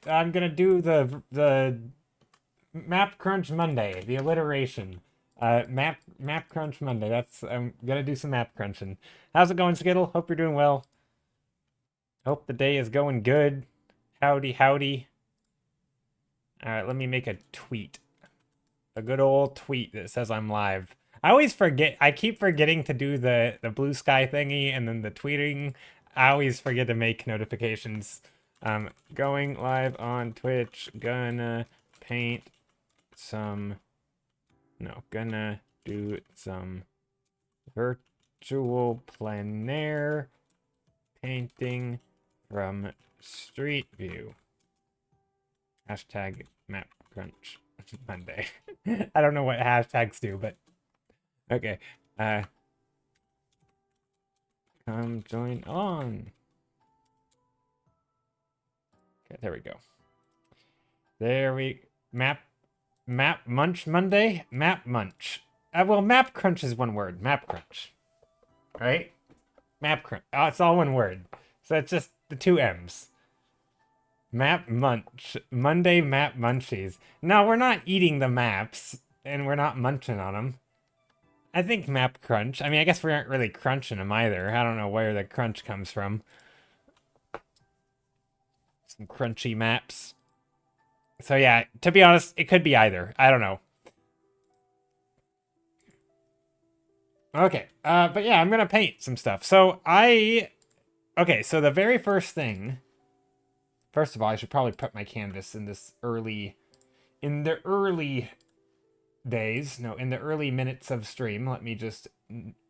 I'm gonna do the Map Crunch Monday, the alliteration. Map Crunch Monday. That's I'm gonna do some map crunching. How's it going, Skittle? Hope you're doing well. Hope the day is going good. Howdy, howdy. All right, let me make a tweet. A good old tweet that says I'm live. I always forget. I keep forgetting to do the blue sky thingy and then the tweeting. I always forget to make notifications. Going live on Twitch. Gonna paint some. No, gonna do some virtual plein air painting from Street View. Hashtag map crunch Monday. I don't know what hashtags do, but okay. Come join on. Okay, there we go. There we map munch Monday. Map munch. Well, map crunch is one word. Map crunch, right? Map crunch. Oh, it's all one word. So it's just the two M's. Map munch. Monday map munchies. No, we're not eating the maps, and we're not munching on them. I think map crunch. I mean, I guess we aren't really crunching them either. I don't know where the crunch comes from. Some crunchy maps. So yeah, to be honest, it could be either. I don't know. Okay, but yeah, I'm gonna paint some stuff. Okay, so the very first thing, first of all, I should probably put my canvas in in the early days, no, in the early minutes of stream. Let me just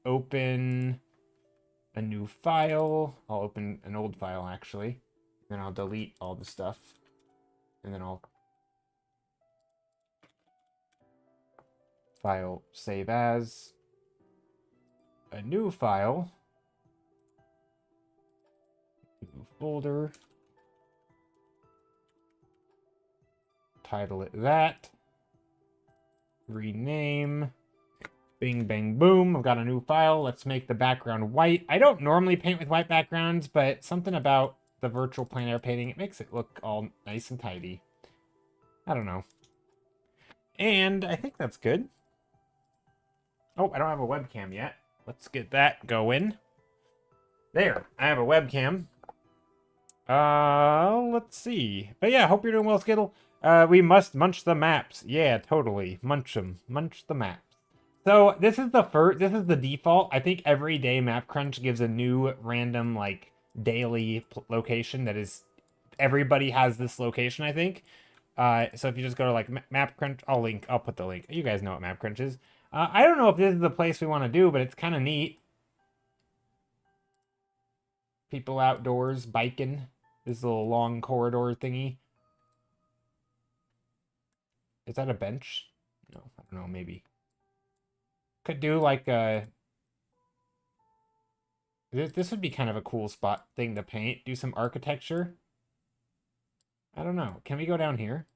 open a new file. I'll open an old file, actually. Then I'll delete all the stuff. And then I'll file save as a new file. New folder. Title it that. Rename. Bing, bang, boom. I've got a new file. Let's make the background white. I don't normally paint with white backgrounds, but something about the virtual plein air painting, it makes it look all nice and tidy. I don't know. And I think that's good. Oh, I don't have a webcam yet. Let's get that going. There, I have a webcam. Let's see. But yeah, hope you're doing well, Skittle. We must munch the maps. Yeah, totally. Munch them. Munch the maps. So this is the default. I think every day Map Crunch gives a new random like daily location that is everybody has this location, I think. So if you just go to like Map Crunch, I'll put the link. You guys know what Map Crunch is. I don't know if this is the place we want to do, but it's kind of neat. People outdoors biking. This little long corridor thingy. Is that a bench? No, I don't know, maybe. Could do like a... This would be kind of a cool spot thing to paint. Do some architecture. I don't know. Can we go down here?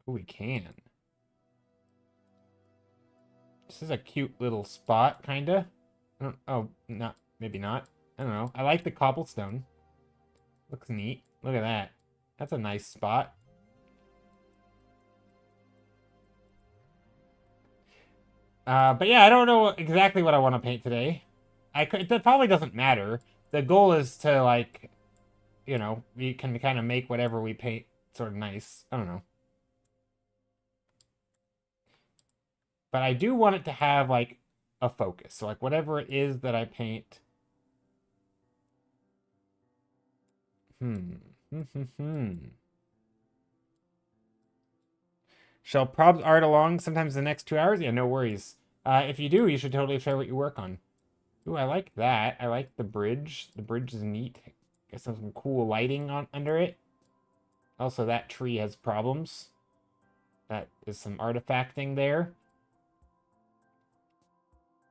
Oh, we can. This is a cute little spot, kinda. I don't... Oh, not... Maybe not. I don't know. I like the cobblestone. Looks neat. Look at that. That's a nice spot. But yeah, I don't know exactly what I want to paint today. That probably doesn't matter. The goal is to, like, you know, we can kind of make whatever we paint sort of nice. I don't know. But I do want it to have, like, a focus. So, like, whatever it is that I paint. Shall probs art along sometimes the next 2 hours? Yeah, no worries. If you do, you should totally share what you work on. Ooh, I like that. I like the bridge. The bridge is neat. Got some cool lighting under it. Also, that tree has problems. That is some artifacting there.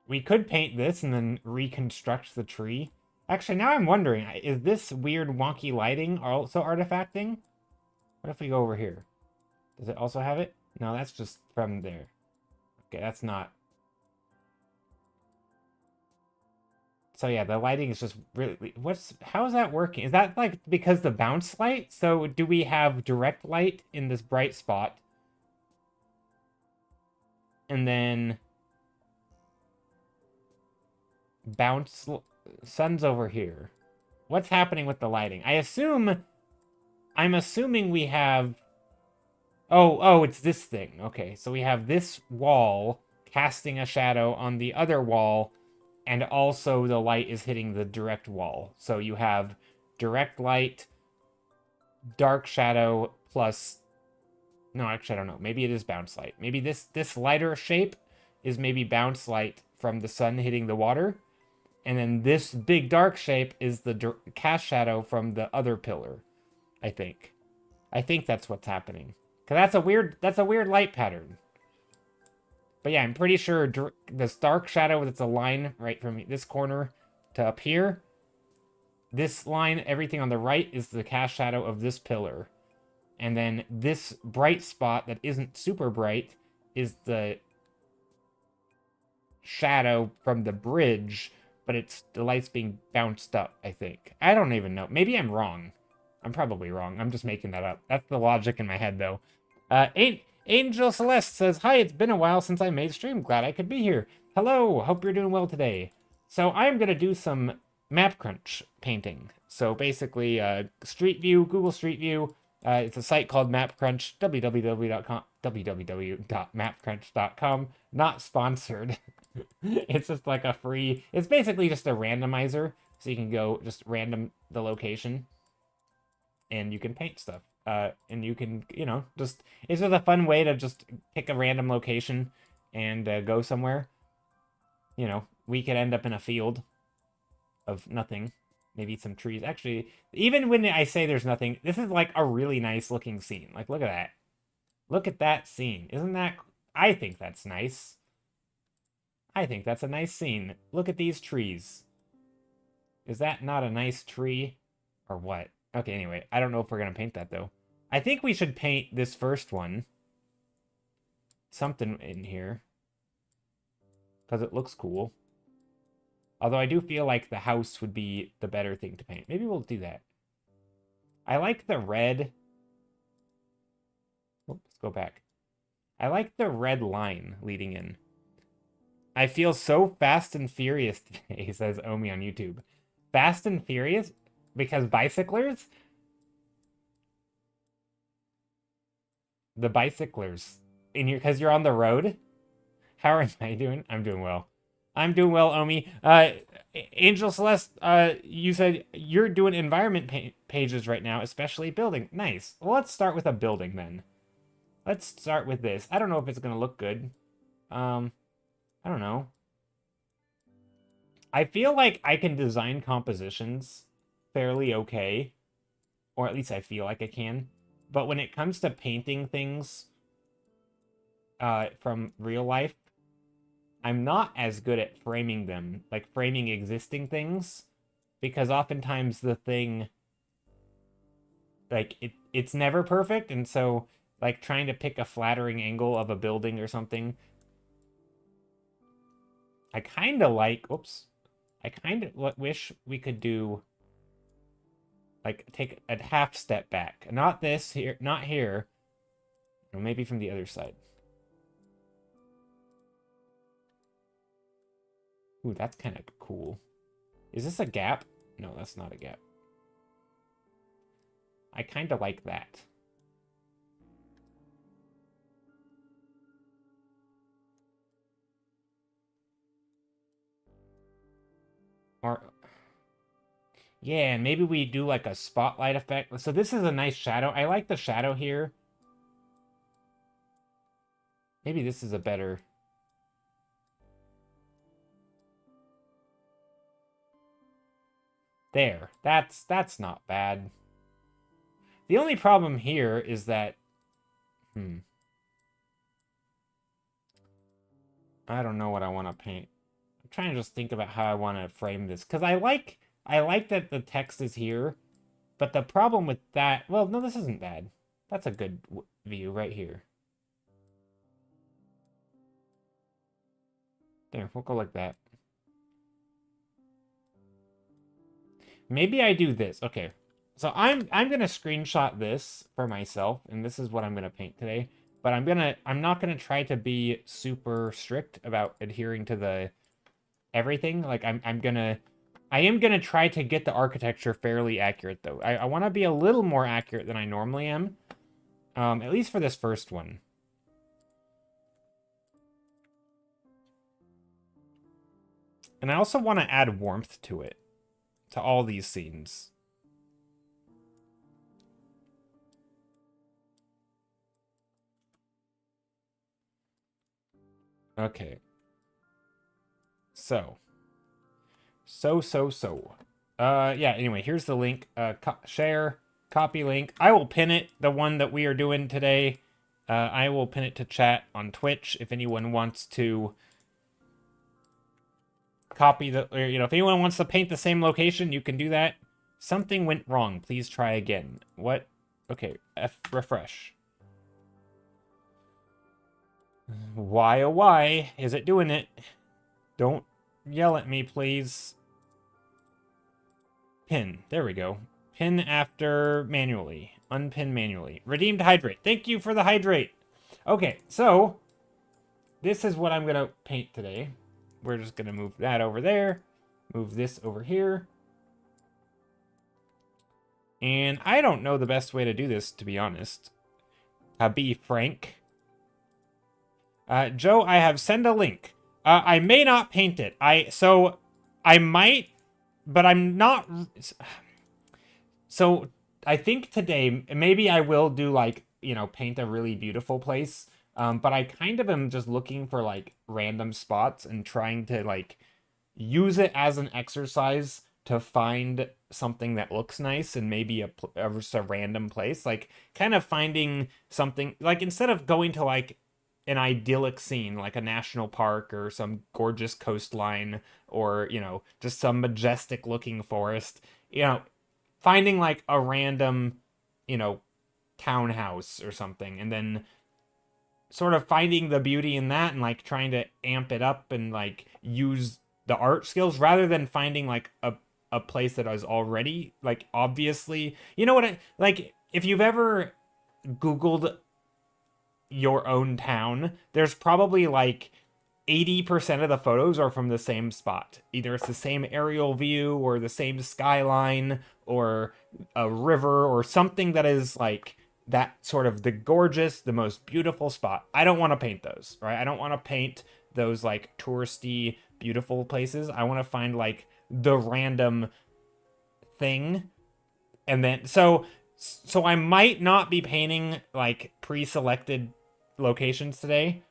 We could paint this and then reconstruct the tree. Actually, now I'm wondering, is this weird wonky lighting also artifacting? What if we go over here? Does it also have it? No, that's just from there. Okay, that's not. So yeah, the lighting is just really, how is that working? Is that like because the bounce light? So do we have direct light in this bright spot? And then bounce sun's over here. What's happening with the lighting? I'm assuming we have, oh, it's this thing. Okay, so we have this wall casting a shadow on the other wall, and also the light is hitting the direct wall. So you have direct light, dark shadow, plus... No, actually, I don't know. Maybe it is bounce light. Maybe this lighter shape is maybe bounce light from the sun hitting the water. And then this big dark shape is the cast shadow from the other pillar, I think. I think that's what's happening. Because that's a weird light pattern. But yeah, I'm pretty sure this dark shadow that's a line right from this corner to up here. This line, everything on the right, is the cast shadow of this pillar. And then this bright spot that isn't super bright is the shadow from the bridge, but the light's being bounced up, I think. I don't even know. Maybe I'm wrong. I'm probably wrong. I'm just making that up. That's the logic in my head, though. Angel Celeste says, "Hi, it's been a while since I made stream. Glad I could be here. Hello, hope you're doing well today." So I'm going to do some map crunch painting. So basically, Street View, Google Street View. It's a site called MapCrunch, www.mapcrunch.com. Not sponsored. It's just like a free... It's basically just a randomizer. So you can go just random the location. And you can paint stuff. And you can, just... It's just a fun way to just pick a random location and go somewhere. We could end up in a field of nothing. Maybe some trees. Actually, even when I say there's nothing, this is like a really nice looking scene. Like, look at that. Look at that scene. Isn't that... I think that's nice. I think that's a nice scene. Look at these trees. Is that not a nice tree? Or what? Okay, anyway. I don't know if we're going to paint that, though. I think we should paint this first one. Something in here. Because it looks cool. Although I do feel like the house would be the better thing to paint. Maybe we'll do that. I like the red. Oh, let's go back. I like the red line leading in. I feel so fast and furious today, says Omi on YouTube. Fast and furious? Because bicyclers? The bicyclers. Because you're on the road? How am I doing? I'm doing well. I'm doing well, Omi. Angel Celeste, you said you're doing environment pages right now, especially building. Nice. Well, let's start with a building then. Let's start with this. I don't know if it's going to look good. I don't know. I feel like I can design compositions fairly okay. Or at least I feel like I can. But when it comes to painting things from real life, I'm not as good at framing them, like framing existing things, because oftentimes the thing, like, it's never perfect, and so, like, trying to pick a flattering angle of a building or something, I kind of like, I kind of wish we could do, like, take a half step back. Not this here, not here, or maybe from the other side. Ooh, that's kind of cool. Is this a gap? No, that's not a gap. I kind of like that. Or, yeah, and maybe we do like a spotlight effect. So this is a nice shadow. I like the shadow here. Maybe this is a better... There. That's not bad. The only problem here is that... I don't know what I want to paint. I'm trying to just think about how I want to frame this. Because I like that the text is here. But the problem with that... Well, no, this isn't bad. That's a good view right here. There, we'll go like that. Maybe I do this. Okay. So I'm gonna screenshot this for myself, and this is what I'm gonna paint today. But I'm not gonna try to be super strict about adhering to the everything. Like I am gonna try to get the architecture fairly accurate though. I want to be a little more accurate than I normally am, at least for this first one. And I also want to add warmth to it, to all these scenes. Okay. So. Yeah, anyway, here's the link. Share, copy link. I will pin it, the one that we are doing today. I will pin it to chat on Twitch if anyone wants to copy the, or, if anyone wants to paint the same location, you can do that. Something went wrong. Please try again. What? Okay, refresh. Why, oh why is it doing it? Don't yell at me, please. Pin. There we go. Pin after manually. Unpin manually. Redeemed hydrate. Thank you for the hydrate. Okay, so this is what I'm going to paint today. We're just going to move that over there. Move this over here. And I don't know the best way to do this, to be honest. Be frank. Joe, I have sent a link. I may not paint it. So I might, but I'm not. So I think today, maybe I will do like, paint a really beautiful place. But I kind of am just looking for like random spots and trying to like use it as an exercise to find something that looks nice and maybe just a random place. Like kind of finding something, like instead of going to like an idyllic scene like a national park or some gorgeous coastline or, just some majestic looking forest, finding like a random, townhouse or something, and then sort of finding the beauty in that and like trying to amp it up and like use the art skills rather than finding like a place that is already like obviously, like if you've ever Googled your own town, there's probably like 80% of the photos are from the same spot. Either it's the same aerial view or the same skyline or a river or something that is like that sort of the gorgeous, the most beautiful spot. I don't want to paint those, right? I don't want to paint those like touristy, beautiful places. I want to find like the random thing. And then, so I might not be painting like pre-selected locations today.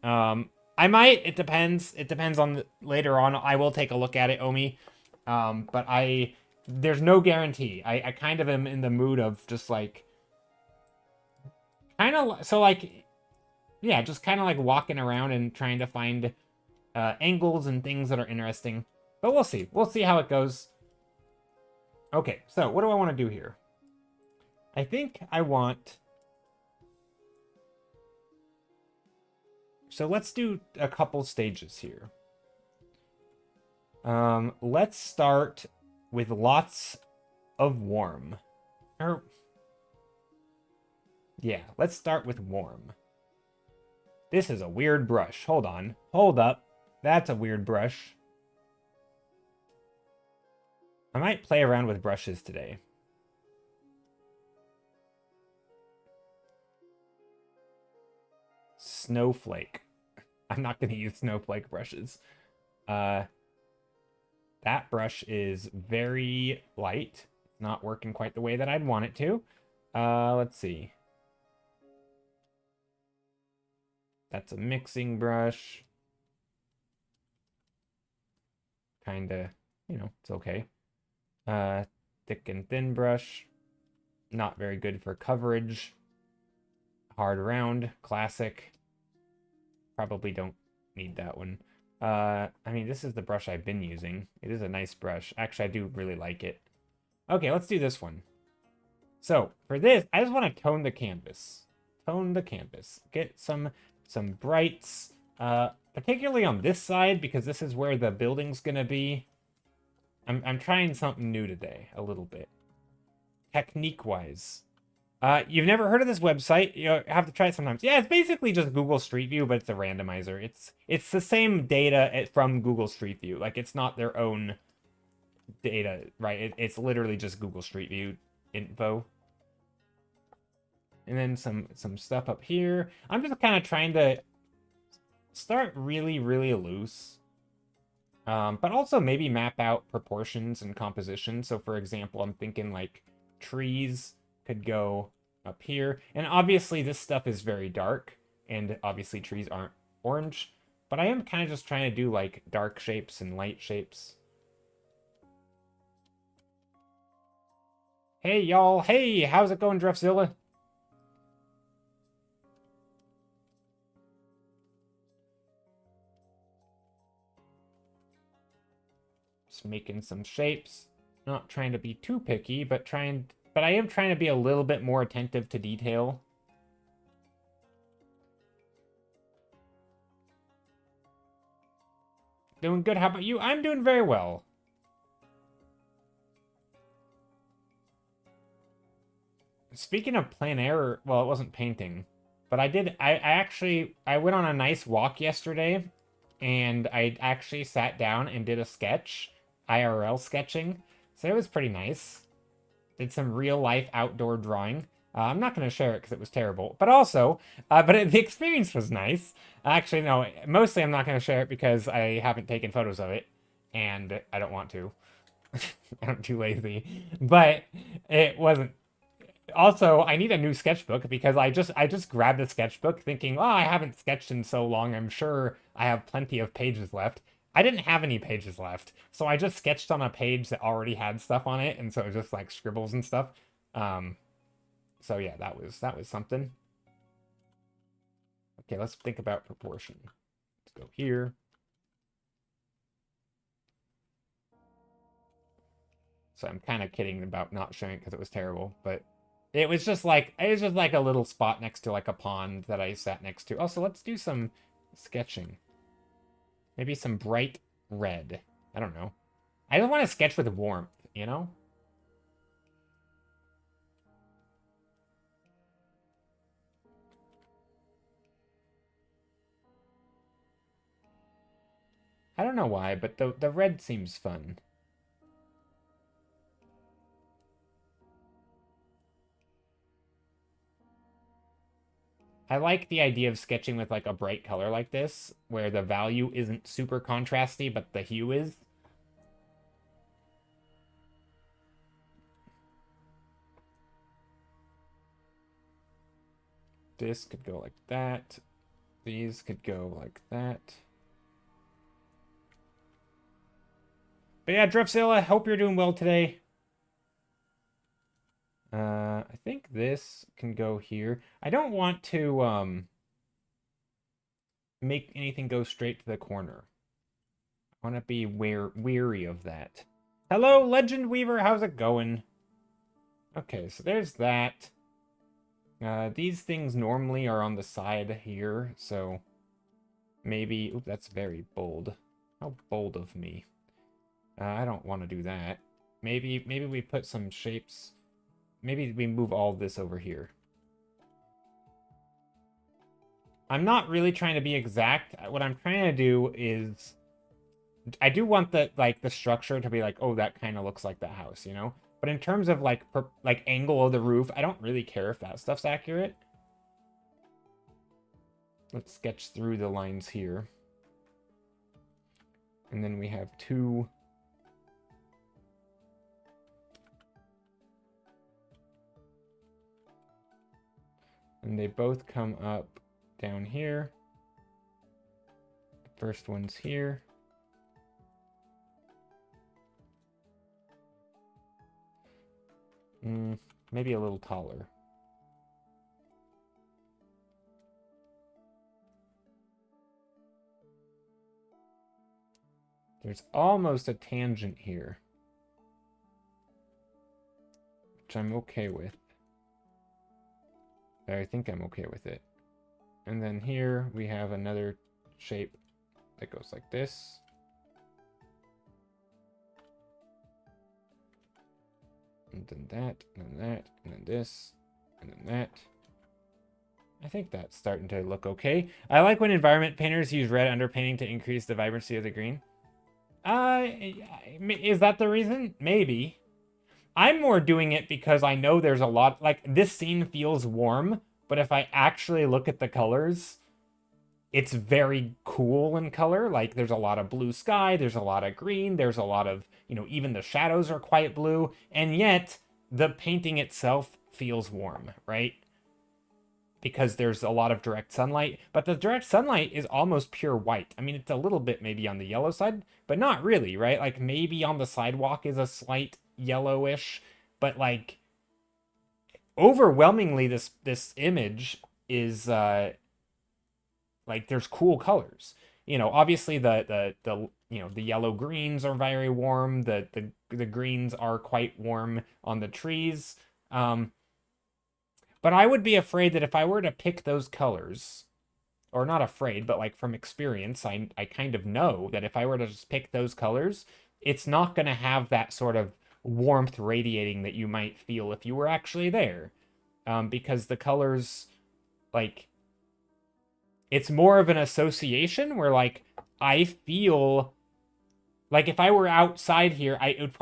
I might, it depends. It depends on later on. I will take a look at it, Omi. But there's no guarantee. I kind of am in the mood of just like, just kind of like walking around and trying to find angles and things that are interesting. But we'll see. We'll see how it goes. Okay, so what do I want to do here? I think I want... So let's do a couple stages here. Let's start with lots of warm. Yeah, let's start with warm. This is a weird brush. Hold on. Hold up. That's a weird brush. I might play around with brushes today. Snowflake. I'm not going to use snowflake brushes. That brush is very light. Not working quite the way that I'd want it to. Let's see. That's a mixing brush. Kinda, it's okay. Thick and thin brush. Not very good for coverage. Hard round, classic. Probably don't need that one. I mean, this is the brush I've been using. It is a nice brush. Actually, I do really like it. Okay, let's do this one. So, for this, I just want to tone the canvas. Tone the canvas. Get some brights, particularly on this side, because this is where the building's going to be. I'm trying something new today, a little bit. Technique-wise. You've never heard of this website? You have to try it sometimes. Yeah, it's basically just Google Street View, but it's a randomizer. It's the same data from Google Street View. Like, it's not their own data, right? It's literally just Google Street View info. And then some stuff up here. I'm just kind of trying to start really, really loose. But also maybe map out proportions and composition. So for example, I'm thinking like trees could go up here. And obviously this stuff is very dark, and obviously trees aren't orange. But I am kind of just trying to do like dark shapes and light shapes. Hey y'all, hey, how's it going, Drefzilla? Just making some shapes. Not trying to be too picky, but I am trying to be a little bit more attentive to detail. Doing good. How about you? I'm doing very well. Speaking of plein air, well, it wasn't painting, but I went on a nice walk yesterday, and I actually sat down and did a sketch, IRL sketching. So it was pretty nice. Did some real life outdoor drawing. I'm not going to share it because it was terrible, but also, the experience was nice. Actually, no, mostly I'm not going to share it because I haven't taken photos of it, and I don't want to. I'm too lazy. But it wasn't. Also, I need a new sketchbook because I just grabbed a sketchbook thinking, oh, I haven't sketched in so long. I'm sure I have plenty of pages left. I didn't have any pages left, so I just sketched on a page that already had stuff on it, and so it was just like scribbles and stuff. So yeah, that was something. Okay, let's think about proportion. Let's go here. So I'm kind of kidding about not showing it because it was terrible, but it was just like a little spot next to like a pond that I sat next to. Also, let's do some sketching. Maybe some bright red. I don't know. I just want to sketch with warmth, you know? I don't know why, but the red seems fun. I like the idea of sketching with like a bright color like this, where the value isn't super contrasty, but the hue is. This could go like that. These could go like that. But yeah, Driftzilla, I hope you're doing well today. I think this can go here. I don't want to make anything go straight to the corner. I want to be weary of that. Hello, Legend Weaver, how's it going? Okay, so there's that. These things normally are on the side here, so maybe... Oop, that's very bold. How bold of me. I don't want to do that. Maybe we put some shapes... Maybe we move all this over here. I'm not really trying to be exact. What I'm trying to do is... I do want the structure to be like, oh, that kind of looks like the house, you know? But in terms of like angle of the roof, I don't really care if that stuff's accurate. Let's sketch through the lines here. And then we have two... And they both come up down here. The first one's here. Maybe a little taller. There's almost a tangent here, which I'm okay with. I think I'm okay with it. And then here we have another shape that goes like this. and then that, and then that, and then this, and then that. I think that's starting to look okay. I like when environment painters use red underpainting to increase the vibrancy of the green. Is that the reason? Maybe. I'm more doing it because I know there's a lot, like, this scene feels warm, but if I actually look at the colors, it's very cool in color. Like, there's a lot of blue sky, there's a lot of green, there's a lot of, even the shadows are quite blue, and yet the painting itself feels warm, right? Because there's a lot of direct sunlight, but the direct sunlight is almost pure white. I mean, it's a little bit maybe on the yellow side, but not really, right? Like, maybe on the sidewalk is a slight yellowish, but like overwhelmingly this image is like, there's cool colors. Obviously the yellow greens are very warm, the greens are quite warm on the trees. But I would be afraid that if I were to pick those colors, or not afraid, but like from experience, I kind of know that if I were to just pick those colors, it's not going to have that sort of warmth radiating that you might feel if you were actually there. Because the colors, like, it's more of an association where, like, I feel like if I were outside here, it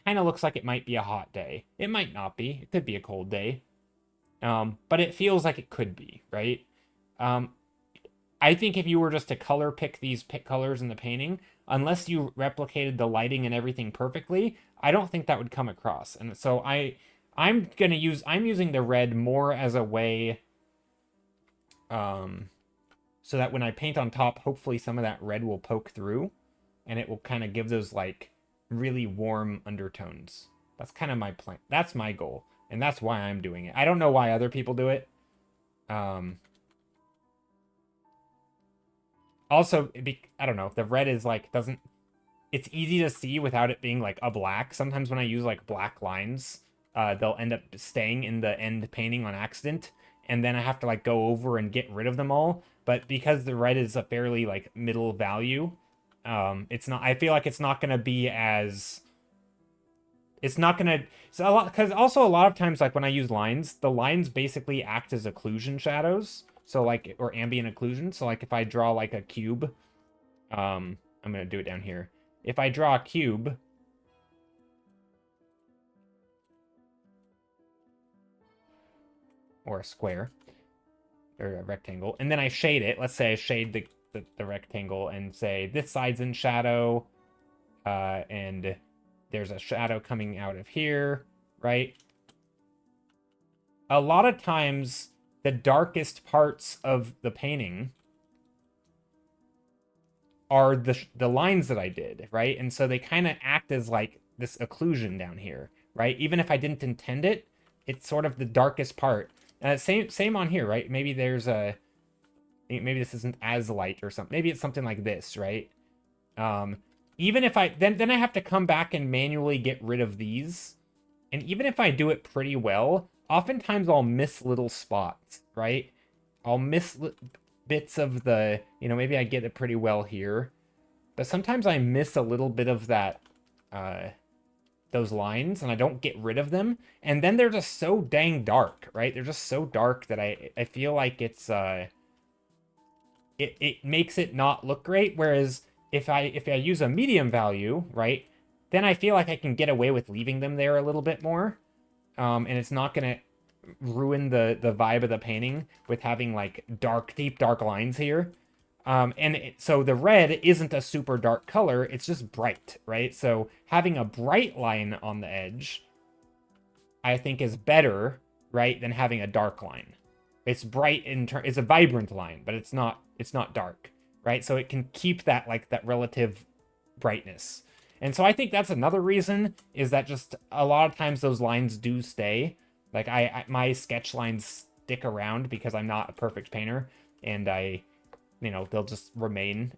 kind of looks like it might be a hot day. It might not be. It could be a cold day. But it feels like it could be, right? I think if you were just to color pick these colors in the painting, unless you replicated the lighting and everything perfectly, I don't think that would come across. And so I'm using the red more as a way, so that when I paint on top, hopefully some of that red will poke through, and it will kind of give those like really warm undertones. That's kind of my plan. That's my goal. And that's why I'm doing it. I don't know why other people do it. Also, I don't know. The red is like, it's easy to see without it being like a black. Sometimes when I use like black lines, they'll end up staying in the end painting on accident. And then I have to like go over and get rid of them all. But because the red is a fairly like middle value, I feel like it's not going to be as... It's not gonna... So a lot, because also a lot of times, like, when I use lines, the lines basically act as occlusion shadows. So, like, or ambient occlusion. So, like, if I draw, like, a cube... I'm gonna do it down here. If I draw a cube... or a square, or a rectangle, and then I shade it. Let's say I shade the rectangle and say this side's in shadow, and there's a shadow coming out of here, right? A lot of times, the darkest parts of the painting are the lines that I did, right? And so they kind of act as like this occlusion down here, right? Even if I didn't intend it, it's sort of the darkest part. Same on here, right? Maybe maybe this isn't as light or something. Maybe it's something like this, right? Even if then I have to come back and manually get rid of these. And even if I do it pretty well, oftentimes I'll miss little spots, right? I'll miss bits of the, maybe I get it pretty well here. But sometimes I miss a little bit of that, those lines, and I don't get rid of them. And then they're just so dang dark, right? They're just so dark that I feel like it's, it makes it not look great. Whereas if I use a medium value, right, then I feel like I can get away with leaving them there a little bit more. And it's not going to ruin the vibe of the painting with having like deep dark lines here. So the red isn't a super dark color, it's just bright, right? So having a bright line on the edge, I think, is better, right, than having a dark line. It's bright it's a vibrant line, but it's not dark, right? So it can keep that like that relative brightness. And so I think that's another reason, is that just a lot of times those lines do stay. Like my sketch lines stick around because I'm not a perfect painter, and they'll just remain.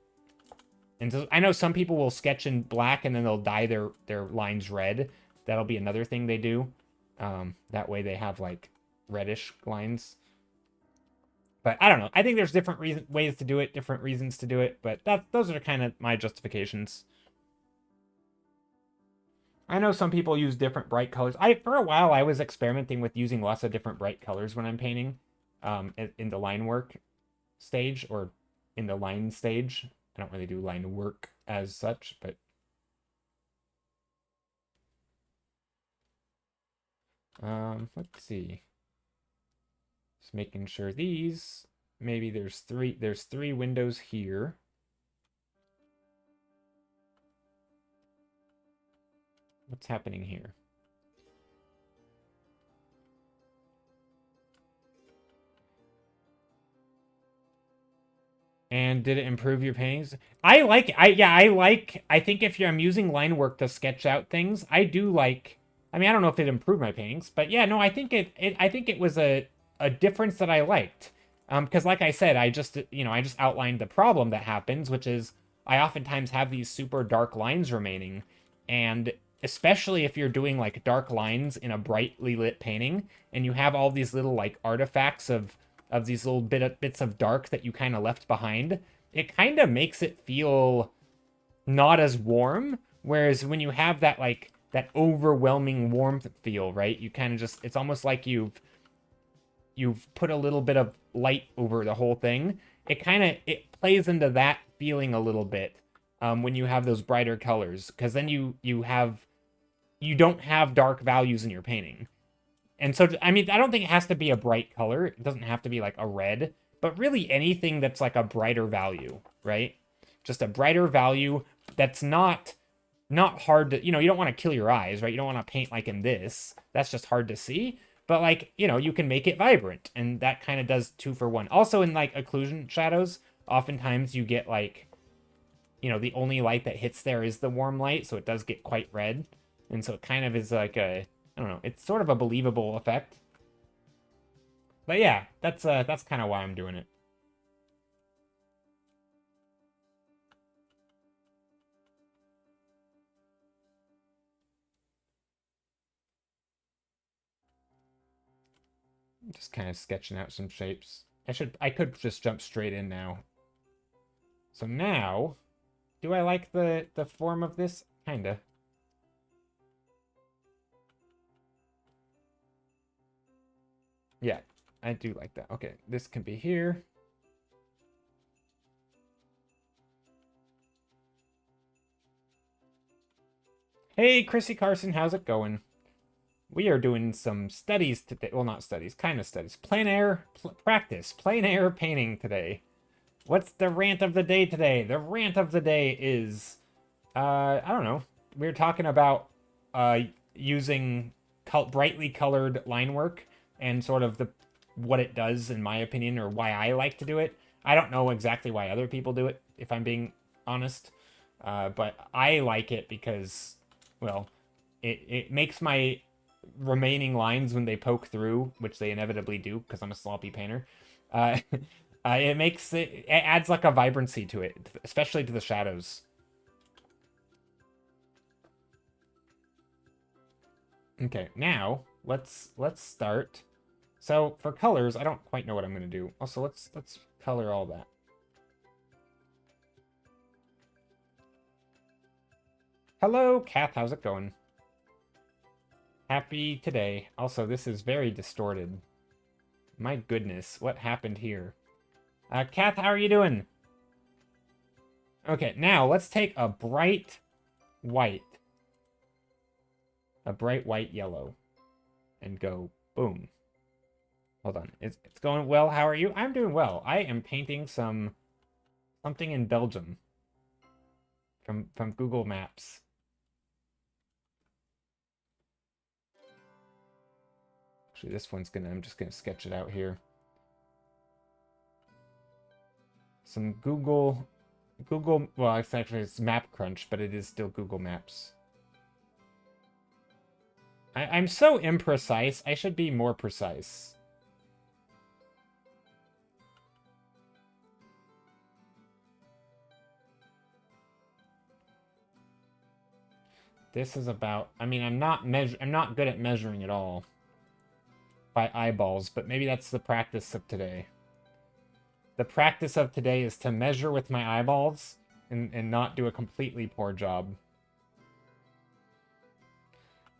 And so I know some people will sketch in black and then they'll dye their lines red. That'll be another thing they do. That way they have like reddish lines. But I don't know. I think there's different ways to do it, different reasons to do it. But those are kind of my justifications. I know some people use different bright colors. For a while, I was experimenting with using lots of different bright colors when I'm painting, in the line work stage or in the line stage. I don't really do line work as such, but let's see. Just making sure these, maybe there's three windows here. What's happening here? And did it improve your paintings? I like I think if I'm using line work to sketch out things, I do like, I mean, I don't know if it improved my paintings, but yeah, no, I think I think it was a difference that I liked. Because like I said, I just outlined the problem that happens, which is I oftentimes have these super dark lines remaining, and especially if you're doing like dark lines in a brightly lit painting, and you have all these little like artifacts of these little bits of dark that you kind of left behind, it kind of makes it feel not as warm. Whereas when you have that like that overwhelming warmth feel, right? You kind of just, it's almost like you've put a little bit of light over the whole thing. It plays into that feeling a little bit when you have those brighter colors, because then you don't have dark values in your painting. And so, I mean, I don't think it has to be a bright color. It doesn't have to be like a red, but really anything that's like a brighter value, right? Just a brighter value that's not hard to, you don't want to kill your eyes, right? You don't want to paint like in this. That's just hard to see. But like, you can make it vibrant, and that kind of does 2 for 1. Also in like occlusion shadows, oftentimes you get like, the only light that hits there is the warm light, so it does get quite red. And so it kind of is like I don't know, it's sort of a believable effect. But yeah, that's kind of why I'm doing it. Just kind of sketching out some shapes. I could just jump straight in now. So now, do I like the form of this? Kinda. Yeah, I do like that. Okay, this can be here. Hey, Chrissy Carson, how's it going? We are doing some studies today. Well, not studies, kind of studies. Plein air practice. Plein air painting today. What's the rant of the day today? The rant of the day is, I don't know. We're talking about using brightly colored line work and sort of what it does, in my opinion, or why I like to do it. I don't know exactly why other people do it, if I'm being honest. But I like it because, well, it makes my remaining lines, when they poke through, which they inevitably do because I'm a sloppy painter, it adds like a vibrancy to it, especially to the shadows. Okay, now let's start. So for colors, I don't quite know what I'm gonna do. Also, let's color all that. Hello, Kath, how's it going? Happy today. Also, this is very distorted. My goodness, what happened here? Kath, how are you doing? Okay, now let's take a bright white. A bright white yellow. And go boom. Hold on. It's going well. How are you? I'm doing well. I am painting something in Belgium. From Google Maps. Actually, this one's I'm just gonna sketch it out here. Some Google, well, it's Map Crunch, but it is still Google Maps. I'm so imprecise. I should be more precise. This is about, I mean, I'm not good at measuring at all by eyeballs, but maybe that's the practice of today. The practice of today is to measure with my eyeballs and not do a completely poor job.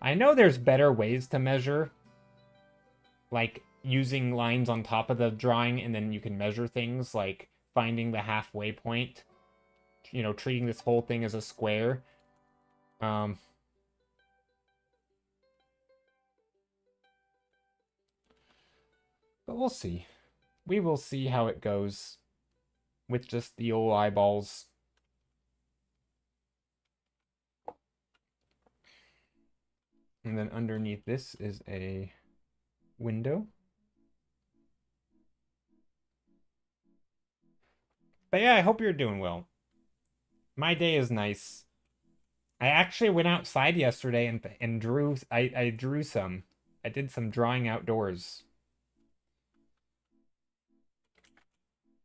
I know there's better ways to measure, like using lines on top of the drawing, and then you can measure things like finding the halfway point, treating this whole thing as a square. Um, but we'll see. We will see how it goes with just the old eyeballs. And then underneath this is a window. But yeah, I hope you're doing well. My day is nice. I actually went outside yesterday and drew. I drew some. I did some drawing outdoors.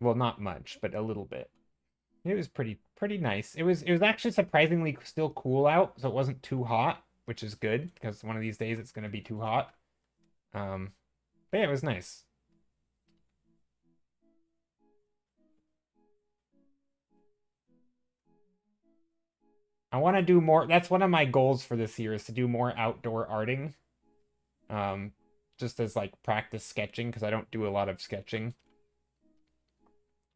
Well, not much, but a little bit. It was pretty nice. It was actually surprisingly still cool out, so it wasn't too hot, which is good because one of these days it's gonna be too hot. Um, but yeah, it was nice. I want to do more. That's one of my goals for this year is to do more outdoor arting. Um, just as like practice sketching because I don't do a lot of sketching.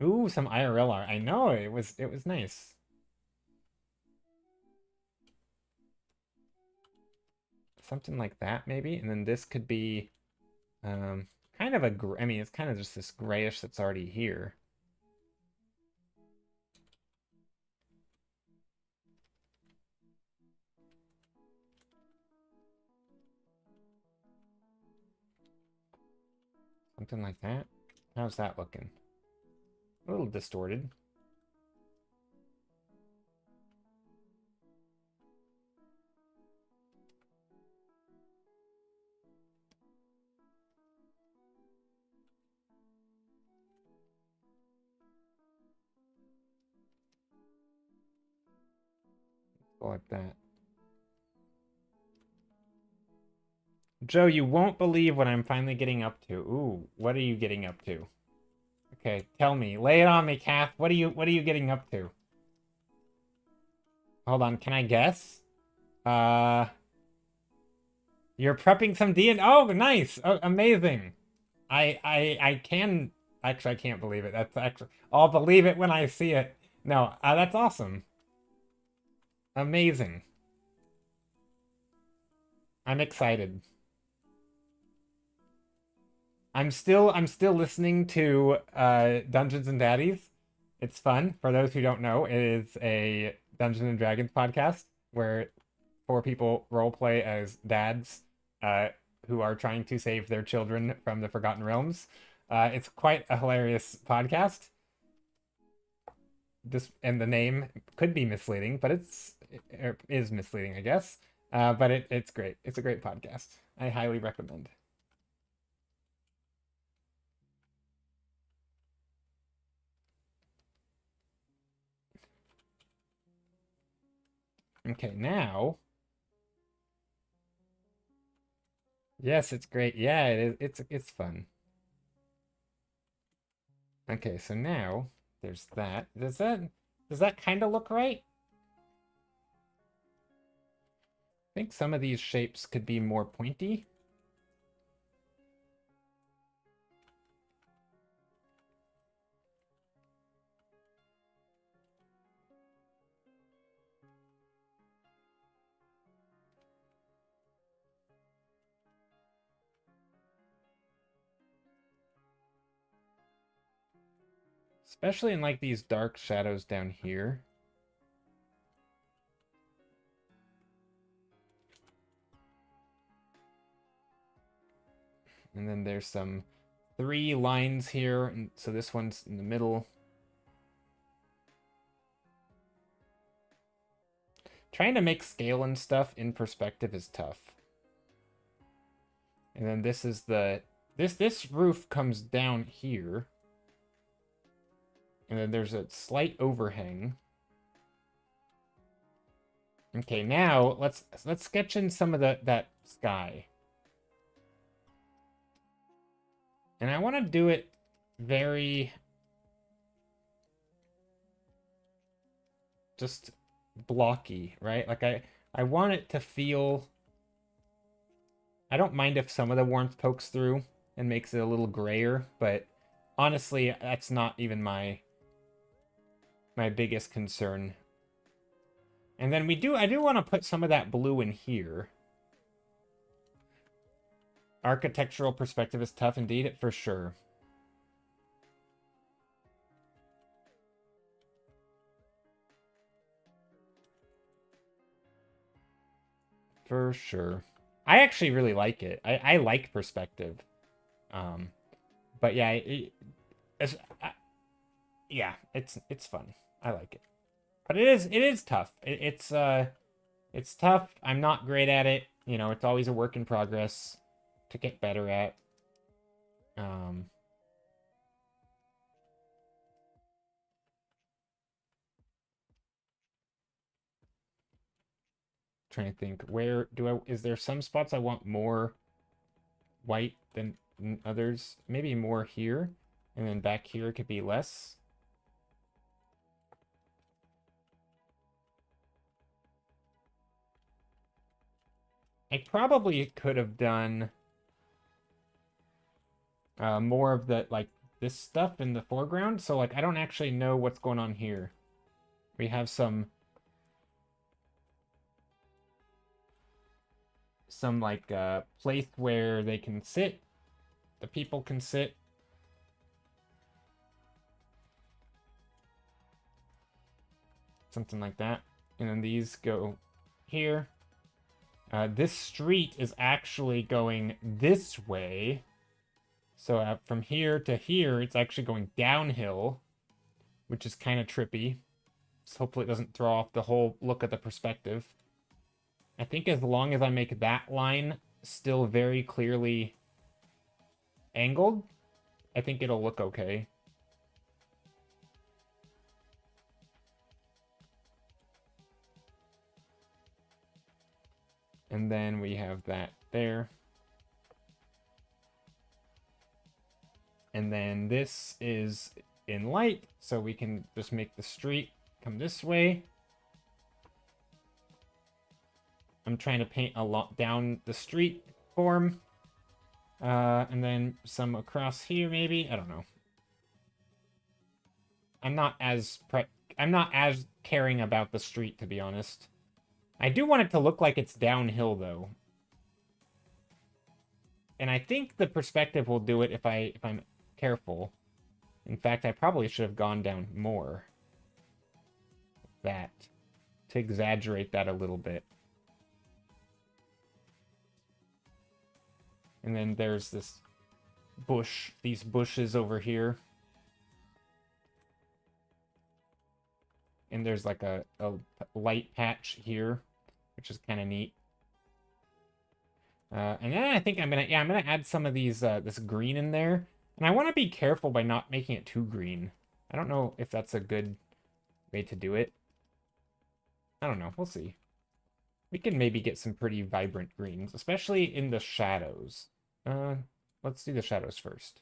Ooh, some IRL art. I know it was nice. Something like that maybe, and then this could be kind of I mean, it's kind of just this grayish that's already here. Something like that. How's that looking? A little distorted. Go like that. Joe, you won't believe what I'm finally getting up to. Ooh, what are you getting up to? Okay, tell me. Lay it on me, Kath. What are you getting up to? Hold on, can I guess? Uh you're prepping some D and oh, nice. Oh, amazing. I can actually I can't believe it. That's actually I'll believe it when I see it. No, that's awesome. Amazing. I'm excited. I'm still listening to Dungeons and Daddies. It's fun. For those who don't know, it is a Dungeons and Dragons podcast where four people role play as dads uh, who are trying to save their children from the Forgotten Realms. It's quite a hilarious podcast. This and the name could be misleading, but it is misleading, I guess. But it's great. It's a great podcast. I highly recommend. Okay, now, yes, it's great. Yeah, it is. It's fun. Okay, so now there's that. Does that kind of look right? I think some of these shapes could be more pointy. Especially in like these dark shadows down here. And then there's some three lines here, and so this one's in the middle. Trying to make scale and stuff in perspective is tough. And then this is this roof comes down here. And then there's a slight overhang. Okay, now let's sketch in some of that sky. And I want to do it very just blocky, right? Like I want it to feel I don't mind if some of the warmth pokes through and makes it a little grayer, but honestly, that's not even my biggest concern. And then I do want to put some of that blue in here. Architectural perspective is tough indeed, for sure. For sure. I actually really like it. I like perspective. But yeah, yeah, it's fun. I like it. But it is tough. It's tough. I'm not great at it. You know, it's always a work in progress to get better at. Trying to think, where is there some spots I want more white than others? Maybe more here, and then back here it could be less. I probably could have done more of the, like, this stuff in the foreground. So, like, I don't actually know what's going on here. We have some like, place where they can sit. The people can sit. Something like that. And then these go here. This street is actually going this way. So from here to here, it's actually going downhill, which is kind of trippy. So hopefully it doesn't throw off the whole look of the perspective. I think as long as I make that line still very clearly angled, I think it'll look okay. And then we have that there. And then this is in light, so we can just make the street come this way. I'm trying to paint a lot down the street form. And then some across here, maybe? I don't know. I'm not as caring about the street, to be honest. I do want it to look like it's downhill, though. And I think the perspective will do it if I'm careful. In fact, I probably should have gone down more. That. To exaggerate that a little bit. And then there's this bush, these bushes over here. And there's like a light patch here, which is kind of neat. And then I think I'm gonna add some of these this green in there. And I want to be careful by not making it too green. I don't know if that's a good way to do it. I don't know. We'll see. We can maybe get some pretty vibrant greens, especially in the shadows. Let's do the shadows first.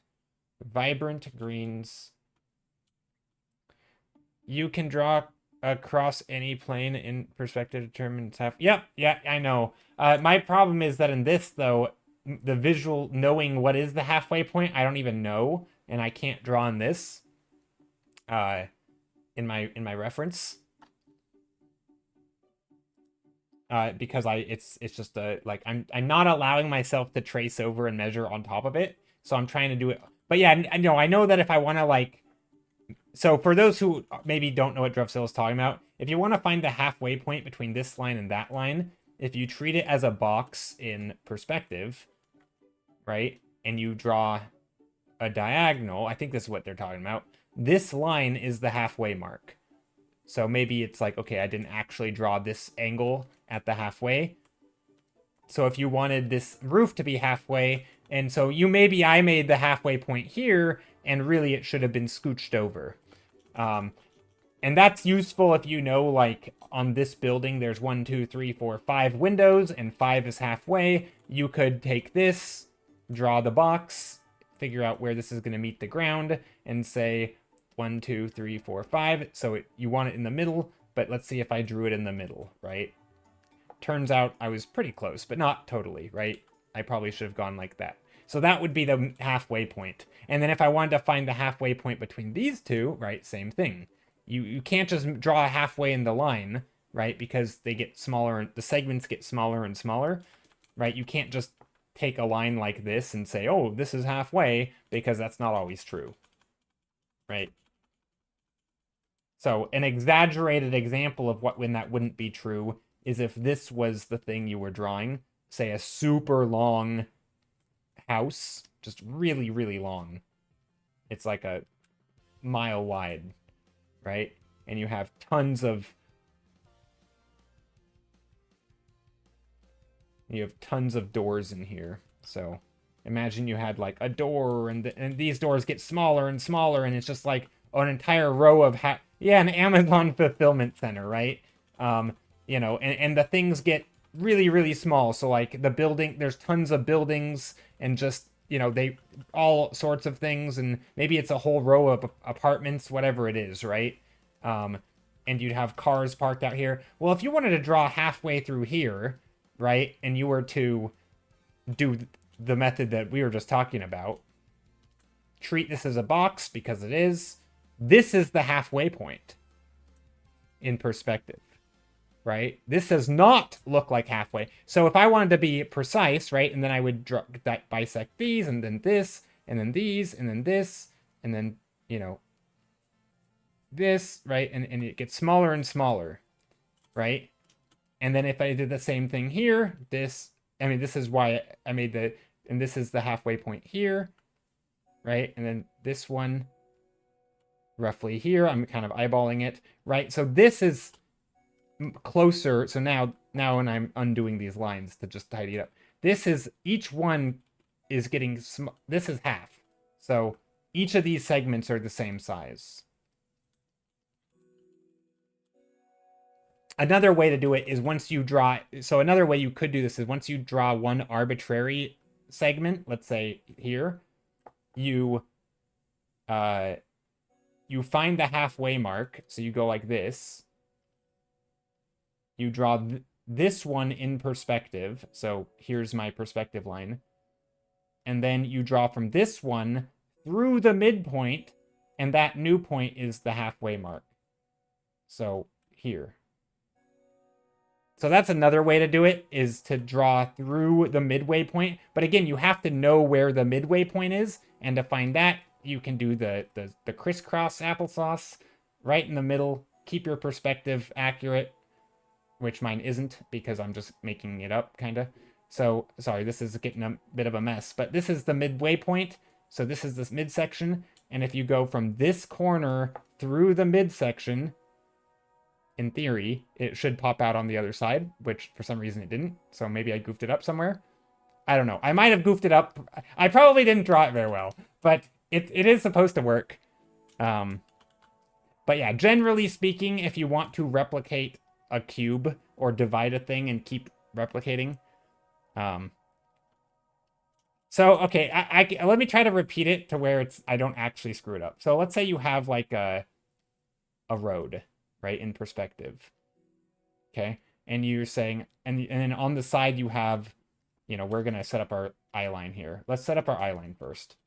Vibrant greens. You can draw across any plane in perspective determined half. Yep, yeah, I know. My problem is that in this, though, the visual knowing what is the halfway point, I don't even know, and I can't draw on this. In my reference. Because it's just like I'm not allowing myself to trace over and measure on top of it, so I'm trying to do it. But yeah, I know that if I want to, like, so for those who maybe don't know what Drevzilla is talking about, if you want to find the halfway point between this line and that line, if you treat it as a box in perspective, right, and you draw a diagonal, I think this is what they're talking about. This line is the halfway mark. So maybe it's like, okay, I didn't actually draw this angle at the halfway. So if you wanted this roof to be halfway, and so I made the halfway point here, and really it should have been scooched over. And that's useful if you know, like, on this building, there's 1, 2, 3, 4, 5 windows, and 5 is halfway. You could take this, draw the box, figure out where this is going to meet the ground, and say 1, 2, 3, 4, 5. So you want it in the middle, but let's see if I drew it in the middle, right? Turns out I was pretty close, but not totally, right? I probably should have gone like that. So that would be the halfway point. And then if I wanted to find the halfway point between these two, right, same thing. You can't just draw halfway in the line, right, because they get smaller, the segments get smaller and smaller, right? You can't just take a line like this and say, oh, this is halfway, because that's not always true, right? So an exaggerated example of when that wouldn't be true is if this was the thing you were drawing, say a super long house, just really, really long. It's like a mile wide, right? And you have tons of doors in here. So imagine you had like a door, and these doors get smaller and smaller, and it's just like an entire row of an Amazon fulfillment center, right? You know, and the things get really, really small. So like the building, there's tons of buildings, and just, you know, they all sorts of things, and maybe it's a whole row of apartments, whatever it is, right? And you'd have cars parked out here. Well, if you wanted to draw halfway through here, right, and you were to do the method that we were just talking about, treat this as a box because it is. This is the halfway point in perspective, right? This does not look like halfway. So if I wanted to be precise, right, and then I would bisect these, and then this, and then these, and then this, and then, you know, this, right, and it gets smaller and smaller, right? And then if I did the same thing here, this is why I made and this is the halfway point here, right? And then this one roughly here, I'm kind of eyeballing it, right? So this is closer. So now when I'm undoing these lines to just tidy it up, this is, each one is getting, this is half. So each of these segments are the same size. Another way to do it is once you draw, so another way you could do this is once you draw one arbitrary segment, let's say here, you find the halfway mark, so you go like this, you draw this one in perspective, so here's my perspective line, and then you draw from this one through the midpoint, and that new point is the halfway mark. So here. So that's another way to do it, is to draw through the midway point. But again, you have to know where the midway point is, and to find that, you can do the crisscross applesauce right in the middle. Keep your perspective accurate, which mine isn't because I'm just making it up, kind of. So, sorry, this is getting a bit of a mess. But this is the midway point, so this is this midsection. And if you go from this corner through the midsection, in theory, it should pop out on the other side, which for some reason it didn't. So maybe I goofed it up somewhere. I don't know. I might have goofed it up. I probably didn't draw it very well, but it is supposed to work. But yeah, generally speaking, if you want to replicate a cube or divide a thing and keep replicating. So, okay, I let me try to repeat it to where I don't actually screw it up. So let's say you have like a road, right, in perspective, okay? And you're saying, and then on the side you have, you know, we're going to set up our eye line here. Let's set up our eye line first,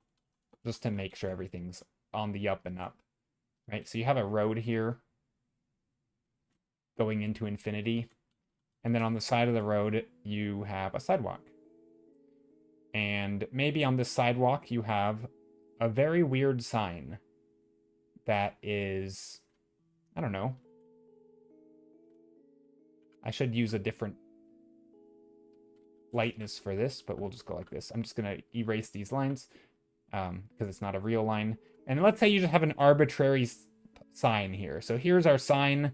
just to make sure everything's on the up and up, right? So you have a road here going into infinity, and then on the side of the road, you have a sidewalk. And maybe on this sidewalk, you have a very weird sign that is, I don't know. I should use a different lightness for this, but we'll just go like this. I'm just going to erase these lines because it's not a real line. And let's say you just have an arbitrary sign here. So here's our sign,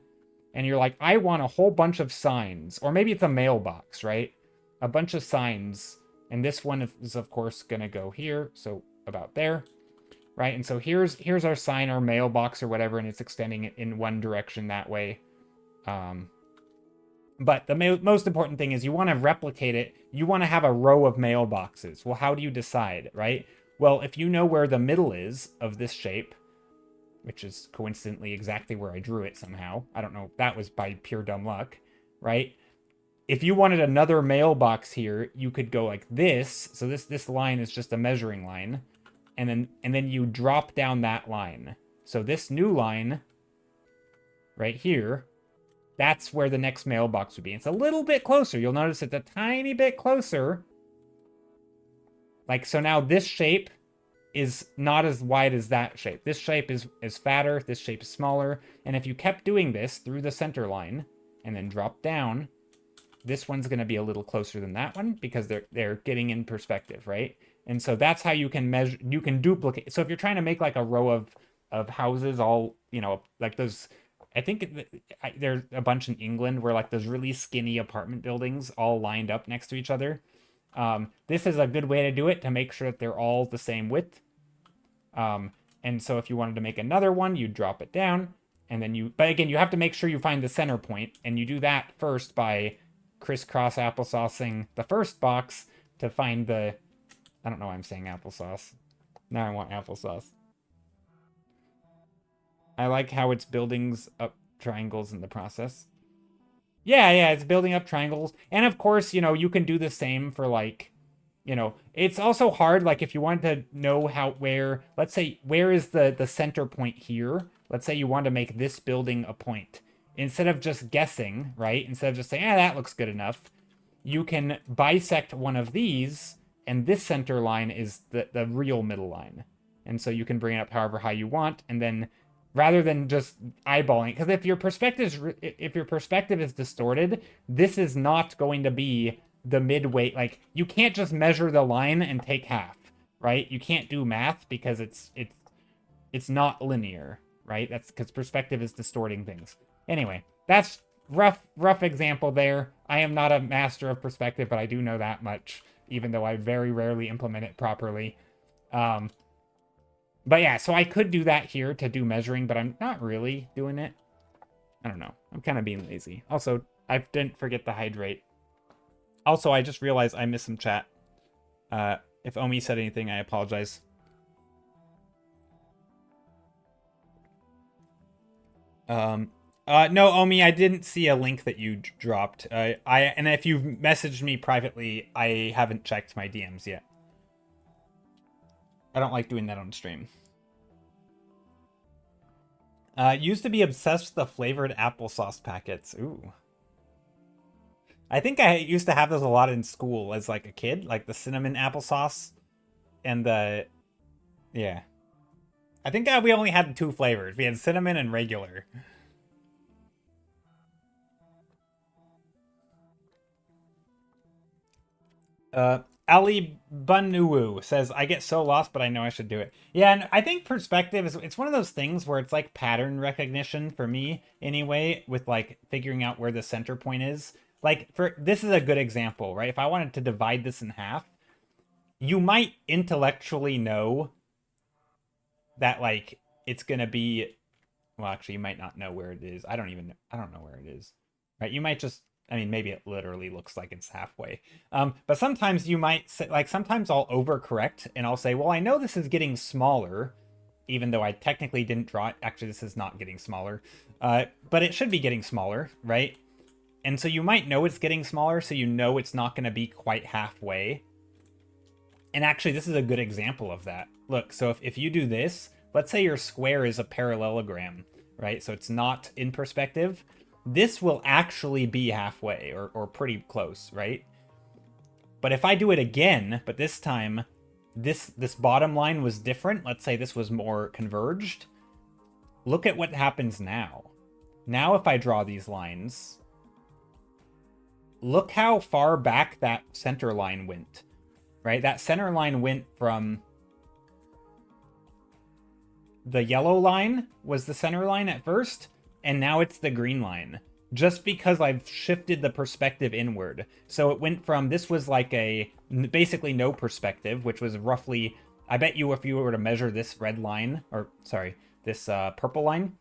and you're like, I want a whole bunch of signs. Or maybe it's a mailbox, right? A bunch of signs. And this one is, of course, going to go here. So about there. Right, and so here's our sign, our mailbox or whatever, and it's extending it in one direction that way. But the most important thing is you want to replicate it. You want to have a row of mailboxes. Well, how do you decide, right? Well, if you know where the middle is of this shape, which is coincidentally exactly where I drew it somehow. I don't know, that was by pure dumb luck, right? if you wanted another mailbox here, you could go like this. So this line is just a measuring line. And then you drop down that line. So this new line right here, that's where the next mailbox would be. It's a little bit closer. You'll notice it's a tiny bit closer. Like, so now this shape is not as wide as that shape. This shape is fatter, this shape is smaller. And if you kept doing this through the center line and then drop down, this one's going to be a little closer than that one because they're getting in perspective, right? And so that's how you can measure, you can duplicate. So if you're trying to make like a row of houses all, you know, like those, I think there's a bunch in England where like those really skinny apartment buildings all lined up next to each other. This is a good way to do it, to make sure that they're all the same width. And so if you wanted to make another one, you drop it down and then but again, you have to make sure you find the center point, and you do that first by crisscross applesaucing the first box to find the, I don't know why I'm saying applesauce. Now I want applesauce. I like how it's buildings up triangles in the process. Yeah, it's building up triangles. And of course, you know, you can do the same for like, you know, it's also hard, like if you want to know where, let's say, where is the center point here? Let's say you want to make this building a point. Instead of just guessing, right? Instead of just saying, that looks good enough, you can bisect one of these, and this center line is the real middle line. And so you can bring it up however high you want, and then rather than just eyeballing, because if your perspective is distorted, this is not going to be the midway. Like, you can't just measure the line and take half, right? You can't do math because it's not linear, right? That's because perspective is distorting things. Anyway, that's rough example there. I am not a master of perspective, but I do know that much, even though I very rarely implement it properly. But yeah, so I could do that here to do measuring, but I'm not really doing it. I don't know. I'm kind of being lazy. Also, I didn't forget to hydrate. Also, I just realized I missed some chat. If Omi said anything, I apologize. No, Omi, I didn't see a link that you dropped. And if you've messaged me privately, I haven't checked my DMs yet. I don't like doing that on stream. Used to be obsessed with the flavored applesauce packets. Ooh. I think I used to have those a lot in school as like a kid, like the cinnamon applesauce and the, yeah. I think we only had 2 flavors. We had cinnamon and regular. Ali Bunuwu says, I get so lost, but I know I should do it. Yeah, and I think perspective it's one of those things where it's like pattern recognition for me anyway, with like figuring out where the center point is. Like, this is a good example, right? If I wanted to divide this in half, you might intellectually know that like it's gonna be, well, actually you might not know where it is. I don't know where it is, right? You might just, I mean, maybe it literally looks like it's halfway. But sometimes you might say, like, sometimes I'll overcorrect and I'll say, well, I know this is getting smaller, even though I technically didn't draw it. Actually, this is not getting smaller, but it should be getting smaller, right? And so you might know it's getting smaller, so you know it's not going to be quite halfway. And actually, this is a good example of that. Look, so if you do this, let's say your square is a parallelogram, right? So it's not in perspective. This will actually be halfway or pretty close, right? But if I do it again, but this time this bottom line was different, let's say this was more converged, look at what happens now. Now if I draw these lines, look how far back that center line went, right? That center line went from the yellow line was the center line at first, and now it's the green line, just because I've shifted the perspective inward. So it went from, this was like a basically no perspective, which was roughly, I bet you if you were to measure this red line, or sorry, this purple line,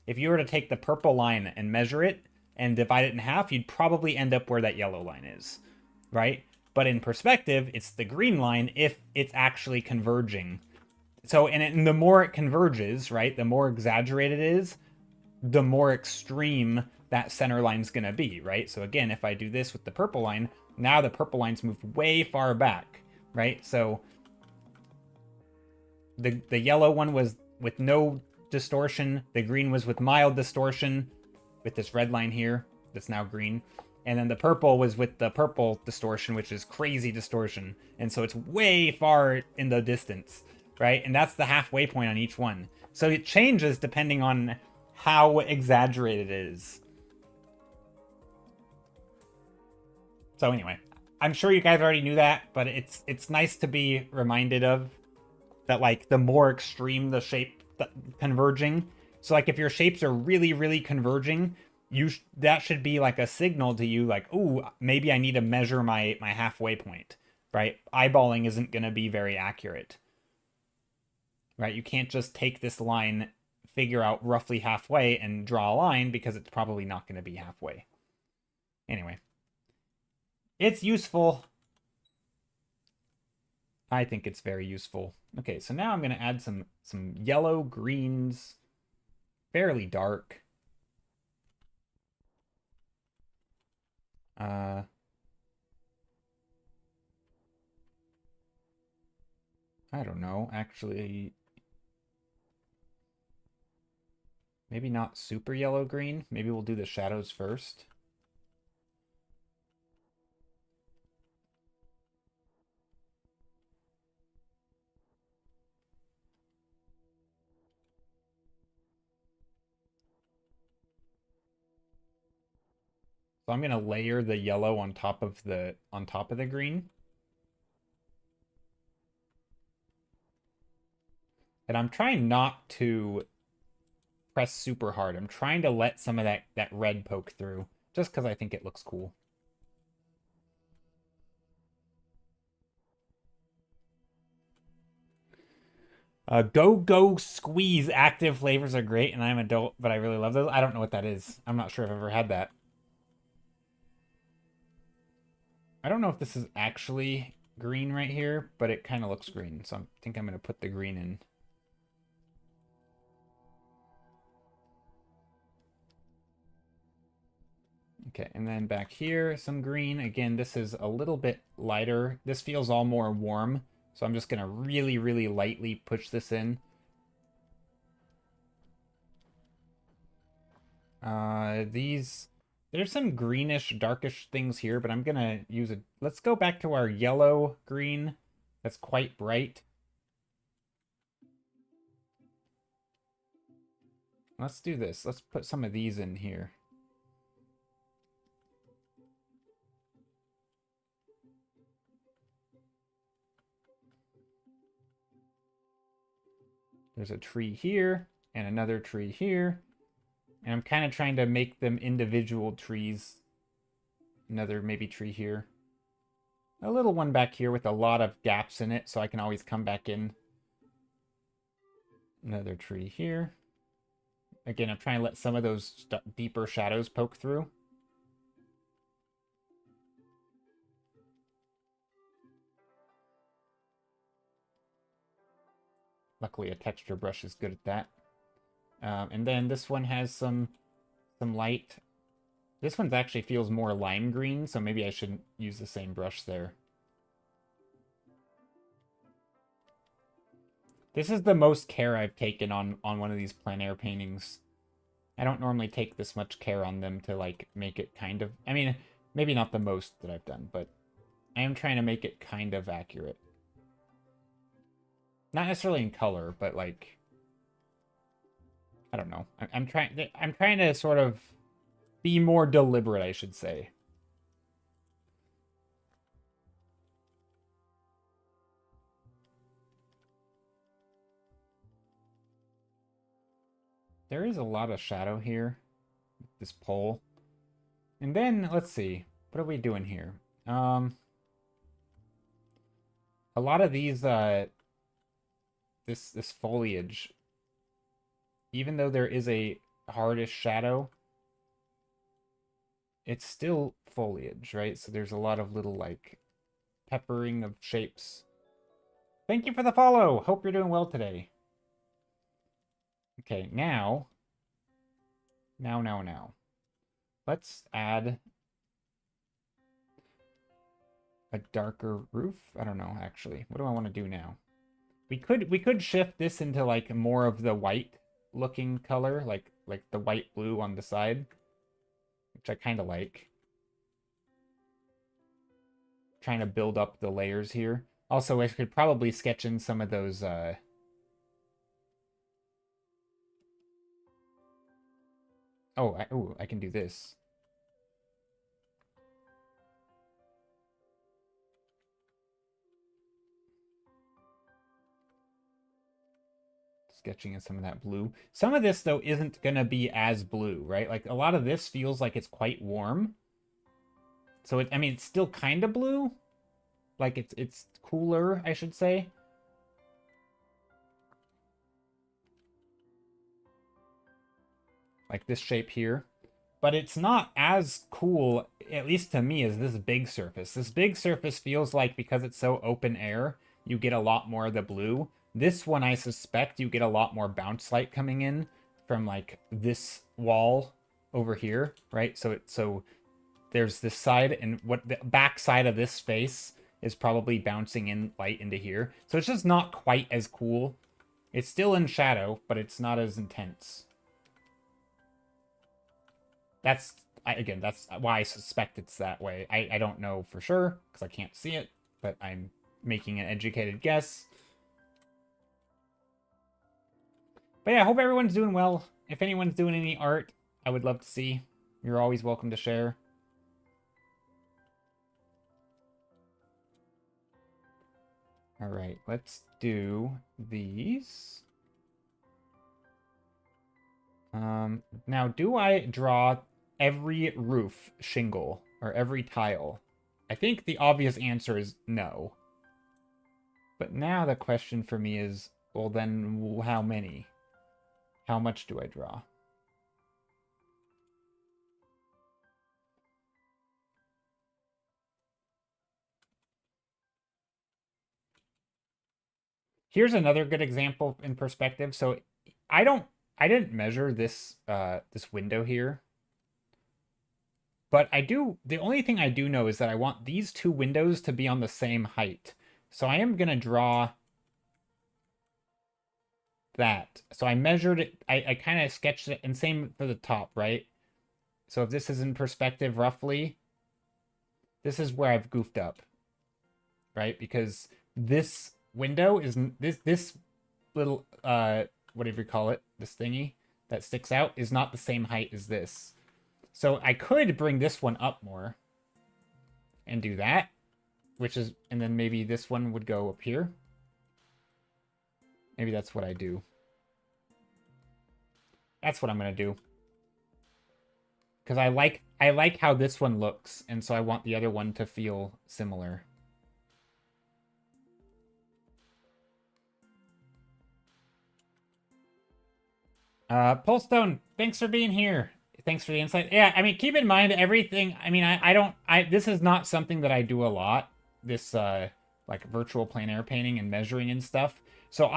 if you were to take the purple line and measure it and divide it in half, you'd probably end up where that yellow line is, right? But in perspective, it's the green line if it's actually converging. So, and the more it converges, right, the more exaggerated it is, the more extreme that center line's going to be, right? So again, if I do this with the purple line, now the purple line's moved way far back, right? So the yellow one was with no distortion, the green was with mild distortion, with this red line here that's now green. And then the purple was with the purple distortion, which is crazy distortion. And so it's way far in the distance, right? And that's the halfway point on each one. So it changes depending on how exaggerated it is. So anyway, I'm sure you guys already knew that, but it's nice to be reminded of that, like, the more extreme the shape converging. So like if your shapes are really, really converging, that should be like a signal to you, like, ooh, maybe I need to measure my halfway point, right? Eyeballing isn't going to be very accurate, right? You can't just take this line, figure out roughly halfway, and draw a line, because it's probably not going to be halfway. Anyway, it's useful. I think it's very useful. Okay, so now I'm going to add some yellow greens, fairly dark. I don't know, actually. Maybe not super yellow-green. Maybe we'll do the shadows first. So I'm going to layer the yellow on top of the green. And I'm trying not to press super hard. I'm trying to let some of that red poke through, just because I think it looks cool. Go Squeeze active flavors are great, and I'm adult, but I really love those. I don't know what that is. I'm not sure if I've ever had that. I don't know if this is actually green right here, but it kind of looks green, so I think I'm going to put the green in. Okay, and then back here, some green. Again, this is a little bit lighter. This feels all more warm, so I'm just going to really, really lightly push this in. There's some greenish, darkish things here, but I'm going to use a... Let's go back to our yellow green. That's quite bright. Let's do this. Let's put some of these in here. There's a tree here and another tree here. And I'm kind of trying to make them individual trees. Another maybe tree here. A little one back here with a lot of gaps in it, so I can always come back in. Another tree here. Again, I'm trying to let some of those deeper shadows poke through. Luckily, a texture brush is good at that. And then this one has some light. This one actually feels more lime green, so maybe I shouldn't use the same brush there. This is the most care I've taken on one of these plein air paintings. I don't normally take this much care on them to, like, make it kind of... I mean, maybe not the most that I've done, but I am trying to make it kind of accurate. Not necessarily in color, but, like... I don't know. I'm trying to sort of be more deliberate, I should say. There is a lot of shadow here. This pole. And then, let's see. What are we doing here? A lot of these, this foliage, even though there is a hardish shadow, it's still foliage, right? So there's a lot of little, like, peppering of shapes. Thank you for the follow! Hope you're doing well today. Okay, now. Let's add a darker roof. I don't know, actually. What do I want to do now? We could shift this into like more of the white looking color, like the white blue on the side, which I kind of like. Trying to build up the layers here. Also, I could probably sketch in some of those I can do this. Sketching in some of that blue. Some of this, though, isn't going to be as blue, right? Like, a lot of this feels like it's quite warm. So, I mean, it's still kind of blue. Like, it's cooler, I should say. Like this shape here. But it's not as cool, at least to me, as this big surface. This big surface feels like, because it's so open air, you get a lot more of the blue. This one, I suspect, you get a lot more bounce light coming in from, like, this wall over here, right? So there's this side, and what the back side of this face is probably bouncing in light into here. So it's just not quite as cool. It's still in shadow, but it's not as intense. That's again, that's why I suspect it's that way. I don't know for sure because I can't see it, but I'm making an educated guess. But yeah, I hope everyone's doing well. If anyone's doing any art, I would love to see. You're always welcome to share. All right, let's do these. Now, do I draw every roof shingle or every tile? I think the obvious answer is no. But now the question for me is, well, then how many? How much do I draw? Here's another good example in perspective. So I didn't measure this this window here. But the only thing I do know is that I want these two windows to be on the same height. So I am gonna draw that. So I measured it, I kind of sketched it, and same for the top, right? So if this is in perspective roughly, this is where I've goofed up, right? Because this window is this little whatever you call it, this thingy that sticks out is not the same height as this. So I could bring this one up more and do that, and then maybe this one would go up here. Maybe that's what I do. That's what I'm gonna do. Because I like how this one looks, and so I want the other one to feel similar. Polestone, thanks for being here. Thanks for the insight. Yeah, I mean, keep in mind everything. I mean, this is not something that I do a lot. This, like virtual plein air painting and measuring and stuff. So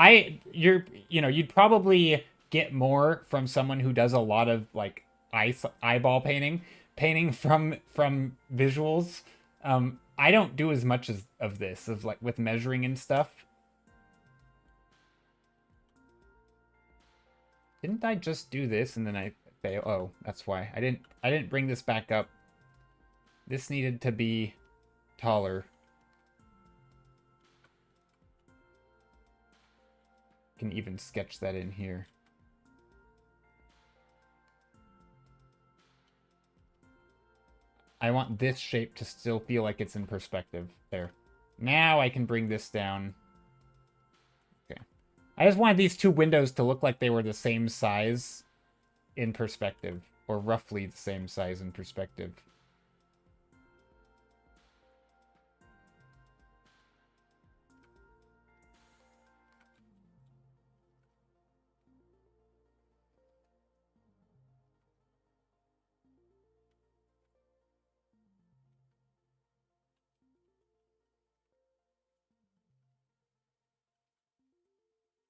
you'd probably get more from someone who does a lot of like eyeball painting from visuals. I don't do as much of this, of like with measuring and stuff. Didn't I just do this and then I fail? Oh, that's why. I didn't bring this back up. This needed to be taller. Can even sketch that in here. I want this shape to still feel like it's in perspective. There. Now I can bring this down. Okay. I just wanted these two windows to look like they were the same size in perspective, or roughly the same size in perspective.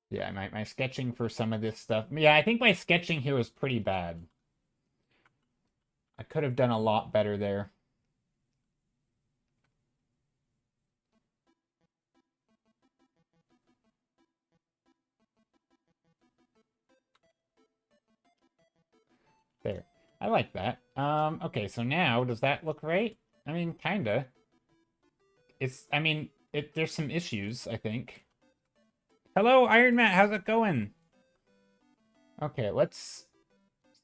Yeah, my sketching for some of this stuff. Yeah, I think my sketching here was pretty bad. I could have done a lot better there. There. I like that. Okay, so now, does that look right? I mean, kinda. There's some issues, I think. Hello, Iron Matt, how's it going? Okay, let's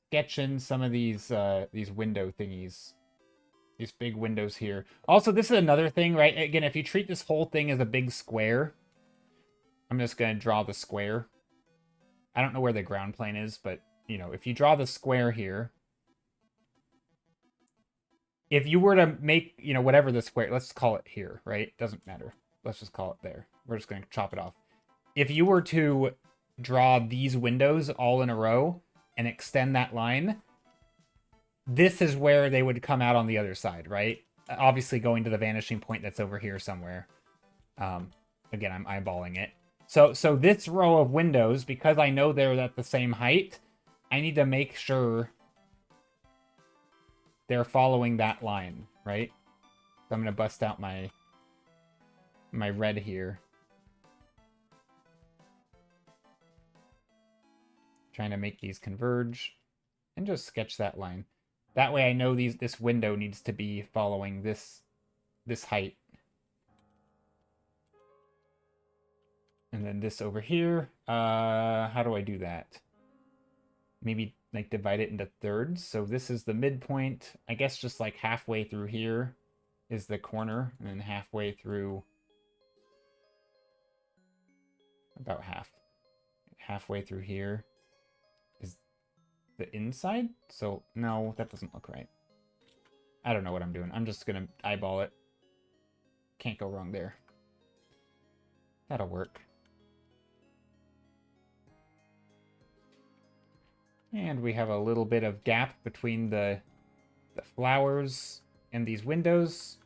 sketch in some of these window thingies. These big windows here. Also, this is another thing, right? Again, if you treat this whole thing as a big square, I'm just gonna draw the square. I don't know where the ground plane is, but, you know, if you draw the square here, if you were to make, you know, whatever the square, let's call it here, right? Doesn't matter. Let's just call it there. We're just going to chop it off. If you were to draw these windows all in a row and extend that line, this is where they would come out on the other side, right? Obviously going to the vanishing point that's over here somewhere. Again, I'm eyeballing it. So this row of windows, because I know they're at the same height, I need to make sure they're following that line, right? So I'm going to bust out my red here. Trying to make these converge and just sketch that line. That way I know this window needs to be following this height. And then this over here, how do I do that? Maybe like divide it into thirds. So this is the midpoint. I guess just like halfway through here is the corner, and then halfway through, about halfway through here is the inside. So no, that doesn't look right. I don't know what I'm doing. I'm just gonna eyeball it. Can't go wrong there. That'll work. And we have a little bit of gap between the flowers and these windows.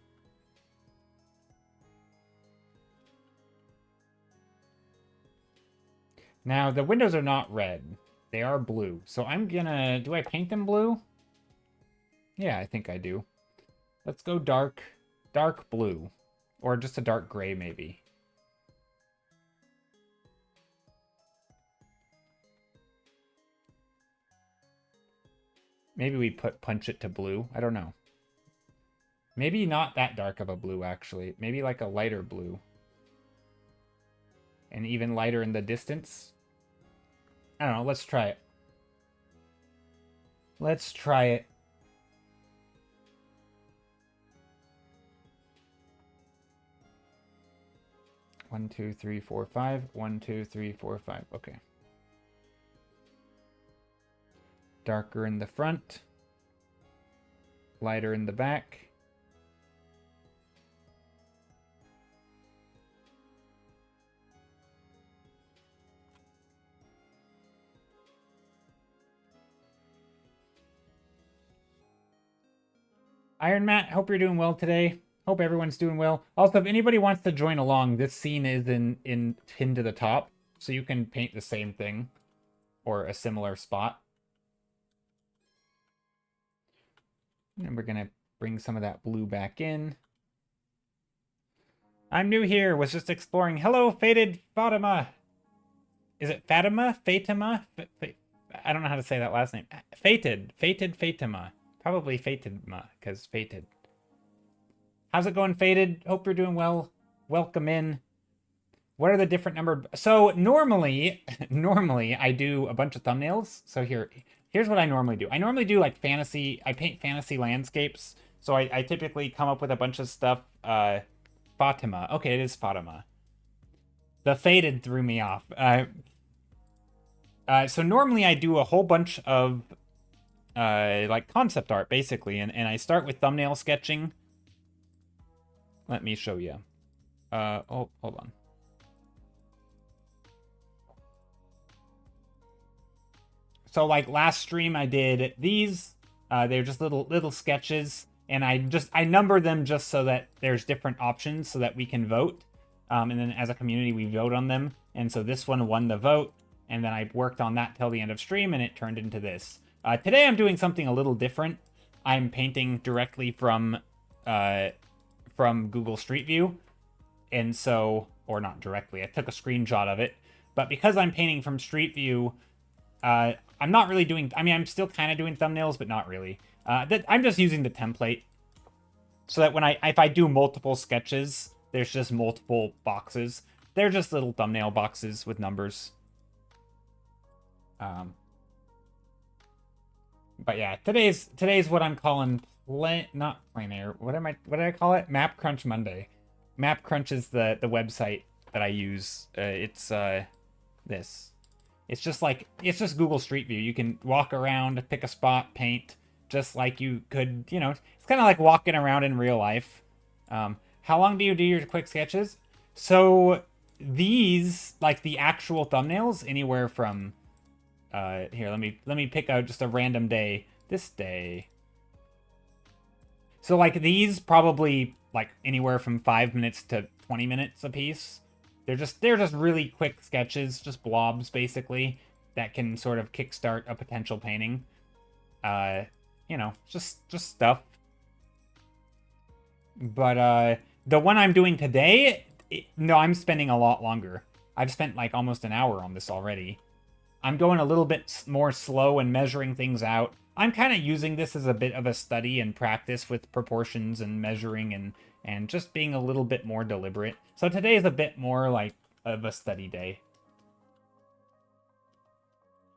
Now, the windows are not red. They are blue. So I'm gonna... Do I paint them blue? Yeah, I think I do. Let's go dark blue. Or just a dark gray, maybe. Maybe we punch it to blue. I don't know. Maybe not that dark of a blue, actually. Maybe like a lighter blue. And even lighter in the distance. I don't know. Let's try it. Let's try it. One, two, three, four, five. 1, 2, 3, 4, 5. Okay. Darker in the front. Lighter in the back. Iron Matt, hope you're doing well today. Hope everyone's doing well. Also, if anybody wants to join along, this scene is pinned to the top, so you can paint the same thing or a similar spot. And we're gonna bring some of that blue back in. I'm new here, was just exploring. Hello, Fated Fatima. Is it Fatima? Fatima? I don't know how to say that last name. Fated Fatima. Probably Fatedma, because Fated. How's it going, Fated? Hope you're doing well. Welcome in. What are the different number? So normally I do a bunch of thumbnails. So here's what I normally do. I normally do like fantasy. I paint fantasy landscapes. So I typically come up with a bunch of stuff. Fatima. Okay, it is Fatima. The Fated threw me off. So normally I do a whole bunch of like concept art, basically, and I start with thumbnail sketching. Let me show you. Oh, hold on. So like last stream I did these. They're just little sketches, and I number them just so that there's different options so that we can vote. And then as a community we vote on them. And so this one won the vote, and then I worked on that till the end of stream, and it turned into this. Today I'm doing something a little different. I'm painting directly from Google Street View. And so, or not directly, I took a screenshot of it. But because I'm painting from Street View, I'm not really doing, I mean, I'm still kind of doing thumbnails, but not really. I'm just using the template so that when if I do multiple sketches, there's just multiple boxes. They're just little thumbnail boxes with numbers. But yeah, today's what I'm calling not plein air. What did I call it? Map Crunch Monday. Map Crunch is the website that I use. It's this. It's just Google Street View. You can walk around, pick a spot, paint, just like you could, it's kind of like walking around in real life. How long do you do your quick sketches? So these, like the actual thumbnails, anywhere from here, let me pick out just a random day. This day. So like these probably like anywhere from 5 minutes to 20 minutes a piece. They're just really quick sketches, just blobs basically, that can sort of kickstart a potential painting. Just stuff. But the one I'm doing today, no, I'm spending a lot longer. I've spent like almost an hour on this already. I'm going a little bit more slow and measuring things out. I'm kind of using this as a bit of a study and practice with proportions and measuring and just being a little bit more deliberate. So today is a bit more like of a study day.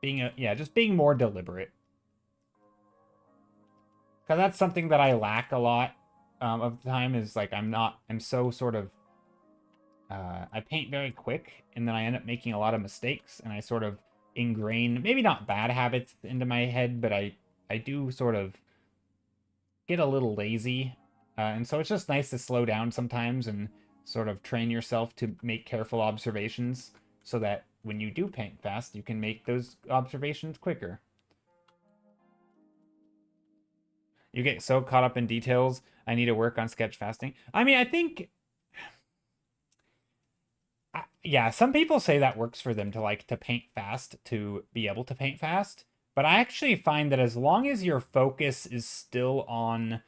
Just being more deliberate. Because that's something that I lack a lot of the time, is like I'm so sort of, I paint very quick and then I end up making a lot of mistakes and I sort of ingrain, maybe not bad habits into my head, but I do sort of get a little lazy. And so it's just nice to slow down sometimes and sort of train yourself to make careful observations so that when you do paint fast, you can make those observations quicker. You get so caught up in details. I need to work on sketch fasting. I mean, I think, yeah, some people say that works for them to paint fast, to be able to paint fast. But I actually find that as long as your focus is still on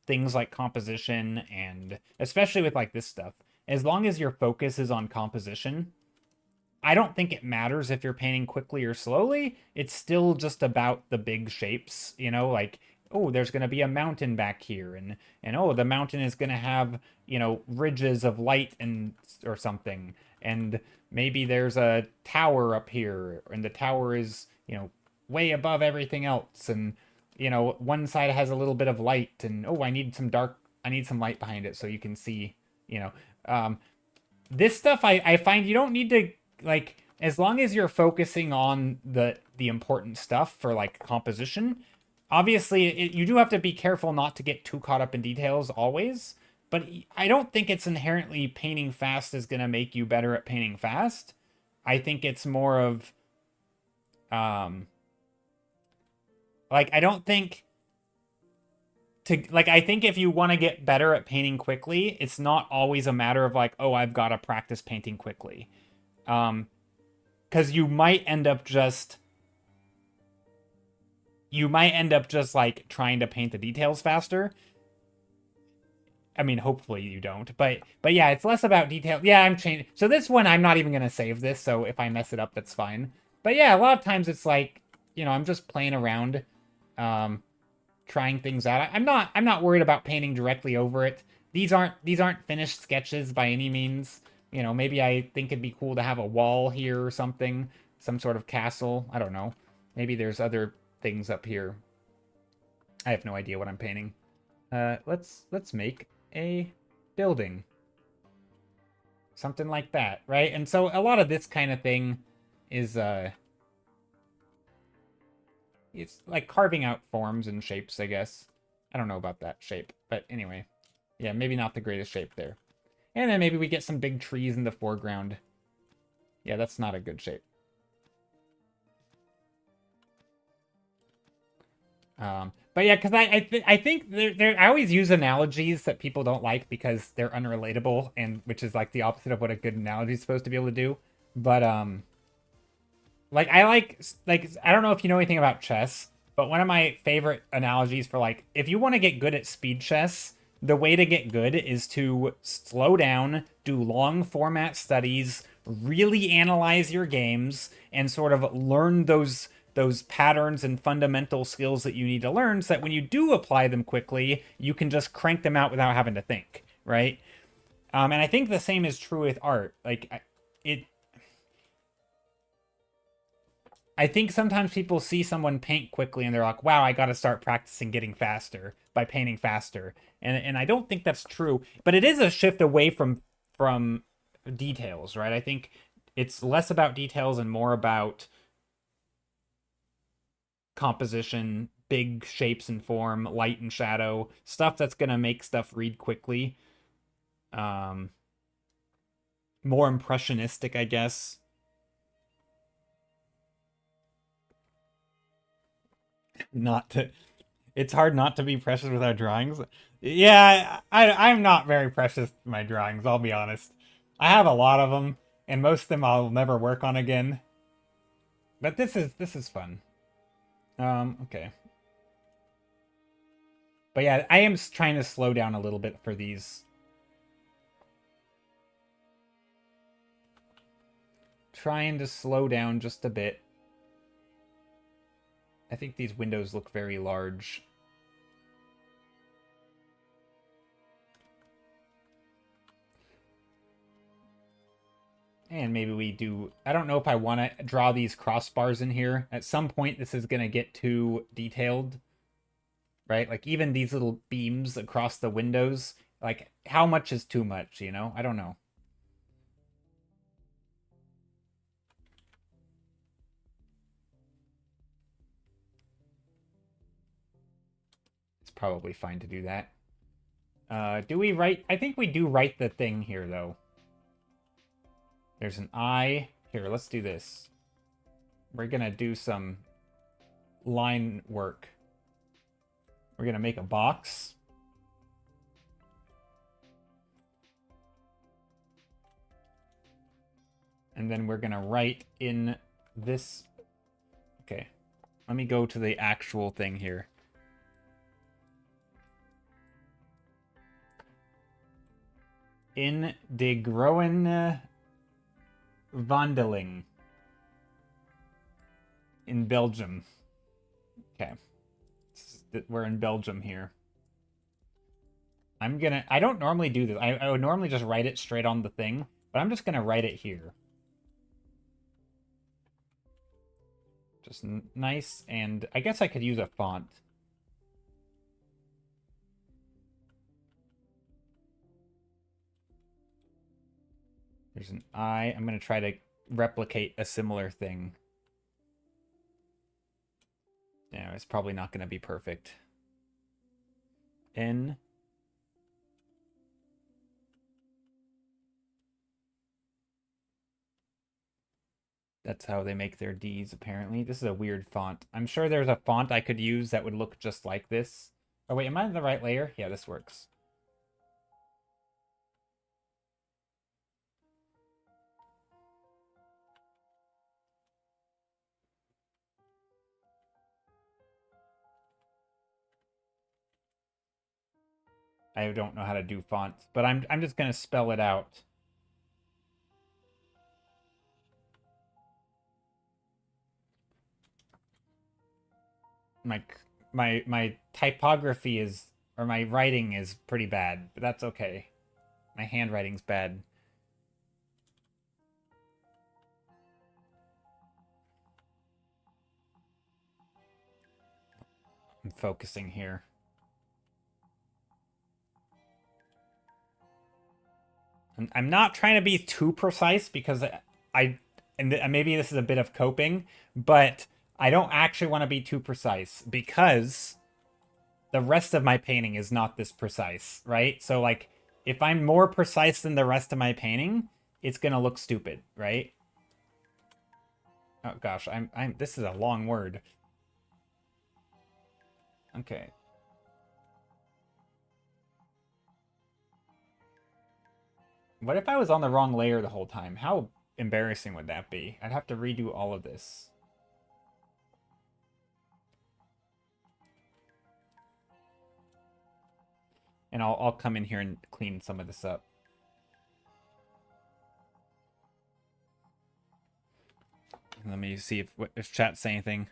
things like composition, and especially with like this stuff, as long as your focus is on composition, I don't think it matters if you're painting quickly or slowly. It's still just about the big shapes, like, oh, there's going to be a mountain back here, and oh, the mountain is going to have, ridges of light or something, and maybe there's a tower up here, and the tower is, way above everything else, and one side has a little bit of light, and oh, I need some light behind it so you can see, this stuff I find you don't need to, like, as long as you're focusing on the important stuff for like composition. Obviously, you do have to be careful not to get too caught up in details always, but I don't think it's inherently painting fast is going to make you better at painting fast. I think it's more of, I don't think I think if you want to get better at painting quickly, it's not always a matter of like, oh, I've got to practice painting quickly. Because you might end up just like trying to paint the details faster. I mean, hopefully you don't, but yeah, it's less about detail. Yeah, I'm changing. So this one, I'm not even going to save this. So if I mess it up, that's fine. But yeah, a lot of times it's like, I'm just playing around, trying things out. I'm not worried about painting directly over it. These aren't finished sketches by any means. Maybe I think it'd be cool to have a wall here or something, some sort of castle. I don't know. Maybe there's other things up here. I have no idea what I'm painting. Let's make a building. Something like that, right? And so a lot of this kind of thing is it's like carving out forms and shapes, I guess. I don't know about that shape, but anyway. Yeah, maybe not the greatest shape there. And then maybe we get some big trees in the foreground. Yeah, that's not a good shape. But yeah, because I think I always use analogies that people don't like because they're unrelatable, and which is like the opposite of what a good analogy is supposed to be able to do. But like I don't know if you know anything about chess, But one of my favorite analogies for like, if you want to get good at speed chess, the way to get good is to slow down, do long format studies, really analyze your games, and sort of learn those patterns and fundamental skills that you need to learn so that when you do apply them quickly, you can just crank them out without having to think, right? And I think the same is true with art. Like, it I think sometimes people see someone paint quickly and they're like, wow, I got to start practicing getting faster by painting faster. And I don't think that's true, but it is a shift away from details, right? I think it's less about details and more about composition, big shapes and form, light and shadow, stuff that's going to make stuff read quickly. More impressionistic, I guess. Not to It's hard not to be precious with our drawings. Yeah, I'm not very precious with my drawings, I'll be honest. I have a lot of them, and most of them I'll never work on again. But this is fun. Okay. But yeah, I am trying to slow down a little bit for these. Trying to slow down just a bit. I think these windows look very large. And maybe we do... I don't know if I want to draw these crossbars in here. At some point, this is going to get too detailed. Right? Like, even these little beams across the windows. Like, how much is too much, you know? I don't know. It's probably fine to do that. Do we write... I think we do write the thing here, though. There's an I. Here, let's do this. We're going to do some line work. We're going to make a box. And then we're going to write in this. Okay. Let me go to the actual thing here. In de Groene Vandeling. In Belgium. Okay. We're in Belgium here. I don't normally do this. I would normally just write it straight on the thing, but I'm just gonna write it here. Just nice, and I guess I could use a font. There's an I. I'm gonna try to replicate a similar thing. Yeah, it's probably not gonna be perfect. N. That's how they make their Ds, apparently. This is a weird font. I'm sure there's a font I could use that would look just like this. Oh, wait, am I in the right layer? Yeah, this works. I don't know how to do fonts, but I'm just gonna spell it out. My typography is, or my writing is pretty bad, but that's okay. My handwriting's bad. I'm focusing here. I'm not trying to be too precise because and maybe this is a bit of coping, but I don't actually want to be too precise because the rest of my painting is not this precise, right? So like if I'm more precise than the rest of my painting, it's going to look stupid, right? Oh gosh, this is a long word. Okay. What if I was on the wrong layer the whole time? How embarrassing would that be? I'd have to redo all of this. and I'll come in here and clean some of this up. Let me see if chat's saying anything.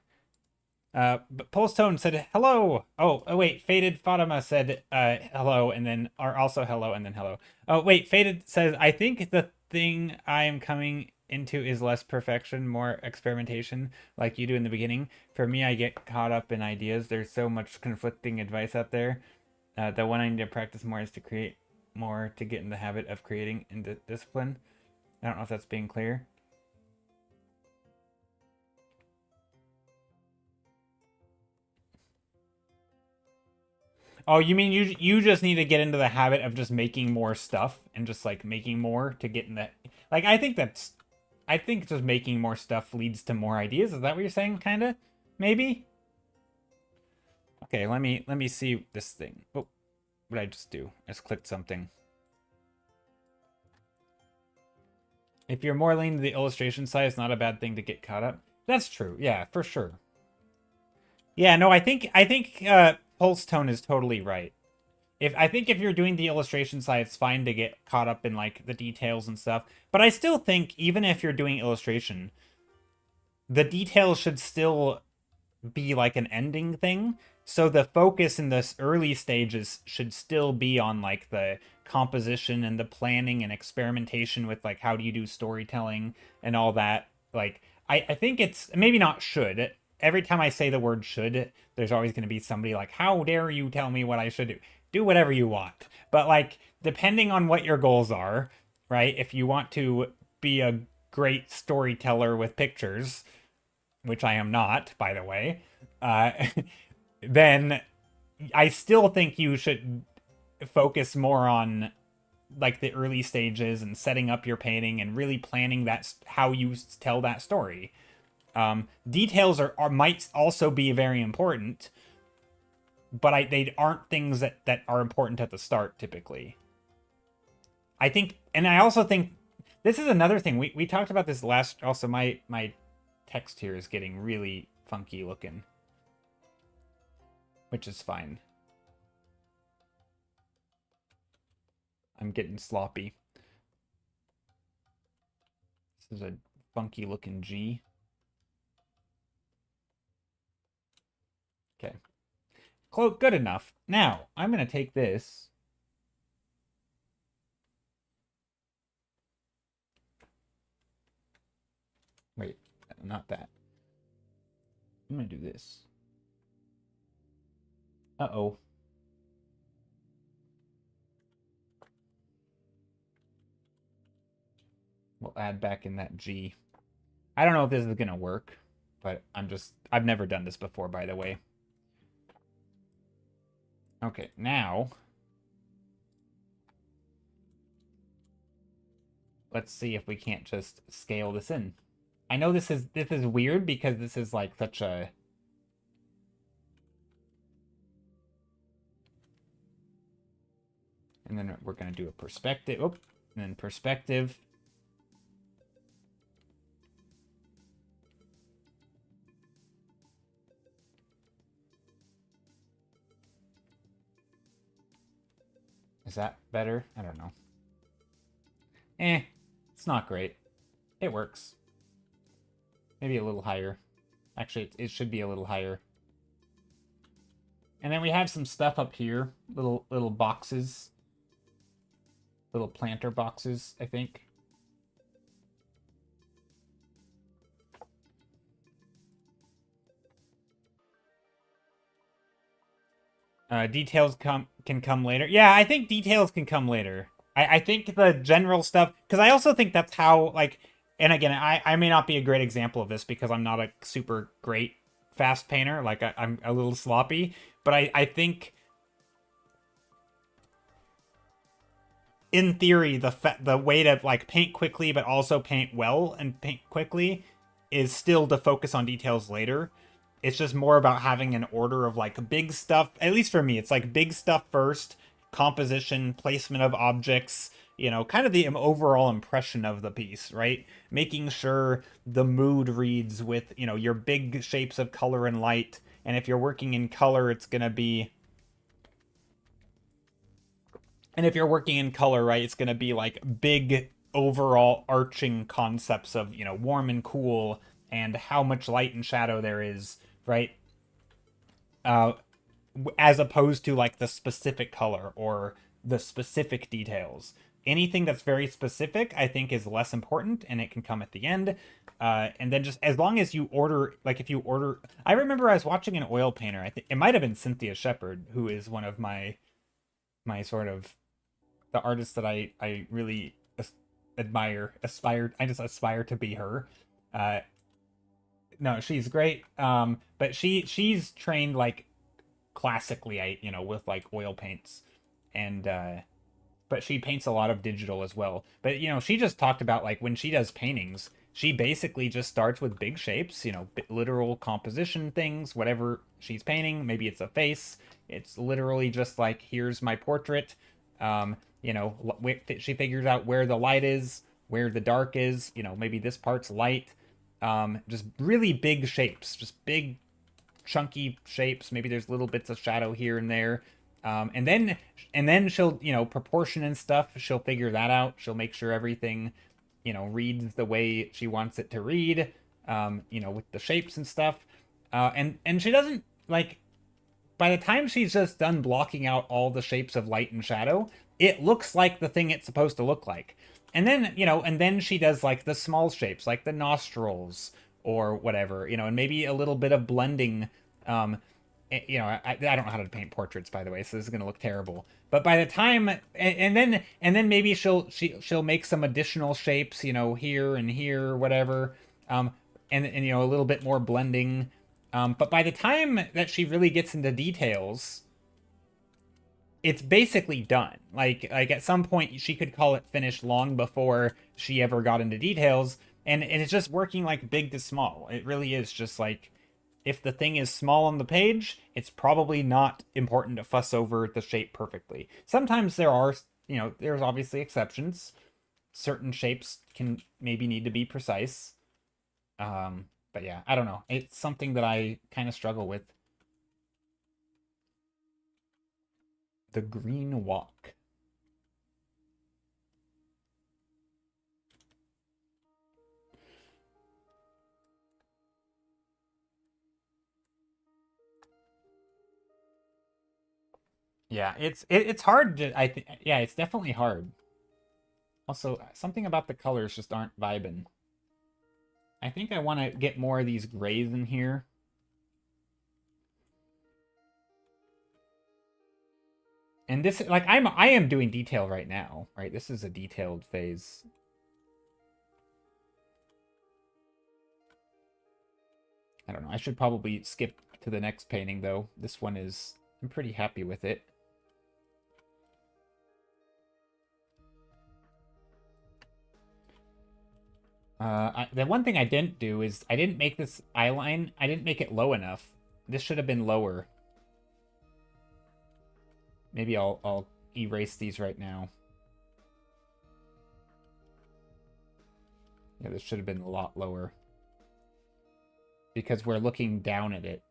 But Pulsetone said hello. Oh wait, Faded Fatima said hello, and then or also hello, and then hello. Oh wait, Faded says I think the thing I am coming into is less perfection, more experimentation, like you do in the beginning. For me, I get caught up in ideas. There's so much conflicting advice out there. The one I need to practice more is to create more, to get in the habit of creating and discipline. I don't know if that's being clear. Oh, you mean you just need to get into the habit of just making more stuff and just like making more to get in that. Like I think just making more stuff leads to more ideas. Is that what you're saying? Kind of, maybe. Okay, let me see this thing. Oh, what did I just do? I just clicked something. If you're more lean to the illustration side, it's not a bad thing to get caught up. That's true. Yeah, for sure. Yeah, no, I think Pulse Tone is totally right. I think if you're doing the illustration side, it's fine to get caught up in like the details and stuff. But I still think even if you're doing illustration, the details should still be like an ending thing. So the focus in this early stages should still be on like the composition and the planning and experimentation with like how do you do storytelling and all that. Like I think it's maybe not should. Every time I say the word should, there's always going to be somebody like, how dare you tell me what I should do? Do whatever you want. But like, depending on what your goals are, right? If you want to be a great storyteller with pictures, which I am not, by the way, then I still think you should focus more on like the early stages and setting up your painting and really planning that's how you tell that story. Details are might also be very important, but they aren't things that are important at the start typically. I think, and I also think this is another thing we talked about this last. Also, my text here is getting really funky looking, which is fine. I'm getting sloppy. This is a funky looking G. Okay. Good enough. Now, I'm going to take this. Wait, not that. I'm going to do this. Uh-oh. We'll add back in that G. I don't know if this is going to work, but I've never done this before, by the way. Okay, now let's see if we can't just scale this in. I know this is weird because this is like such a and then we're going to do a perspective. Oh, and then perspective. Is that better? I don't know. It's not great. It works. Maybe a little higher. Actually, it should be a little higher. And then we have some stuff up here. Little boxes. Little planter boxes, I think. Details can come later. Yeah, I think details can come later. I think the general stuff, because I also think that's how, like, and again, I may not be a great example of this because I'm not a super great fast painter. Like, I'm a little sloppy, but I think in theory, the way to like paint quickly but also paint well and paint quickly is still to focus on details later. It's just more about having an order of like big stuff. At least for me, it's like big stuff first, composition, placement of objects, you know, kind of the overall impression of the piece, right? Making sure the mood reads with, you know, your big shapes of color and light. And if you're working in color, it's going to be And if you're working in color, right, it's going to be like big overall arching concepts of, warm and cool and how much light and shadow there is, right? Uh, as opposed to like the specific color or the specific details. Anything that's very specific, I think, is less important, and it can come at the end. And then just as long as you order, like if you order, I remember I was watching an oil painter. I think it might have been Cynthia Shepherd, who is one of my sort of the artists that I really admire, I just aspire to be her. Uh, no, she's great. But she's trained like classically, with like oil paints, and but she paints a lot of digital as well. But she just talked about like when she does paintings, she basically just starts with big shapes, literal composition things, whatever she's painting. Maybe it's a face. It's literally just like, here's my portrait. She figures out where the light is, where the dark is. Maybe this part's light. Just really big shapes, just big chunky shapes. Maybe there's little bits of shadow here and there. And then she'll, proportion and stuff. She'll figure that out. She'll make sure everything, reads the way she wants it to read. With the shapes and stuff. And she doesn't like. By the time she's just done blocking out all the shapes of light and shadow, it looks like the thing it's supposed to look like. And then she does like the small shapes, like the nostrils or whatever, and maybe a little bit of blending. I don't know how to paint portraits, by the way, so this is gonna look terrible. But by the time, and then maybe she'll make some additional shapes, here and here, whatever, and a little bit more blending. But by the time that she really gets into details, it's basically done. Like at some point she could call it finished long before she ever got into details, and it's just working like big to small. It really is just like, if the thing is small on the page, it's probably not important to fuss over the shape perfectly. Sometimes there's obviously exceptions. Certain shapes can maybe need to be precise. But yeah, I don't know. It's something that I kind of struggle with. The Green Walk. Yeah, it's hard to, I think. Yeah, it's definitely hard. Also, something about the colors just aren't vibing. I think I want to get more of these grays in here. And this, like, I am doing detail right now, right? This is a detailed phase. I don't know. I should probably skip to the next painting, though. This one is, I'm pretty happy with it. The one thing I didn't do is I didn't make this eyeline. I didn't make it low enough. This should have been lower. Maybe I'll erase these right now. Yeah, this should have been a lot lower. Because we're looking down at it.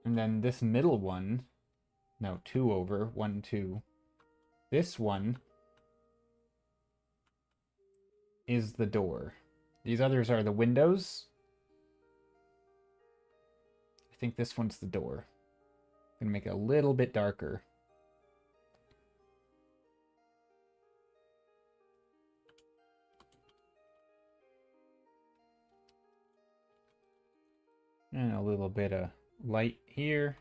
And then this middle one, no, 2 over, 1, 2. This one is the door. These others are the windows. I think this one's the door. I'm gonna make it a little bit darker. And a little bit of light here.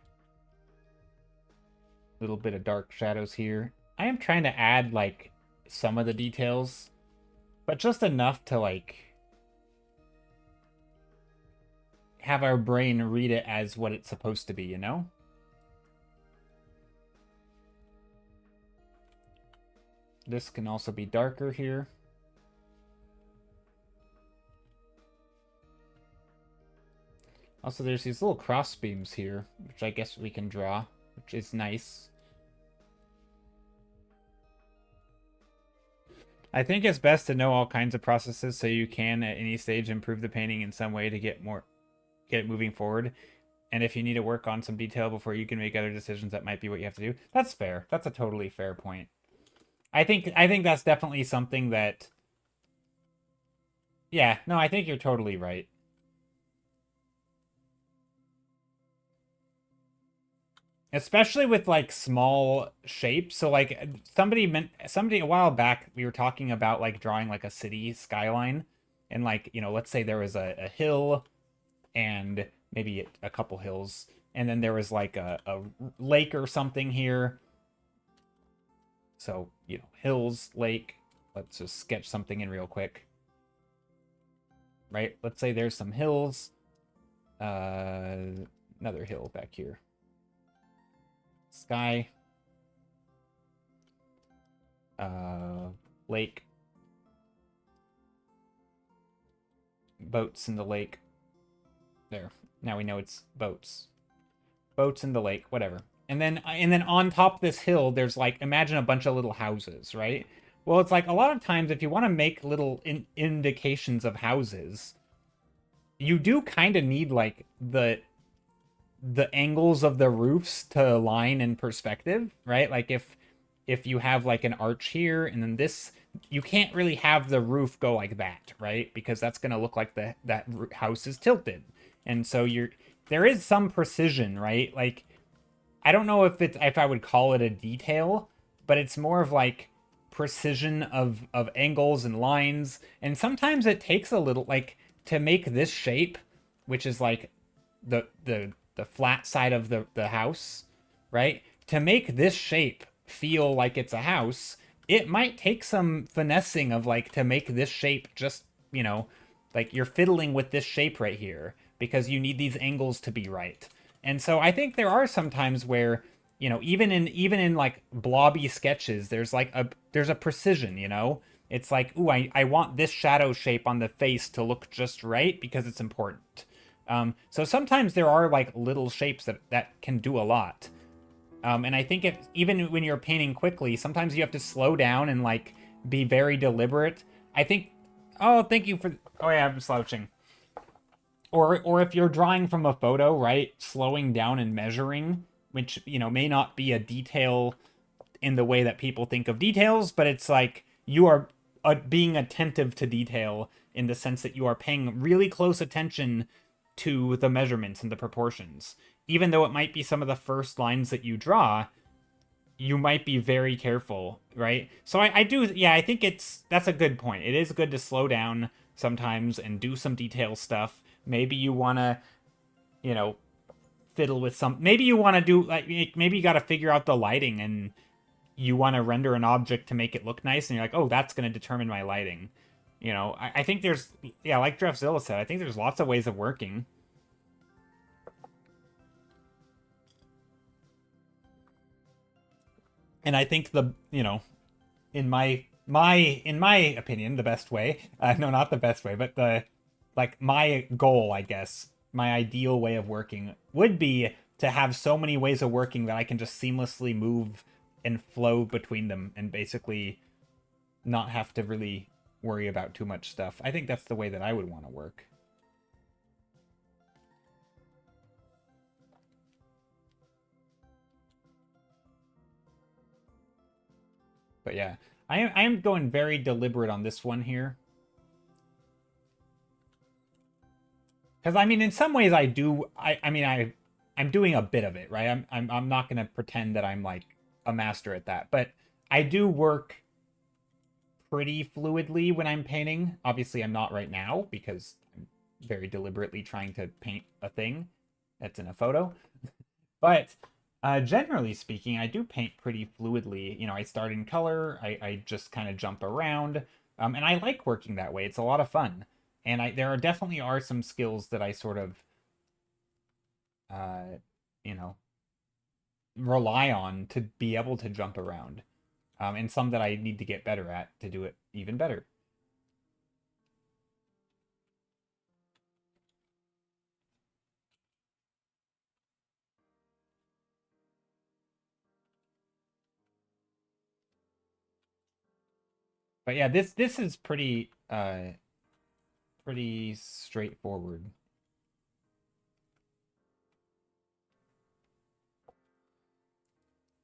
A little bit of dark shadows here. I am trying to add, like, some of the details, but just enough to, like, have our brain read it as what it's supposed to be, you know? This can also be darker here. Also, there's these little cross beams here, which I guess we can draw, which is nice. I think it's best to know all kinds of processes so you can at any stage improve the painting in some way to get it moving forward. And if you need to work on some detail before you can make other decisions, that might be what you have to do. That's fair. That's a totally fair point. I think that's definitely something that, yeah, no, I think you're totally right. Especially with like small shapes. So like somebody a while back we were talking about like drawing like a city skyline, and like, let's say there was a hill and maybe a couple hills, and then there was like a lake or something here. So, hills, lake. Let's just sketch something in real quick. Right? Let's say there's some hills. Another hill back here. Sky. Lake. Boats in the lake. There. Now we know it's boats. Boats in the lake, whatever. And then on top of this hill, there's like, imagine a bunch of little houses, right? Well, it's like a lot of times if you want to make little indications of houses, you do kind of need like the angles of the roofs to align in perspective, right? Like if you have like an arch here and then this, you can't really have the roof go like that, right? Because that's going to look like that house is tilted. And so there is some precision, right? Like, I don't know if I would call it a detail, but it's more of like precision of angles and lines. And sometimes it takes a little, like, to make this shape, which is like the flat side of the house, right? To make this shape feel like it's a house, it might take some finessing of like to make this shape just, like you're fiddling with this shape right here because you need these angles to be right. And so I think there are some times where, even in like blobby sketches, there's a precision. It's like, ooh, I want this shadow shape on the face to look just right because it's important. So sometimes there are like little shapes that can do a lot. And I think even when you're painting quickly, sometimes you have to slow down and like be very deliberate. I think. Oh, thank you for. Oh yeah, I'm slouching. Or if you're drawing from a photo, right? Slowing down and measuring, which may not be a detail in the way that people think of details, but it's like you are being attentive to detail in the sense that you are paying really close attention to the measurements and the proportions. Even though it might be some of the first lines that you draw, you might be very careful, right? So I do, yeah, I think that's a good point. It is good to slow down sometimes and do some detail stuff. Maybe you want to, you know, fiddle with some. Maybe you want to do like maybe you got to figure out the lighting and you want to render an object to make it look nice, and you're like, oh, that's going to determine my lighting. I think there's, yeah, like Drefzilla said, I think there's lots of ways of working. And I think in my opinion, the best way, no, not the best way, but my goal, I guess, my ideal way of working would be to have so many ways of working that I can just seamlessly move and flow between them and basically not have to really worry about too much stuff. I think that's the way that I would want to work. But yeah, I am going very deliberate on this one here. Because I mean, in some ways, I do. I'm doing a bit of it, right? I'm not gonna pretend that I'm like a master at that, but I do work pretty fluidly when I'm painting. Obviously, I'm not right now because I'm very deliberately trying to paint a thing that's in a photo. But generally speaking, I do paint pretty fluidly. I start in color, I just kind of jump around, and I like working that way. It's a lot of fun. And there are definitely are some skills that I sort of, uh, you know, rely on to be able to jump around, and some that I need to get better at to do it even better. But yeah, this is pretty straightforward.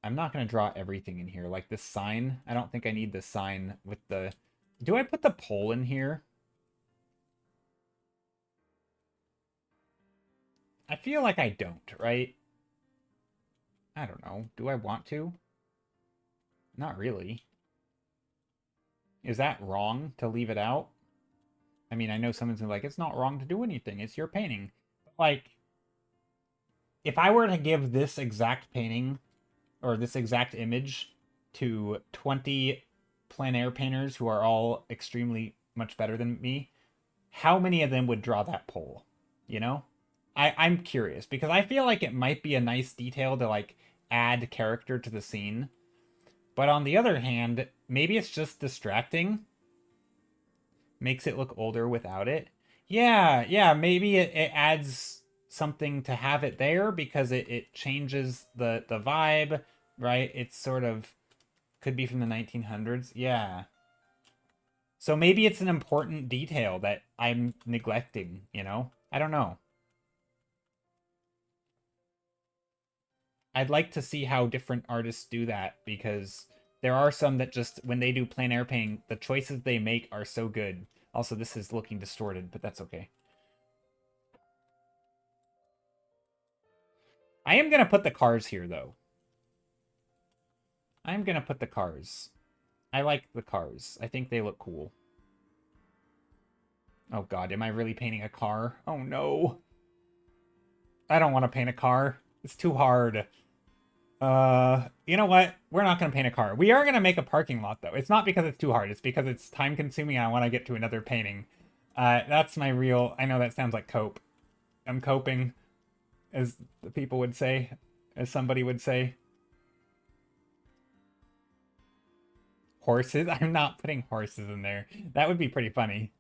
I'm not going to draw everything in here. Like this sign, I don't think I need the sign with the... Do I put the pole in here? I feel like I don't, right? I don't know. Do I want to? Not really. Is that wrong to leave it out? I mean, I know someone's gonna be like, it's not wrong to do anything. It's your painting. But like, if I were to give this exact painting or this exact image to 20 plein air painters who are all extremely much better than me, how many of them would draw that pole? You know? I'm curious because I feel like it might be a nice detail to like add character to the scene. But on the other hand, maybe it's just distracting. Makes it look older without it. Yeah, maybe it adds something to have it there because it changes the vibe, right? It's sort of could be from the 1900s. Yeah. So maybe it's an important detail that I'm neglecting, you know? I don't know. I'd like to see how different artists do that because there are some that just when they do plein air painting, the choices they make are so good. Also, this is looking distorted, but that's okay. I am gonna put the cars here though. I'm gonna put the cars. I like the cars. I think they look cool. Oh god, am I really painting a car? Oh no. I don't want to paint a car. It's too hard. You know what? We're not going to paint a car. We are going to make a parking lot, though. It's not because it's too hard. It's because it's time-consuming and I want to get to another painting. That's my real... I know that sounds like cope. I'm coping, as the people would say, as somebody would say. Horses? I'm not putting horses in there. That would be pretty funny.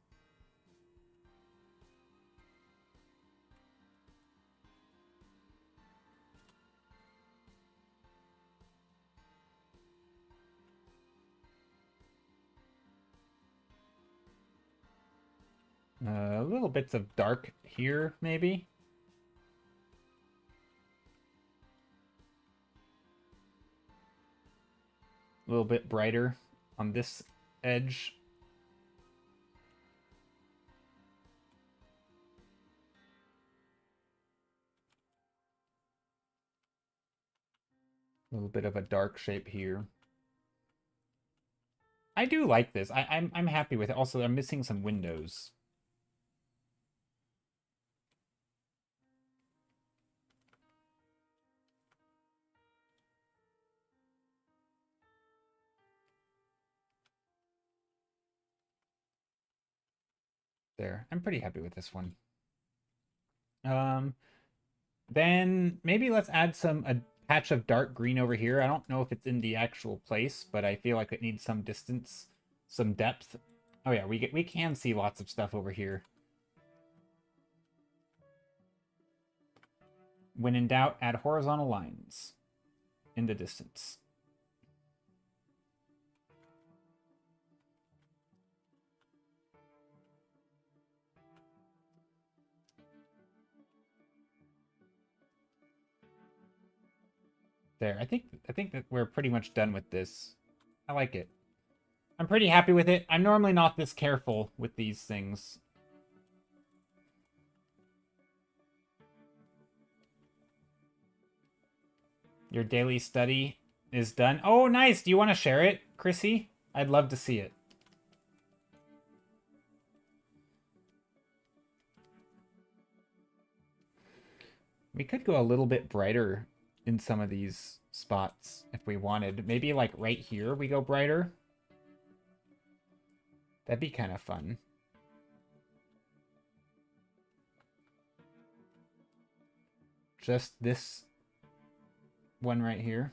Little bits of dark here, maybe. A little bit brighter on this edge. A little bit of a dark shape here. I do like this. I'm happy with it. Also, I'm missing some windows. There. I'm pretty happy with this one. Um, then maybe let's add a patch of dark green over here. I don't know if it's in the actual place, but I feel like it needs some distance, some depth. Oh yeah, we can see lots of stuff over here. When in doubt, add horizontal lines in the distance. There. I think that we're pretty much done with this. I like it. I'm pretty happy with it. I'm normally not this careful with these things. Your daily study is done. Oh, nice. Do you want to share it, Chrissy? I'd love to see it. We could go a little bit brighter in some of these spots if we wanted. Maybe like right here we go brighter. That'd be kind of fun. Just this one right here.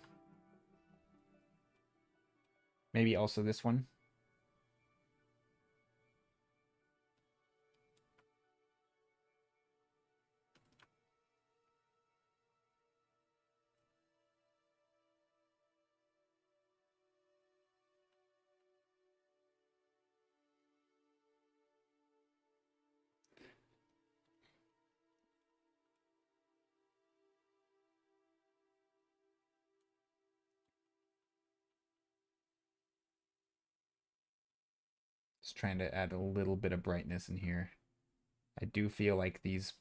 Maybe also this one. Just trying to add a little bit of brightness in here. I do feel like these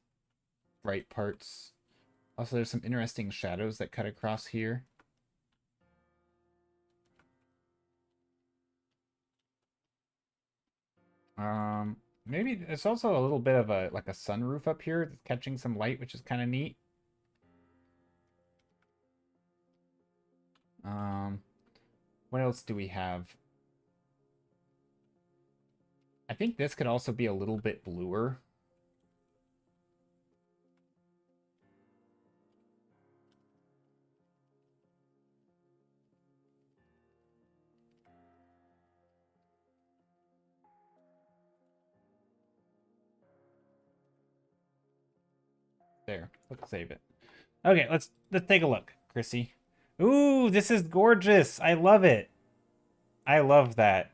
bright parts. Also, there's some interesting shadows that cut across here. Maybe it's also a little bit of a like a sunroof up here that's catching some light, which is kind of neat. What else do we have? I think this could also be a little bit bluer. There, let's save it. Okay, let's take a look, Chrissy. Ooh, this is gorgeous. I love it. I love that.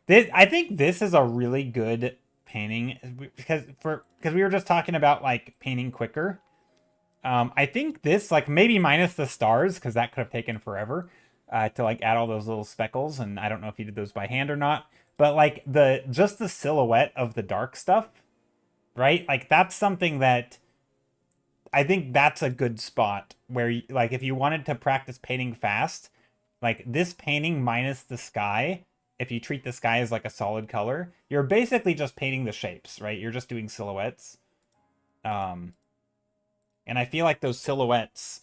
I think this is a really good painting because we were just talking about like painting quicker. I think this, like, maybe minus the stars, because that could have taken forever to like add all those little speckles, and I don't know if you did those by hand or not. But like just the silhouette of the dark stuff, right? Like that's something that I think that's a good spot where, like, if you wanted to practice painting fast, like this painting minus the sky, if you treat the sky as like a solid color, you're basically just painting the shapes, right? You're just doing silhouettes. And I feel like those silhouettes,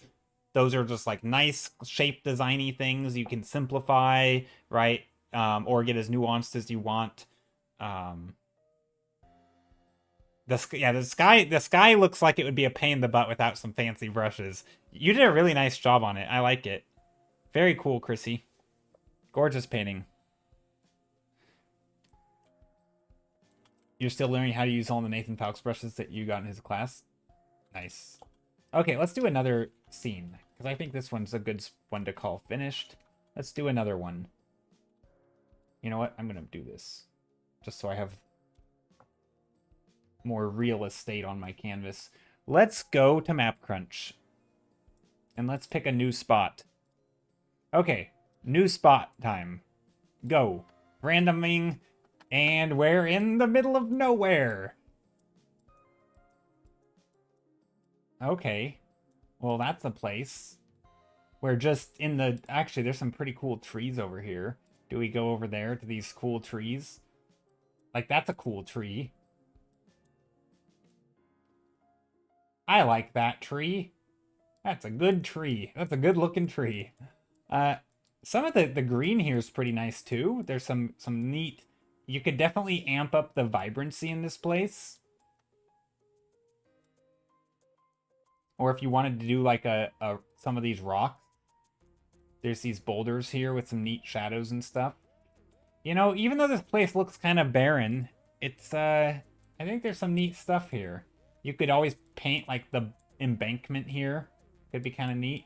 those are just like nice shape designy things you can simplify, right? Or get as nuanced as you want. The sky looks like it would be a pain in the butt without some fancy brushes. You did a really nice job on it. I like it. Very cool, Chrissy. Gorgeous painting. You're still learning how to use all the Nathan Fowlkes brushes that you got in his class? Nice. Okay, let's do another scene, because I think this one's a good one to call finished. Let's do another one. You know what? I'm going to do this, just so I have more real estate on my canvas. Let's go to MapCrunch, and let's pick a new spot. Okay, new spot time. Go. Randoming, and we're in the middle of nowhere. Okay. Well, that's a place. We're just in the... Actually, there's some pretty cool trees over here. Do we go over there to these cool trees? Like, that's a cool tree. I like that tree. That's a good tree. That's a good looking tree. Some of the green here is pretty nice too. There's some neat... You could definitely amp up the vibrancy in this place. Or if you wanted to do like some of these rocks. There's these boulders here with some neat shadows and stuff. You know, even though this place looks kind of barren, it's I think there's some neat stuff here. You could always paint like the embankment here. Could be kind of neat.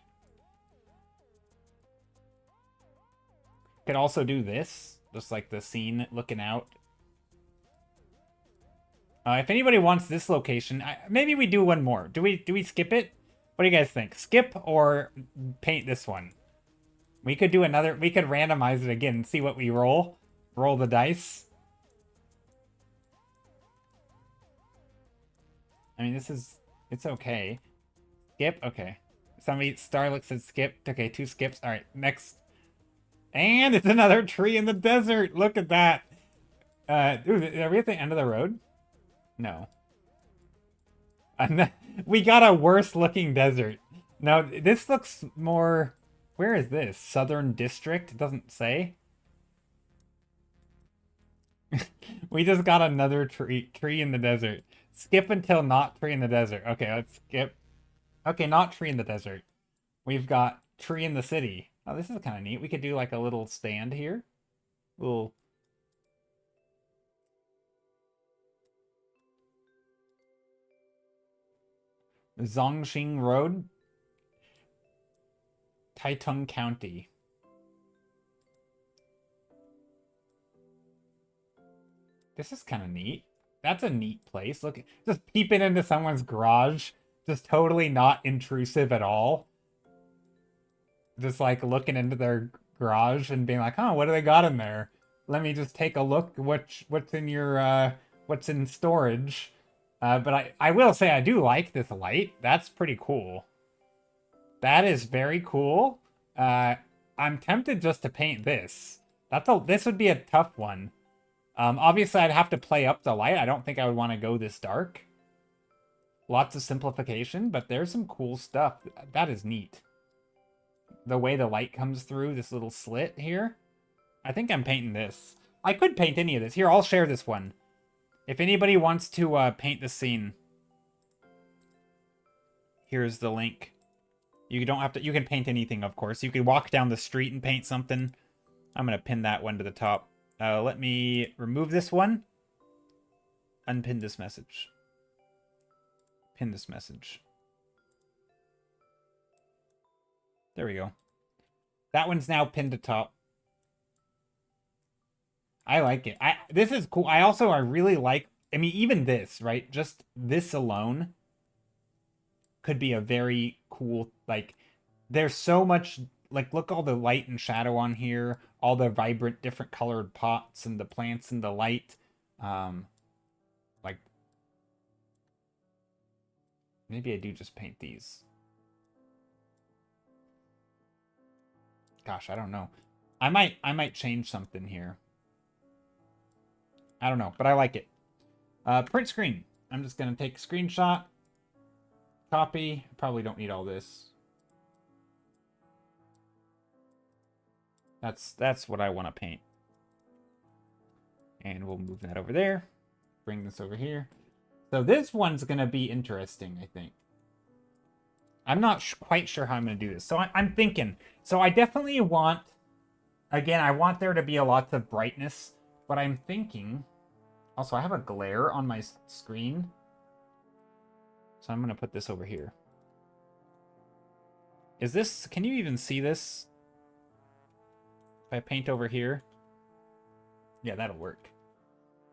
Could also do this, just like the scene looking out. If anybody wants this location, maybe we do one more. Do we skip it? What do you guys think? Skip or paint this one? We could do another. We could randomize it again and see what we roll. Roll the dice. I mean, it's okay. Skip? Okay. Somebody, Starlook said skip. Okay, 2 skips. All right, next. And it's another tree in the desert. Look at that. Ooh, are we at the end of the road? No. We got a worse looking desert. No, this looks more... Where is this? Southern District? It doesn't say. We just got another tree in the desert. Skip until not tree in the desert. Okay, let's skip. Okay, not tree in the desert. We've got tree in the city. Oh, this is kind of neat. We could do like a little stand here. Little... Zhongxing Road. Taitung County. This is kind of neat. That's a neat place. Look, just peeping into someone's garage. Just totally not intrusive at all. Just like looking into their garage and being like, huh, what do they got in there? let me just take a look what's in your what's in storage. But I will say I do like this light. That's pretty cool. That is very cool. I'm tempted just to paint this. This would be a tough one. Obviously I'd have to play up the light. I don't think I would want to go this dark. Lots of simplification, but there's some cool stuff. That is neat. The way the light comes through this little slit here. I think I'm painting this. I could paint any of this. Here, I'll share this one. If anybody wants to paint this scene, here's the link. You don't have to. You can paint anything, of course. You could walk down the street and paint something. I'm gonna pin that one to the top. Let me remove this one. Unpin this message. Pin this message. There we go. That one's now pinned to top. I like it. This is cool. I really like, I mean, even this, right? Just this alone could be a very cool, like, there's so much, like, look all the light and shadow on here, all the vibrant different colored pots and the plants and the light. Like, maybe I do just paint these. Gosh, I don't know. I might change something here. I don't know, but I like it. Print screen. I'm just gonna take a screenshot. Copy. Probably don't need all this. That's what I want to paint. And we'll move that over there. Bring this over here. So this one's gonna be interesting, I think. I'm not quite sure how I'm gonna do this. So I'm thinking. So I definitely want, again, I want there to be a lot of brightness, but I'm thinking. Also, I have a glare on my screen. So I'm going to put this over here. Is this... Can you even see this? If I paint over here? Yeah, that'll work.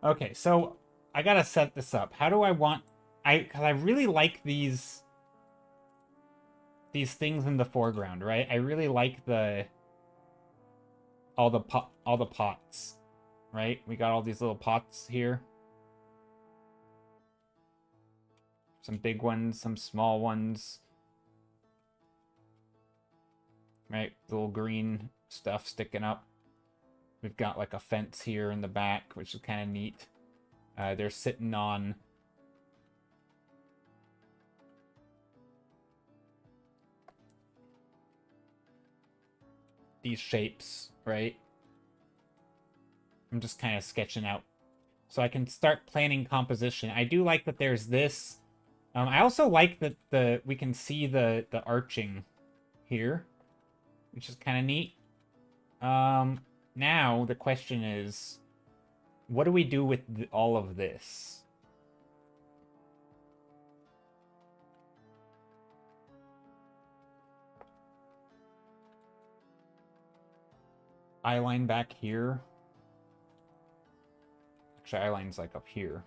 Okay, so I got to set this up. How do I want... Because I really like these things in the foreground, right? I really like all the pots. Right? We got all these little pots here. Some big ones, some small ones. Right? Little green stuff sticking up. We've got like a fence here in the back, which is kind of neat. They're sitting on these shapes, right? I'm just kind of sketching out. So I can start planning composition. I do like that there's this. I also like that we can see the arching here, which is kind of neat. Now the question is, what do we do with all of this? Eyeline back here. Actually, eyeline's like up here.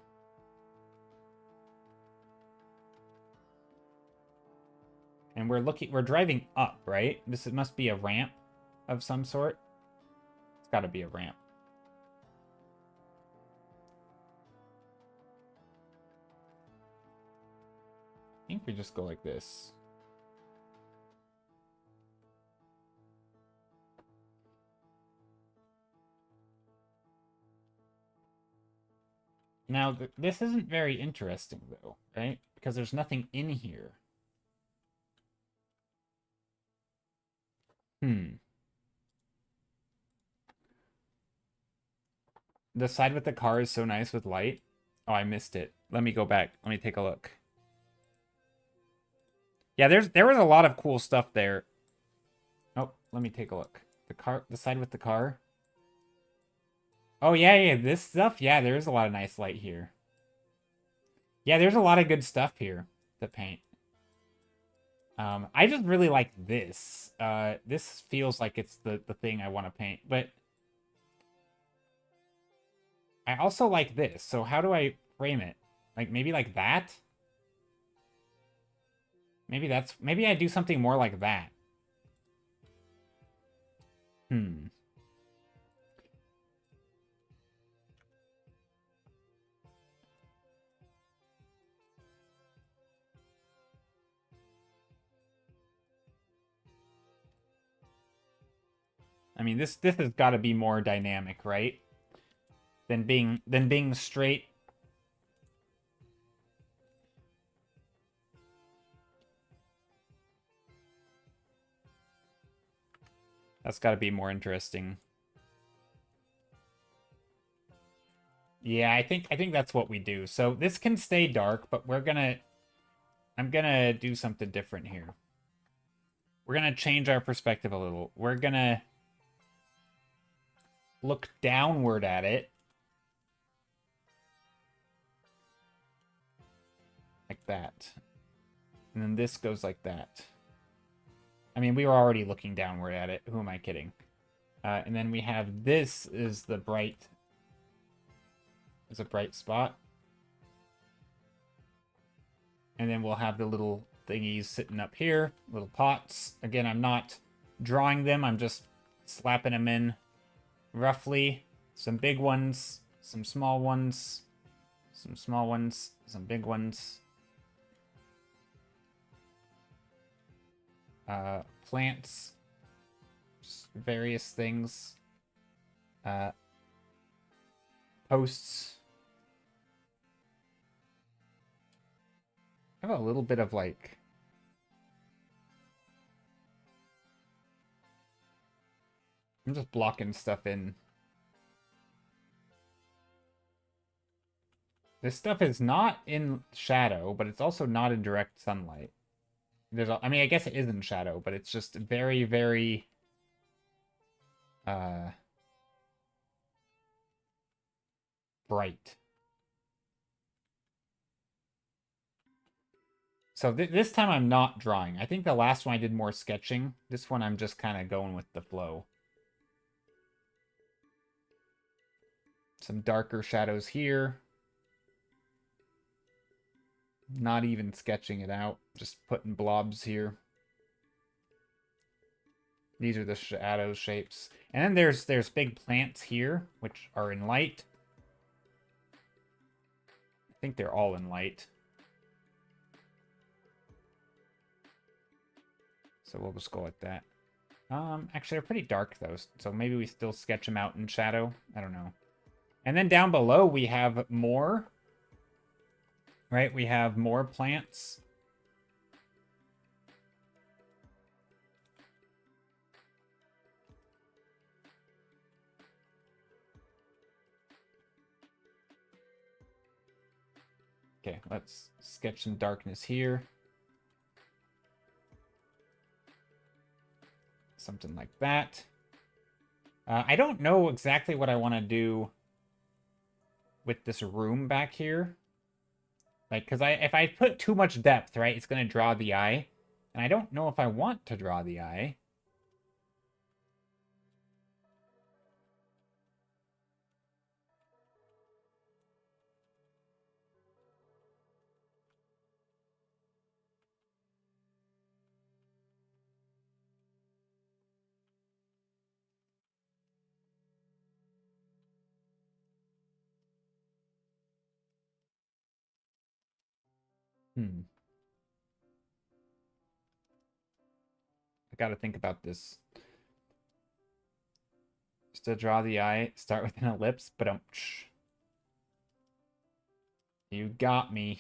And we're driving up, right? It must be a ramp of some sort. It's got to be a ramp. I think we just go like this. Now, this isn't very interesting, though, right? Because there's nothing in here. The side with the car is so nice with light. Oh, I missed it. Let me go back. Let me take a look. Yeah, there was a lot of cool stuff there. Oh, let me take a look. The side with the car. Oh, yeah, this stuff. Yeah, there's a lot of nice light here. Yeah, there's a lot of good stuff here to paint. I just really like this. This feels like it's the thing I want to paint, but I also like this. So how do I frame it? Like maybe like that? Maybe I do something more like that. I mean, this has got to be more dynamic, right? Than being straight. That's got to be more interesting. Yeah, I think that's what we do. So this can stay dark, but I'm gonna do something different here. We're gonna change our perspective a little. We're gonna look downward at it. Like that. And then this goes like that. I mean, we were already looking downward at it. Who am I kidding? And then we have this is a bright spot. And then we'll have the little thingies sitting up here, little pots. Again, I'm not drawing them. I'm just slapping them in roughly. Some big ones, some small ones, some small ones, some big ones. Plants, just various things. Posts. I have a little bit of like I'm just blocking stuff in. This stuff is not in shadow, but it's also not in direct sunlight. I mean, I guess it is in shadow, but it's just very, very bright. So this time I'm not drawing. I think the last one I did more sketching. This one I'm just kind of going with the flow. Some darker shadows here. Not even sketching it out. Just putting blobs here. These are the shadow shapes. And then there's big plants here, which are in light. I think they're all in light. So we'll just go like that. Actually, they're pretty dark, though, so maybe we still sketch them out in shadow. I don't know. And then down below, we have more. Right? We have more plants. Okay, let's sketch some darkness here. Something like that. I don't know exactly what I want to do with this room back here. Like, because if I put too much depth, right, it's going to draw the eye. And I don't know if I want to draw the eye. I got to think about this. Just to draw the eye, start with an ellipse, but you got me.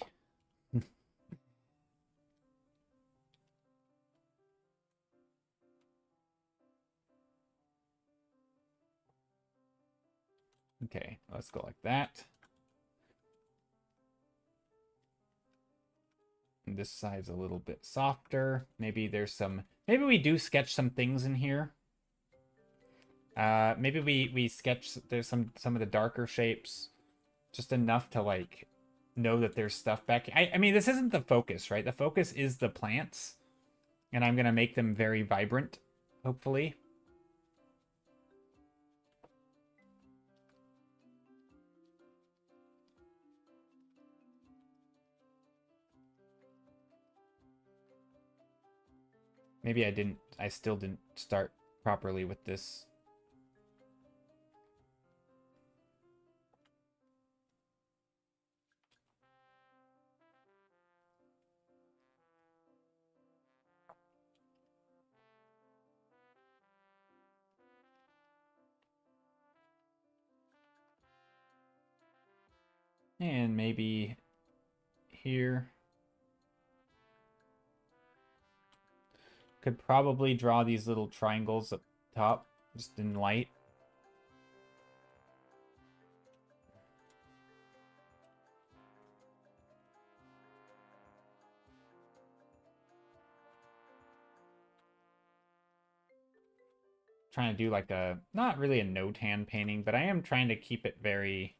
Okay, let's go like that. And this side's a little bit softer. Maybe maybe we do sketch some things in here. Maybe we sketch there's some of the darker shapes, just enough to like know that there's stuff back. I mean, this isn't the focus, right? The focus is the plants, and I'm gonna make them very vibrant, hopefully. Maybe I still didn't start properly with this. And maybe here. Could probably draw these little triangles up top, just in light. Trying to do like a, not really a no-tan painting, but I am trying to keep it very,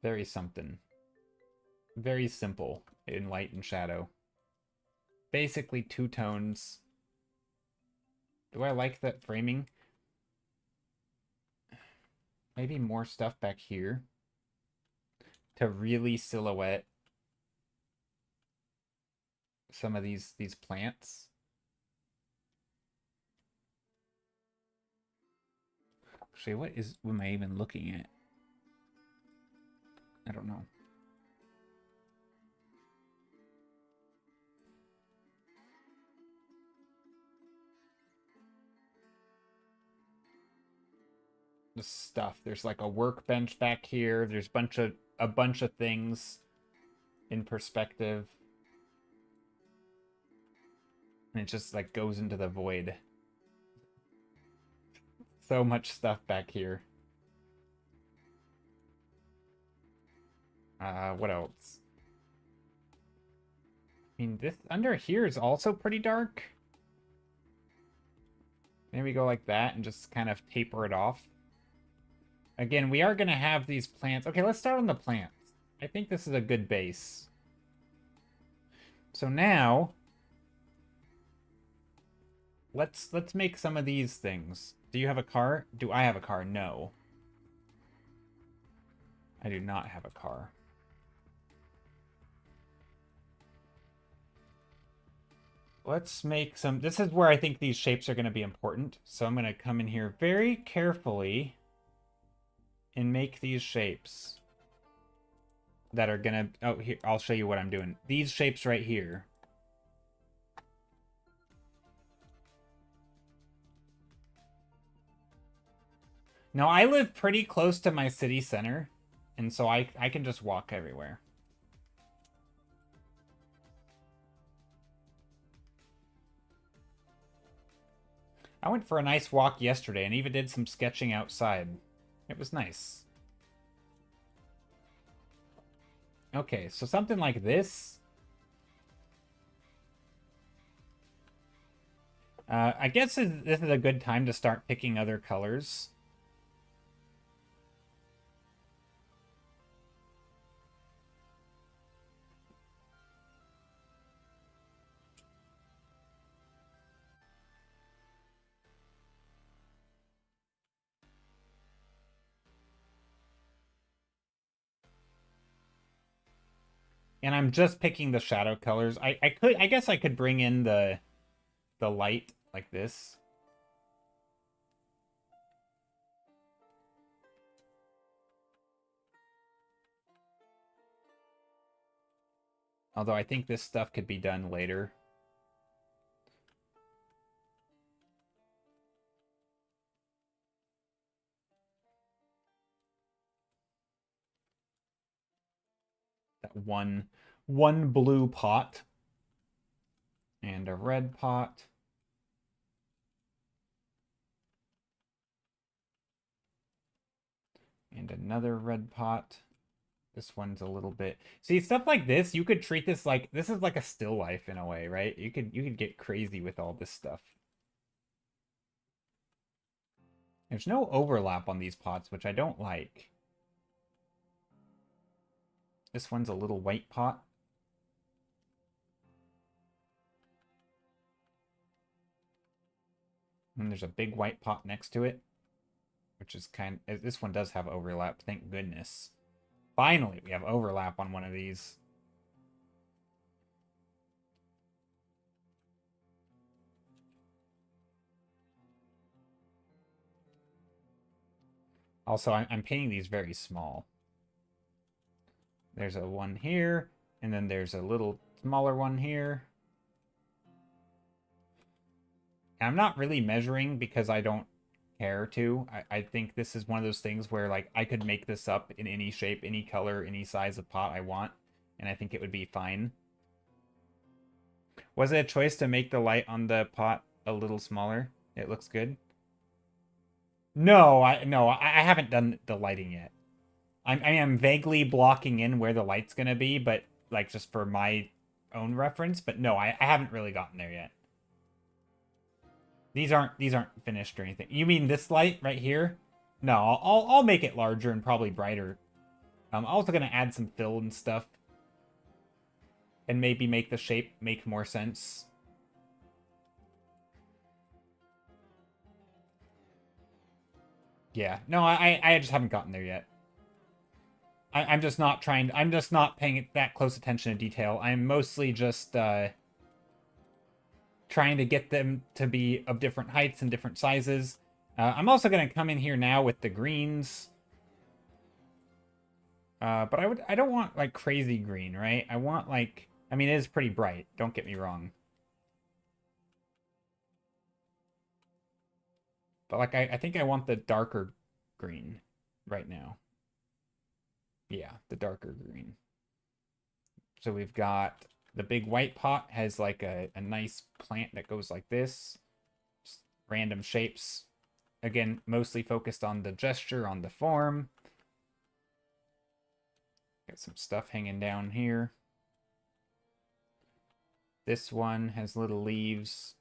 very something. Very simple in light and shadow. Basically two tones. Do I like that framing? Maybe more stuff back here to really silhouette some of these plants. Actually, what am I even looking at? I don't know. The stuff. There's like a workbench back here. There's a bunch of things in perspective. And it just like goes into the void. So much stuff back here. What else? I mean, this under here is also pretty dark. Maybe we go like that and just kind of taper it off. Again, we are going to have these plants. Okay, let's start on the plants. I think this is a good base. So now, let's make some of these things. Do you have a car? Do I have a car? No. I do not have a car. Let's make some... This is where I think these shapes are going to be important. So I'm going to come in here very carefully and make these shapes that are going to... Oh, here, I'll show you what I'm doing. These shapes right here. Now, I live pretty close to my city center, and so I can just walk everywhere. I went for a nice walk yesterday and even did some sketching outside. It was nice. Okay, so something like this. I guess this is a good time to start picking other colors. And I'm just picking the shadow colors. I guess I could bring in the light like this. Although I think this stuff could be done later. That one blue pot. And a red pot. And another red pot. This one's a little bit... See, stuff like this, you could treat this like... This is like a still life in a way, right? You could get crazy with all this stuff. There's no overlap on these pots, which I don't like. This one's a little white pot. And there's a big white pot next to it. Which is kind of... This one does have overlap, thank goodness. Finally, we have overlap on one of these. Also, I'm painting these very small. There's a one here, and then there's a little smaller one here. And I'm not really measuring because I don't care to. I think this is one of those things where like I could make this up in any shape, any color, any size of pot I want, and I think it would be fine. Was it a choice to make the light on the pot a little smaller? It looks good. No, I haven't done the lighting yet. I'm vaguely blocking in where the light's gonna be, but like just for my own reference. But no, I haven't really gotten there yet. These aren't finished or anything. You mean this light right here? No, I'll make it larger and probably brighter. I'm also gonna add some fill and stuff, and maybe make the shape make more sense. Yeah, no, I just haven't gotten there yet. I'm just not trying. I'm just not paying that close attention to detail. I'm mostly just trying to get them to be of different heights and different sizes. I'm also going to come in here now with the greens. But I don't want like crazy green, right? I want like, I mean, it is pretty bright. Don't get me wrong. But like, I think I want the darker green right now. Yeah, the darker green. So we've got the big white pot has like a nice plant that goes like this. Just random shapes. Again, mostly focused on the gesture, on the form. Got some stuff hanging down here. This one has little leaves.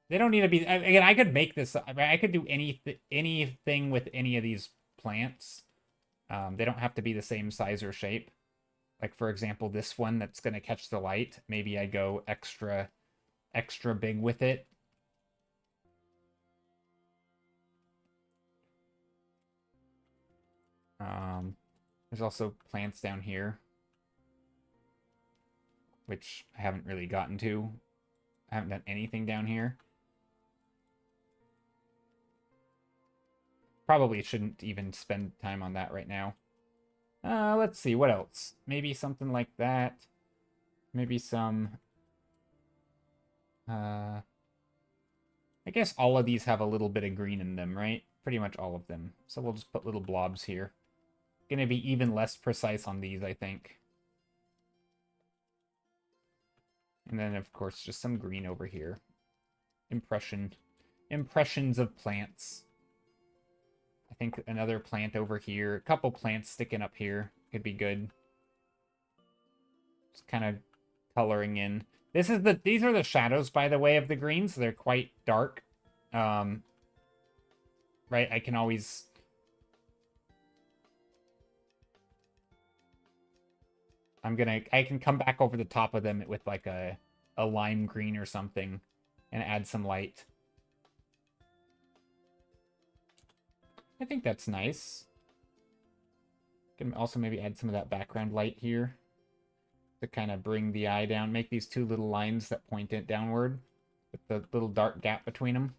They don't need to be... Again, I could make this... I could do anything with any of these plants. They don't have to be the same size or shape. Like, for example, this one that's going to catch the light. Maybe I go extra big with it. There's also plants down here, which I haven't really gotten to. I haven't done anything down here. Probably shouldn't even spend time on that right now. Let's see, what else? Maybe something like that. Maybe some... I guess all of these have a little bit of green in them, right? Pretty much all of them. So we'll just put little blobs here. Gonna be even less precise on these, I think. And then, of course, just some green over here. Impressions of plants. I think another plant over here. A couple plants sticking up here could be good. Just kind of coloring in. These are the shadows, by the way, of the greens. They're quite dark. Right, I can always... I can come back over the top of them with like a lime green or something and add some light. I think that's nice. Can also maybe add some of that background light here to kind of bring the eye down. Make these two little lines that point it downward with the little dark gap between them.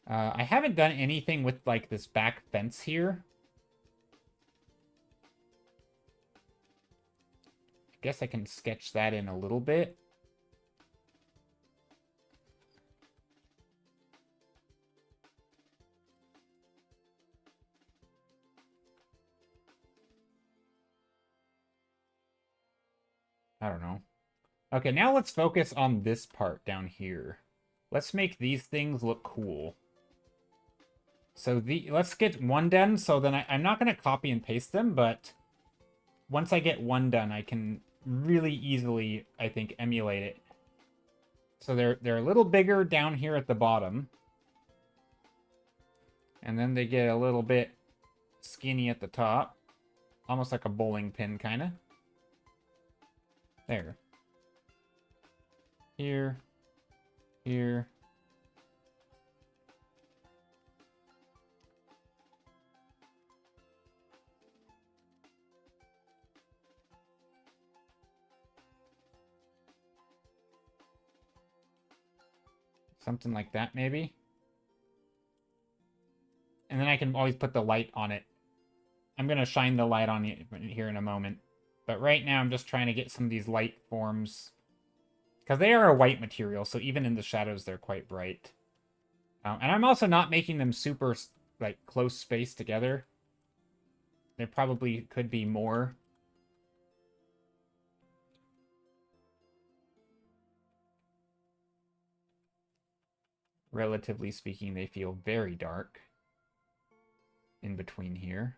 I haven't done anything with like this back fence here. I guess I can sketch that in a little bit. I don't know. Okay, now let's focus on this part down here. Let's make these things look cool. So let's get one done. So then I'm not going to copy and paste them, but once I get one done, I can really easily, I think, emulate it. So they're a little bigger down here at the bottom. And then they get a little bit skinny at the top. Almost like a bowling pin, kind of. There. Here. Here. Something like that, maybe. And then I can always put the light on it. I'm going to shine the light on it here in a moment. But right now, I'm just trying to get some of these light forms Because they are a white material, so even in the shadows, they're quite bright. And I'm also not making them super, like, close spaced together. There probably could be more. Relatively speaking, they feel very dark in between here.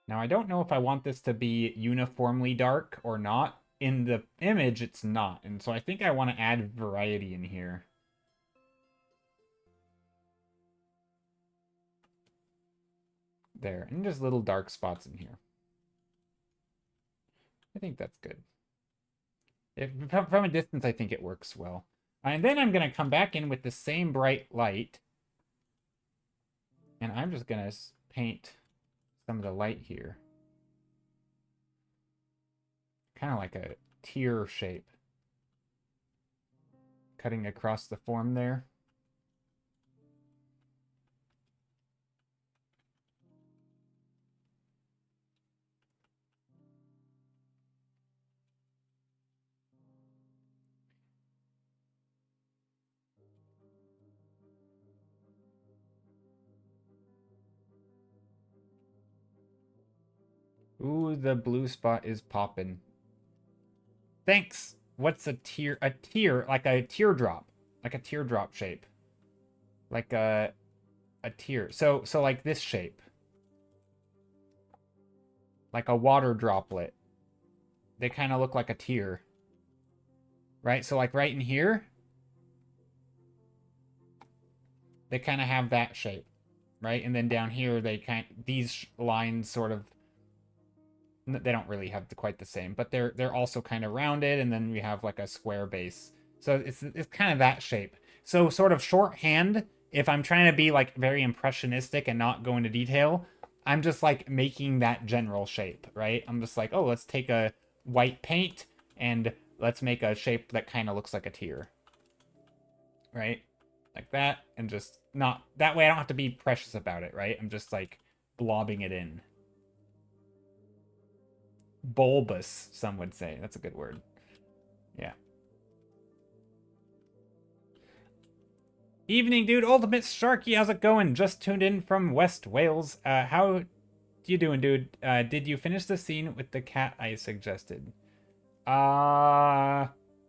Now, I don't know if I want this to be uniformly dark or not. In the image, it's not. And so I think I want to add variety in here. There. And just little dark spots in here. I think that's good. From a distance, I think it works well. And then I'm going to come back in with the same bright light. And I'm just going to paint some of the light here. Kind of like a tear shape. Cutting across the form there. Ooh, the blue spot is popping. Thanks. What's a tear? A tear, like a teardrop. Like a teardrop shape. Like a tear. So like this shape. Like a water droplet. They kind of look like a tear. Right? So like right in here, they kind of have that shape. Right? And then down here, these lines sort of, they don't really have quite the same, but they're also kind of rounded, and then we have like a square base. So it's kind of that shape. So sort of shorthand, if I'm trying to be like very impressionistic and not go into detail, I'm just like making that general shape, right? I'm just like, oh, let's take a white paint and let's make a shape that kind of looks like a tear. Right? Like that, and just not, that way I don't have to be precious about it, right? I'm just like blobbing it in. Bulbous, some would say. That's a good word. Yeah. Evening, dude. Ultimate Sharky, how's it going? Just tuned in from West Wales. How you doing, dude? Did you finish the scene with the cat I suggested? Did I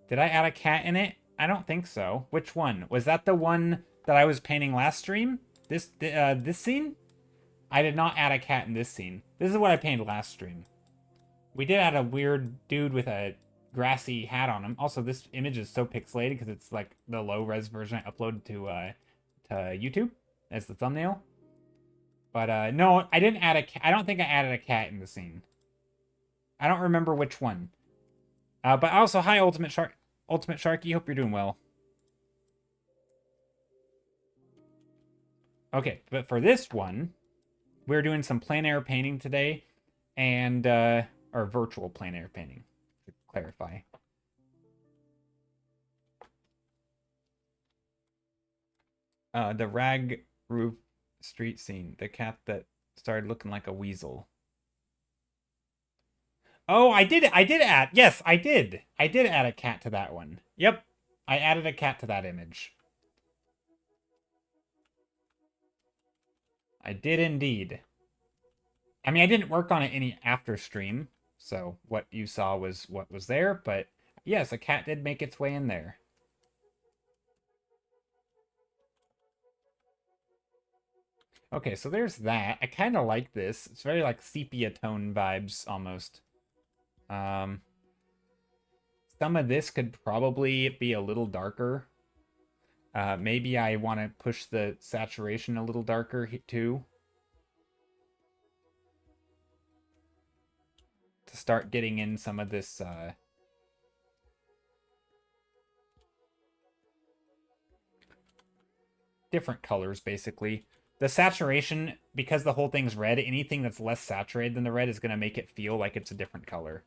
add a cat in it? I don't think so. Which one? Was that the one that I was painting last stream? This scene? I did not add a cat in this scene. This is what I painted last stream. We did add a weird dude with a grassy hat on him. Also, this image is so pixelated because it's like the low-res version I uploaded to YouTube as the thumbnail. But no, I didn't add a cat. I don't think I added a cat in the scene. I don't remember which one. But also, hi, Ultimate Sharky. Hope you're doing well. Okay, but for this one, we're doing some plein air painting today, and or virtual plein air painting, to clarify. The rag roof street scene, the cat that started looking like a weasel. Oh, I did add. Yes, I did. I did add a cat to that one. Yep. I added a cat to that image. I did indeed. I mean, I didn't work on it any after stream, so what you saw was what was there, but yes, a cat did make its way in there. Okay, so there's that. I kind of like this. It's very like sepia tone vibes almost. Some of this could probably be a little darker. Maybe I want to push the saturation a little darker too. To start getting in some of this different colors, basically. the saturation, because the whole thing's red, anything that's less saturated than the red is going to make it feel like it's a different color,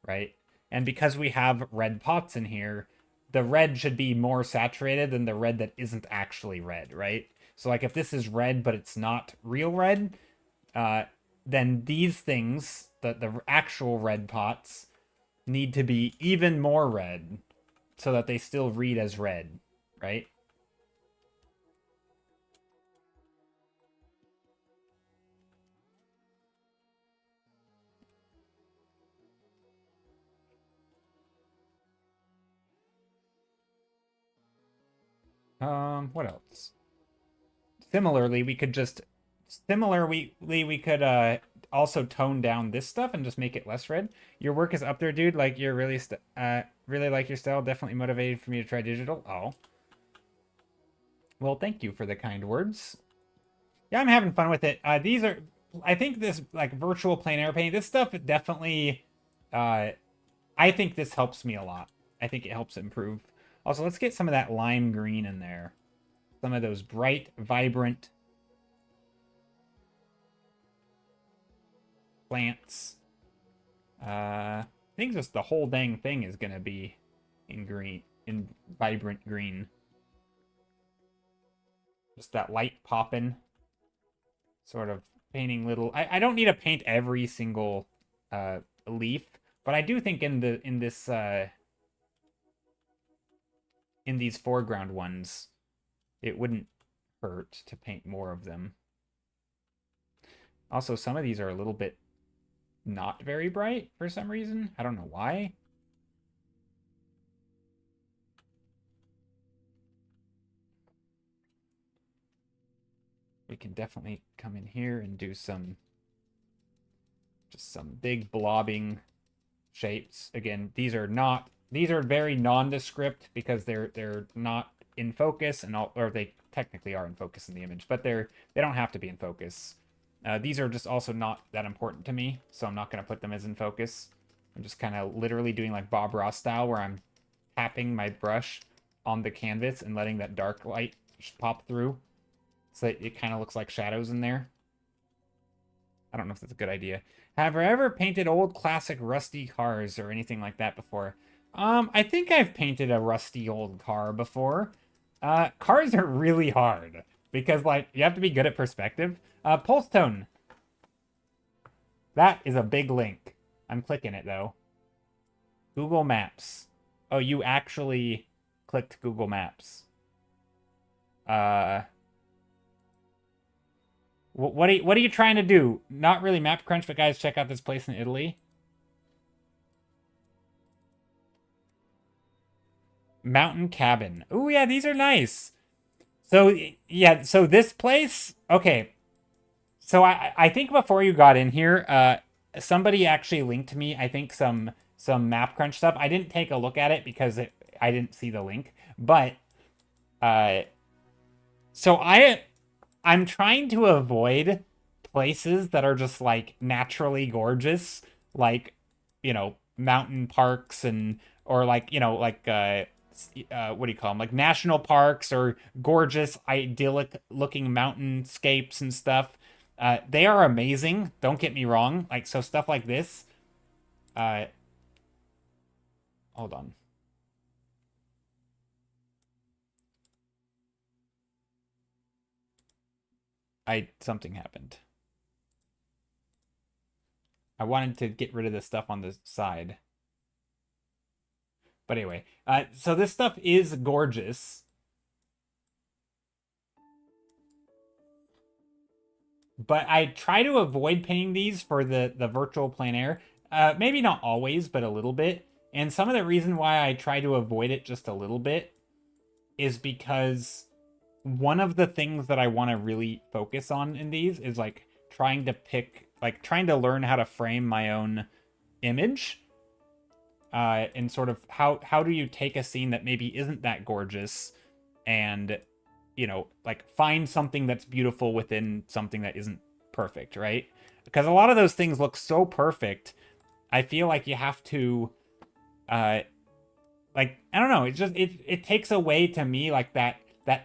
right? And because we have red pots in here, the red should be more saturated than the red that isn't actually red, right? So like if this is red but it's not real red, then these things, the actual red pots, need to be even more red so that they still read as red, right? What else? Similarly, we could also tone down this stuff and just make it less red. Your work is up there, dude. Like you're really like your style. Definitely motivated for me to try digital. Oh. Well, thank you for the kind words. Yeah, I'm having fun with it. These are, I think this like virtual plein air painting, this stuff definitely, I think this helps me a lot. I think it helps improve. Also, let's get some of that lime green in there. Some of those bright, vibrant plants. I think just the whole dang thing is gonna be in green, in vibrant green. Just that light popping, sort of painting little. I don't need to paint every single leaf, but I do think in these foreground ones, it wouldn't hurt to paint more of them. Also, some of these are a little bit not very bright for some reason. I don't know why. We can definitely come in here and do just some big blobbing shapes. Again, these are very nondescript because they're not in focus or they technically are in focus in the image, but they don't have to be in focus. These are just also not that important to me, so I'm not going to put them as in focus. I'm just kind of literally doing like Bob Ross style where I'm tapping my brush on the canvas and letting that dark light pop through so that it kind of looks like shadows in there. I don't know if that's a good idea. Have I ever painted old classic rusty cars or anything like that before? I think I've painted a rusty old car before. Cars are really hard because like you have to be good at perspective. Pulse tone. That is a big link. I'm clicking it though. Google Maps. Oh, you actually clicked Google Maps. What are you trying to do? Not really Map Crunch, but guys, check out this place in Italy. Mountain Cabin. Oh yeah, these are nice. So yeah, so this place, okay. So I think before you got in here, somebody actually linked to me, I think some Map Crunch stuff. I didn't take a look at it because I didn't see the link, but so I'm trying to avoid places that are just like naturally gorgeous, like, you know, mountain parks or like, you know, like what do you call them? Like national parks or gorgeous, idyllic looking mountainscapes and stuff. They are amazing. Don't get me wrong. Like, so stuff like this. Hold on. Something happened. I wanted to get rid of the stuff on the side. But anyway, so this stuff is gorgeous. But I try to avoid painting these for the virtual plein air. Maybe not always, but a little bit. And some of the reason why I try to avoid it just a little bit is because one of the things that I want to really focus on in these is like trying to learn how to frame my own image. And sort of how do you take a scene that maybe isn't that gorgeous and, you know, like find something that's beautiful within something that isn't perfect, right? Because a lot of those things look so perfect. I feel like you have to, like, I don't know. It just, it takes away to me like that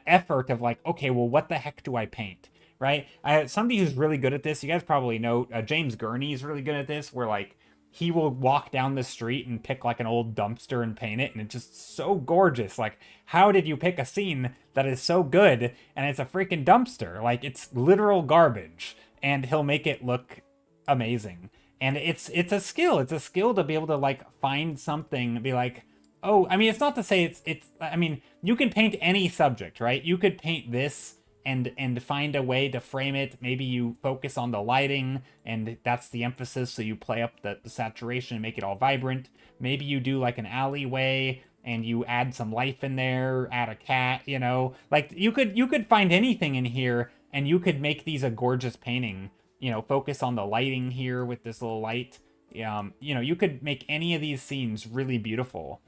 effort of like, okay, well, what the heck do I paint? right? Somebody who's really good at this, you guys probably know, James Gurney is really good at this, where like he will walk down the street and pick like an old dumpster and paint it, and it's just so gorgeous. Like, how did you pick a scene that is so good and it's a freaking dumpster? Like, it's literal garbage, and he'll make it look amazing. And it's a skill. It's a skill to be able to like find something and be like, oh, I mean, it's not to say it's I mean, you can paint any subject, right? You could paint this and find a way to frame it. Maybe you focus on the lighting and that's the emphasis, so you play up the saturation and make it all vibrant. Maybe you do like an alleyway and you add some life in there, add a cat, you know. Like you could find anything in here and you could make these a gorgeous painting. You know, focus on the lighting here with this little light. You know, you could make any of these scenes really beautiful.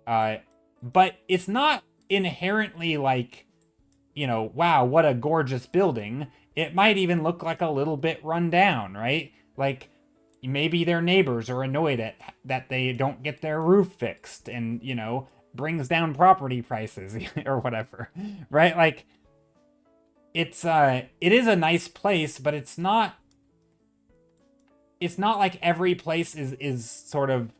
But it's not inherently like, you know, wow, what a gorgeous building. It might even look like a little bit run down, right? Like maybe their neighbors are annoyed at that they don't get their roof fixed and, you know, brings down property prices or whatever, right? Like it is a nice place, but it's not like every place is sort of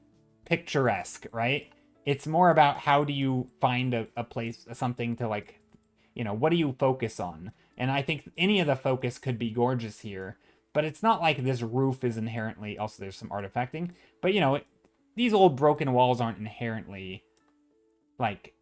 picturesque, right? It's more about how do you find a place, something to like, you know, what do you focus on? And I think any of the focus could be gorgeous here, but it's not like this roof is inherently, also there's some artifacting, but you know, these old broken walls aren't inherently like,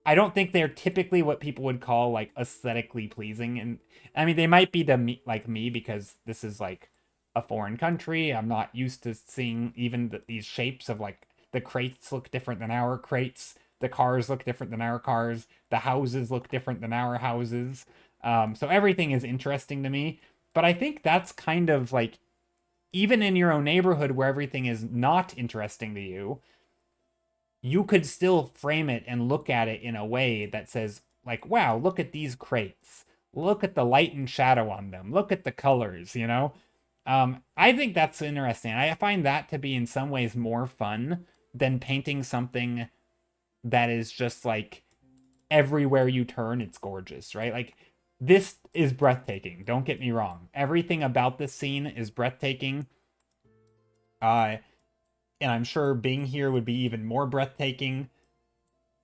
I don't think they're typically what people would call like aesthetically pleasing. And I mean, they might be to me, like me, because this is like a foreign country. I'm not used to seeing even these shapes of like the crates look different than our crates. The cars look different than our cars. The houses look different than our houses. So everything is interesting to me. But I think that's kind of like, even in your own neighborhood where everything is not interesting to you, you could still frame it and look at it in a way that says, like, wow, look at these crates. Look at the light and shadow on them. Look at the colors, you know? I think that's interesting. I find that to be in some ways more fun than painting something that is just like everywhere you turn, it's gorgeous, right? Like this is breathtaking. Don't get me wrong. Everything about this scene is breathtaking. And I'm sure being here would be even more breathtaking.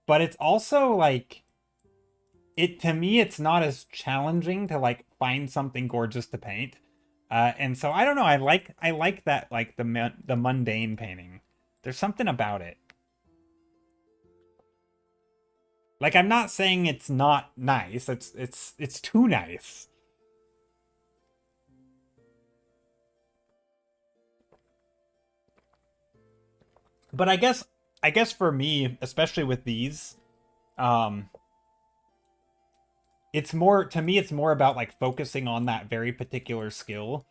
But it's also like, to me, it's not as challenging to like find something gorgeous to paint. And so I don't know. I like that, like the mundane painting. There's something about it. Like, I'm not saying it's not nice. It's too nice. But I guess for me, especially with these, it's more, to me, it's more about like focusing on that very particular skill.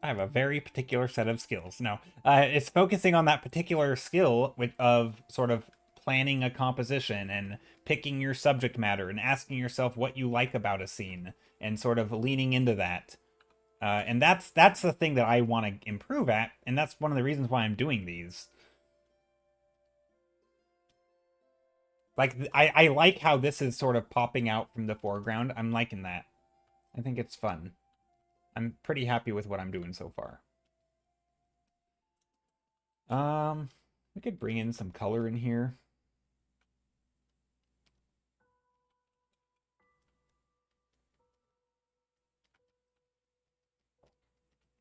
I have a very particular set of skills. No, it's focusing on that particular skill of sort of planning a composition and picking your subject matter and asking yourself what you like about a scene and sort of leaning into that. And that's the thing that I want to improve at, and that's one of the reasons why I'm doing these. Like, I like how this is sort of popping out from the foreground. I'm liking that. I think it's fun. I'm pretty happy with what I'm doing so far. We could bring in some color in here.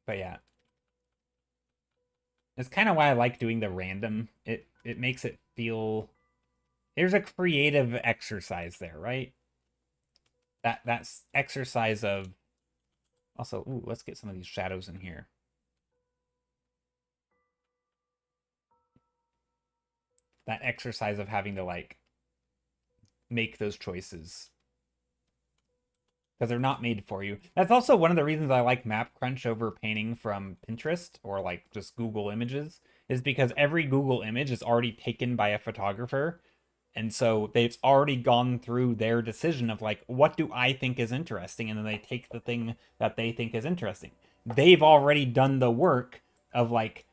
But yeah. It's kind of why I like doing the random. It makes it feel, there's a creative exercise there, right? That's exercise of, also, ooh, let's get some of these shadows in here. That exercise of having to like make those choices because they're not made for you. That's also one of the reasons I like Map Crunch over painting from Pinterest or like just Google Images, is because every Google image is already taken by a photographer. And so they've already gone through their decision of like, what do I think is interesting? And then they take the thing that they think is interesting. They've already done the work of like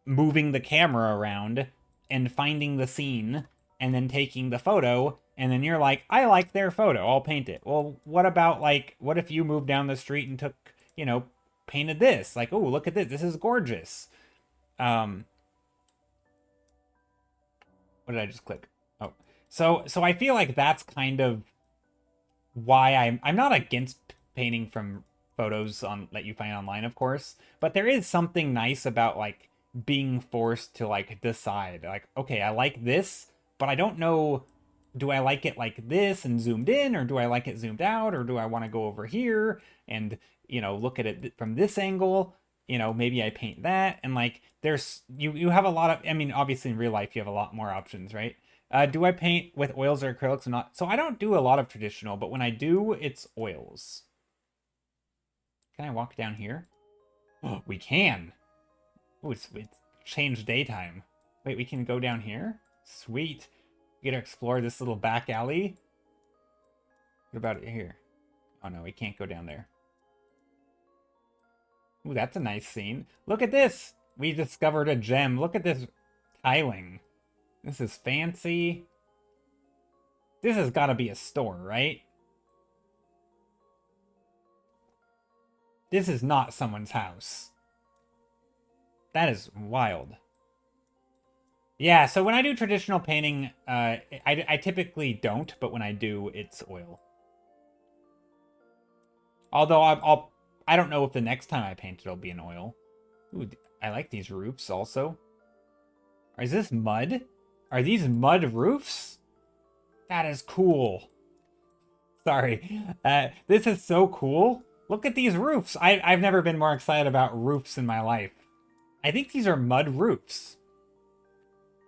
moving the camera around and finding the scene and then taking the photo And then you're like, I like their photo, I'll paint it. Well, what about like, what if you moved down the street and took, you know, painted this? Like, oh, look at this. This is gorgeous. What did I just click? Oh, so I feel like that's kind of why I'm not against painting from photos on that you find online, of course, but there is something nice about like being forced to like decide, like, okay, I like this, but I don't know, do I like it like this and zoomed in, or do I like it zoomed out, or do I want to go over here and, you know, look at it from this angle? You know, maybe I paint that, and like there's you have a lot of, I mean, obviously in real life you have a lot more options, right? Do I paint with oils or acrylics or not? So I don't do a lot of traditional, but when I do, it's oils. Can I walk down here? Oh, we can. Oh, it's changed daytime. Wait, we can go down here? Sweet. We get to explore this little back alley. What about it here? Oh no, we can't go down there. Ooh, that's a nice scene. Look at this! We discovered a gem. Look at this tiling. This is fancy. This has got to be a store, right? This is not someone's house. That is wild. Yeah, so when I do traditional painting, I typically don't, but when I do, it's oil. Although I don't know if the next time I paint it'll be an oil. Ooh, I like these roofs also. Is this mud? Are these mud roofs? That is cool. Sorry. This is so cool. Look at these roofs. I've never been more excited about roofs in my life. I think these are mud roofs.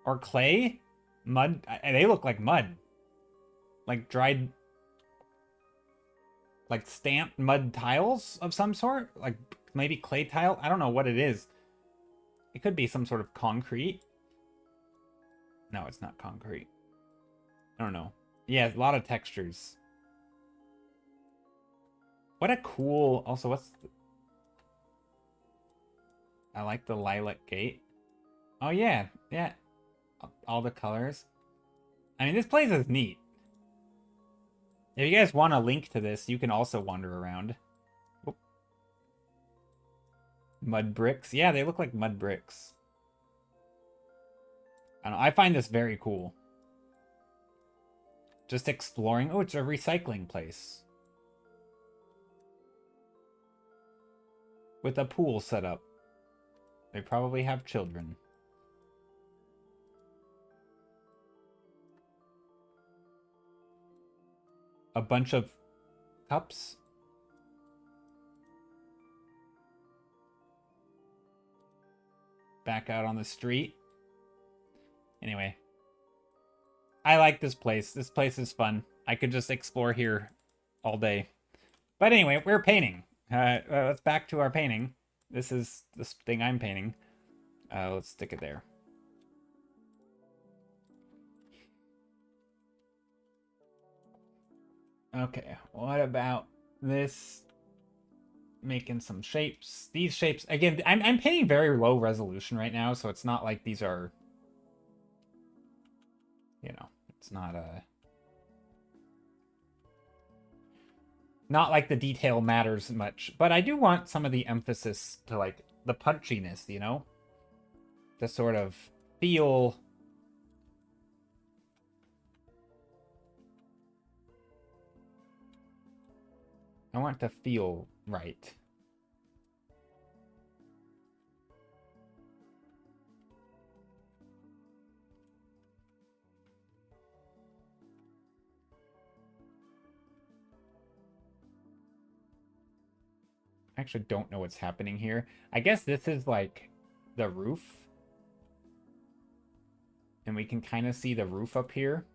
Or clay? Mud? They look like mud. Like dried... Like stamped mud tiles of some sort? Like maybe clay tile? I don't know what it is. It could be some sort of concrete. No, it's not concrete. I don't know. Yeah, a lot of textures. What a cool... Also, what's... I like the lilac gate. Oh, yeah. Yeah. All the colors. I mean, this place is neat. If you guys want a link to this, you can also wander around. Oop. Mud bricks. Yeah, they look like mud bricks. I don't know. I find this very cool. Just exploring. Oh, it's a recycling place. With a pool set up. They probably have children. A bunch of cups. Back out on the street. Anyway. I like this place. This place is fun. I could just explore here all day. But anyway, we're painting. Let's back to our painting. This is this thing I'm painting. Let's stick it there. Okay, what about this? Making some shapes. These shapes, again, I'm painting very low resolution right now, so it's not like these are, you know, it's not not like the detail matters much, but I do want some of the emphasis to like the punchiness, you know? To sort of feel... I want it to feel right. I actually don't know what's happening here. I guess this is like the roof. And we can kind of see the roof up here.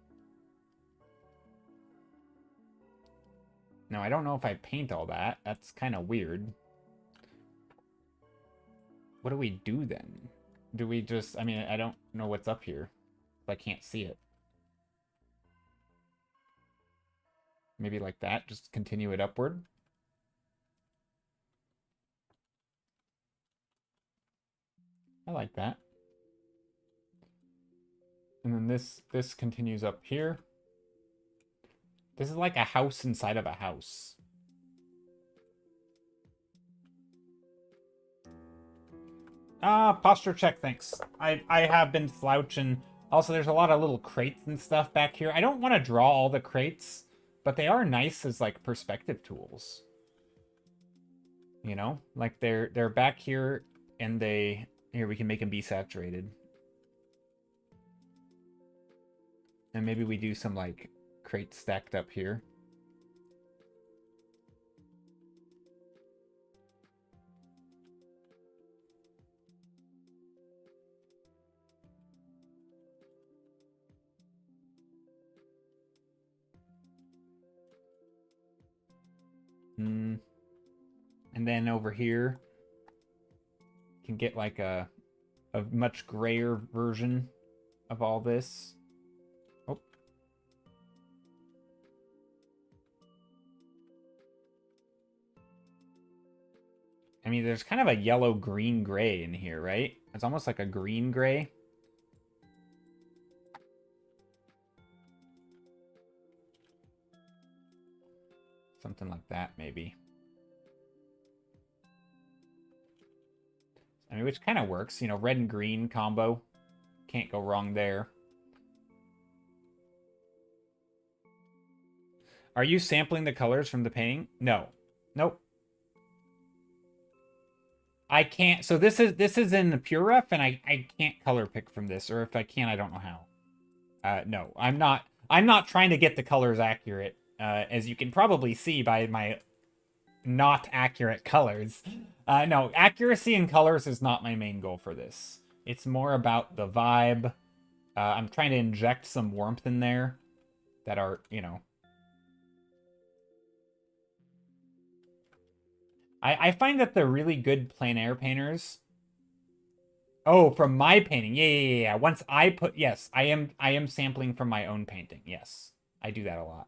Now, I don't know if I paint all that. That's kind of weird. What do we do then? Do we just... I mean, I don't know what's up here. I can't see it. Maybe like that. Just continue it upward. I like that. And then this continues up here. This is like a house inside of a house. Posture check, thanks. I have been slouching. Also, there's a lot of little crates and stuff back here. I don't want to draw all the crates, but they are nice as, like, perspective tools. You know? Like, they're back here, and they... Here, we can make them be saturated. And maybe we do some, like, crates stacked up here. And then over here, can get like a much grayer version of all this. Oh. I mean, there's kind of a yellow green gray in here, right? It's almost like a green gray. Something like that, maybe. I mean, which kind of works. You know, red and green combo. Can't go wrong there. Are you sampling the colors from the painting? No. Nope. I can't. So this is in the Pure Rough, and I can't color pick from this. Or if I can, I don't know how. No, I'm not trying to get the colors accurate. As you can probably see by my not accurate colors. No, accuracy in colors is not my main goal for this. It's more about the vibe. I'm trying to inject some warmth in there that are, you know... I find that the really good plein air painters... Oh, from my painting. Yeah. Once I put... Yes, I am sampling from my own painting. Yes, I do that a lot.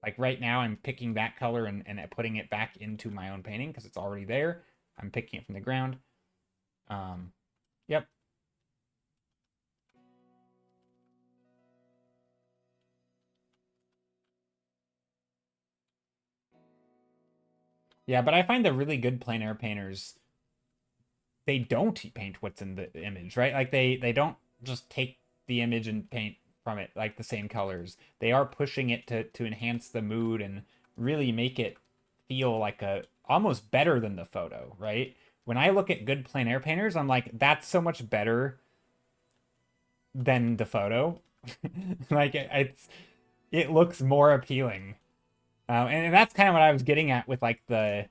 Like right now, I'm picking that color and putting it back into my own painting because it's already there. I'm picking it from the ground. Yep. Yeah, but I find the really good plein air painters, they don't paint what's in the image, right? Like they don't just take the image and paint from it like the same colors. They are pushing it to enhance the mood and really make it feel like a almost better than the photo, right? When I look at good plein air painters, I'm like, that's so much better than the photo. Like it looks more appealing. And that's kind of what I was getting at with like the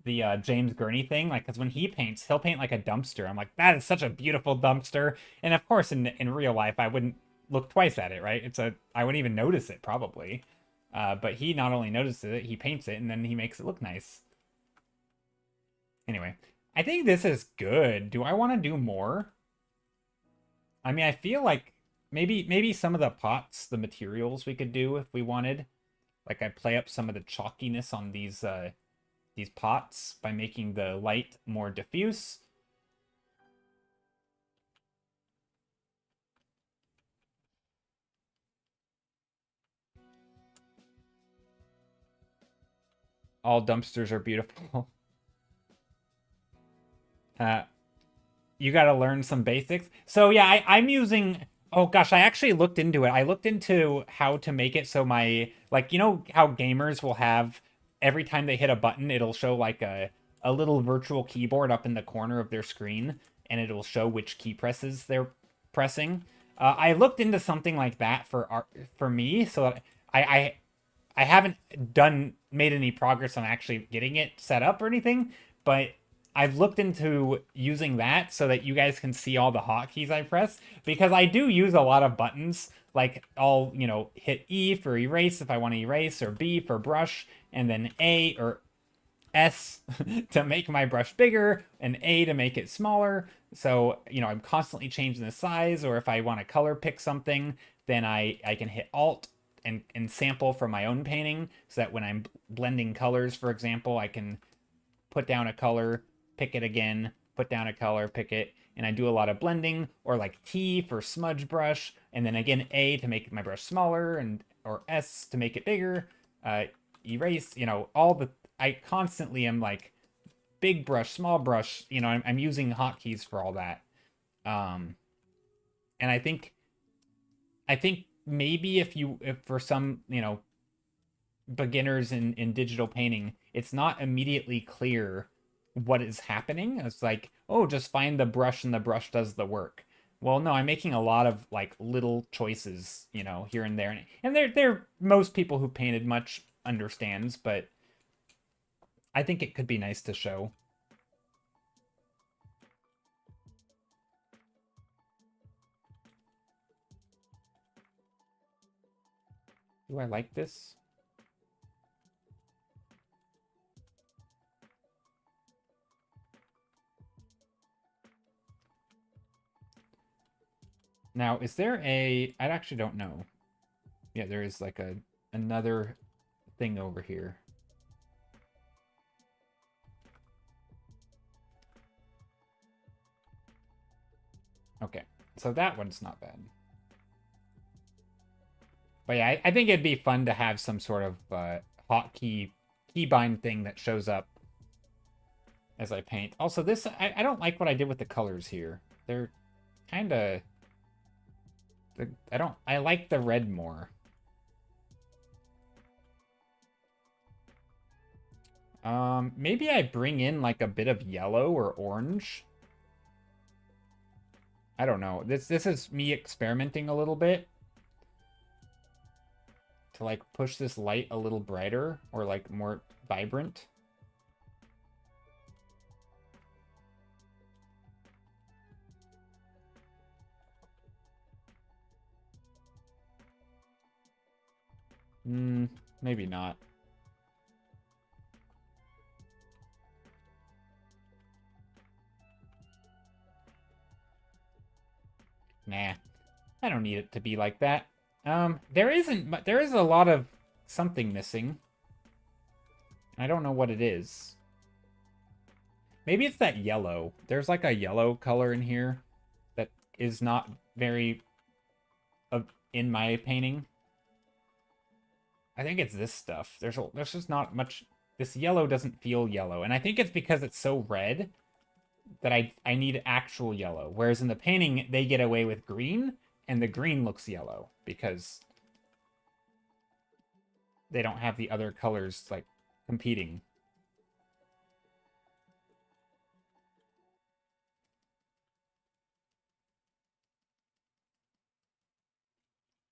James Gurney thing, like, because when he paints, he'll paint like a dumpster. I'm like, that is such a beautiful dumpster. And of course, in real life, I wouldn't look twice at it, right? I wouldn't even notice it probably. But he not only notices it, he paints it, and then he makes it look nice. Anyway, I think this is good. Do I want to do more? I mean, I feel like maybe some of the pots, the materials we could do if we wanted. Like I play up some of the chalkiness on these pots by making the light more diffuse. All dumpsters are beautiful. You got to learn some basics. So yeah, I'm using... Oh gosh, I actually looked into it. I looked into how to make it so my... Like, you know how gamers will have... Every time they hit a button, it'll show like a little virtual keyboard up in the corner of their screen, and it'll show which key presses they're pressing. I looked into something like that for me, so I haven't made any progress on actually getting it set up or anything, but I've looked into using that so that you guys can see all the hotkeys I press, because I do use a lot of buttons. Like I'll, hit E for erase if I want to erase, or B for brush, and then A or S to make my brush bigger, and A to make it smaller. So, I'm constantly changing the size, or if I want to color pick something, then I can hit Alt and sample from my own painting, so that when I'm blending colors, for example, I can put down a color, pick it again, put down a color, pick it, and I do a lot of blending, or like T for smudge brush, and then again A to make my brush smaller, and or S to make it bigger, erase, you know, all the, I constantly am like, big brush, small brush, you know, I'm using hotkeys for all that. And I think maybe if for some, you know, beginners in digital painting, it's not immediately clear what is happening. It's like, oh, just find the brush and the brush does the work. Well, no, I'm making a lot of like little choices, you know, here and there, and they're most people who painted much understands, but I think it could be nice to show. Do I like this? Now, is there a... I actually don't know. Yeah, there is like another thing over here. Okay, so that one's not bad. But yeah, I think it'd be fun to have some sort of hotkey keybind thing that shows up as I paint. Also, this, I don't like what I did with the colors here. They're kind of... I like the red more. Maybe I bring in like a bit of yellow or orange. I don't know. This is me experimenting a little bit to like push this light a little brighter or like more vibrant. Maybe not. Nah, I don't need it to be like that. There is a lot of something missing. I don't know what it is. Maybe it's that yellow. There's like a yellow color in here that is not very in my painting. I think it's this stuff. There's just not much. This yellow doesn't feel yellow, and I think it's because it's so red that I need actual yellow. Whereas in the painting, they get away with green, and the green looks yellow because they don't have the other colors like competing.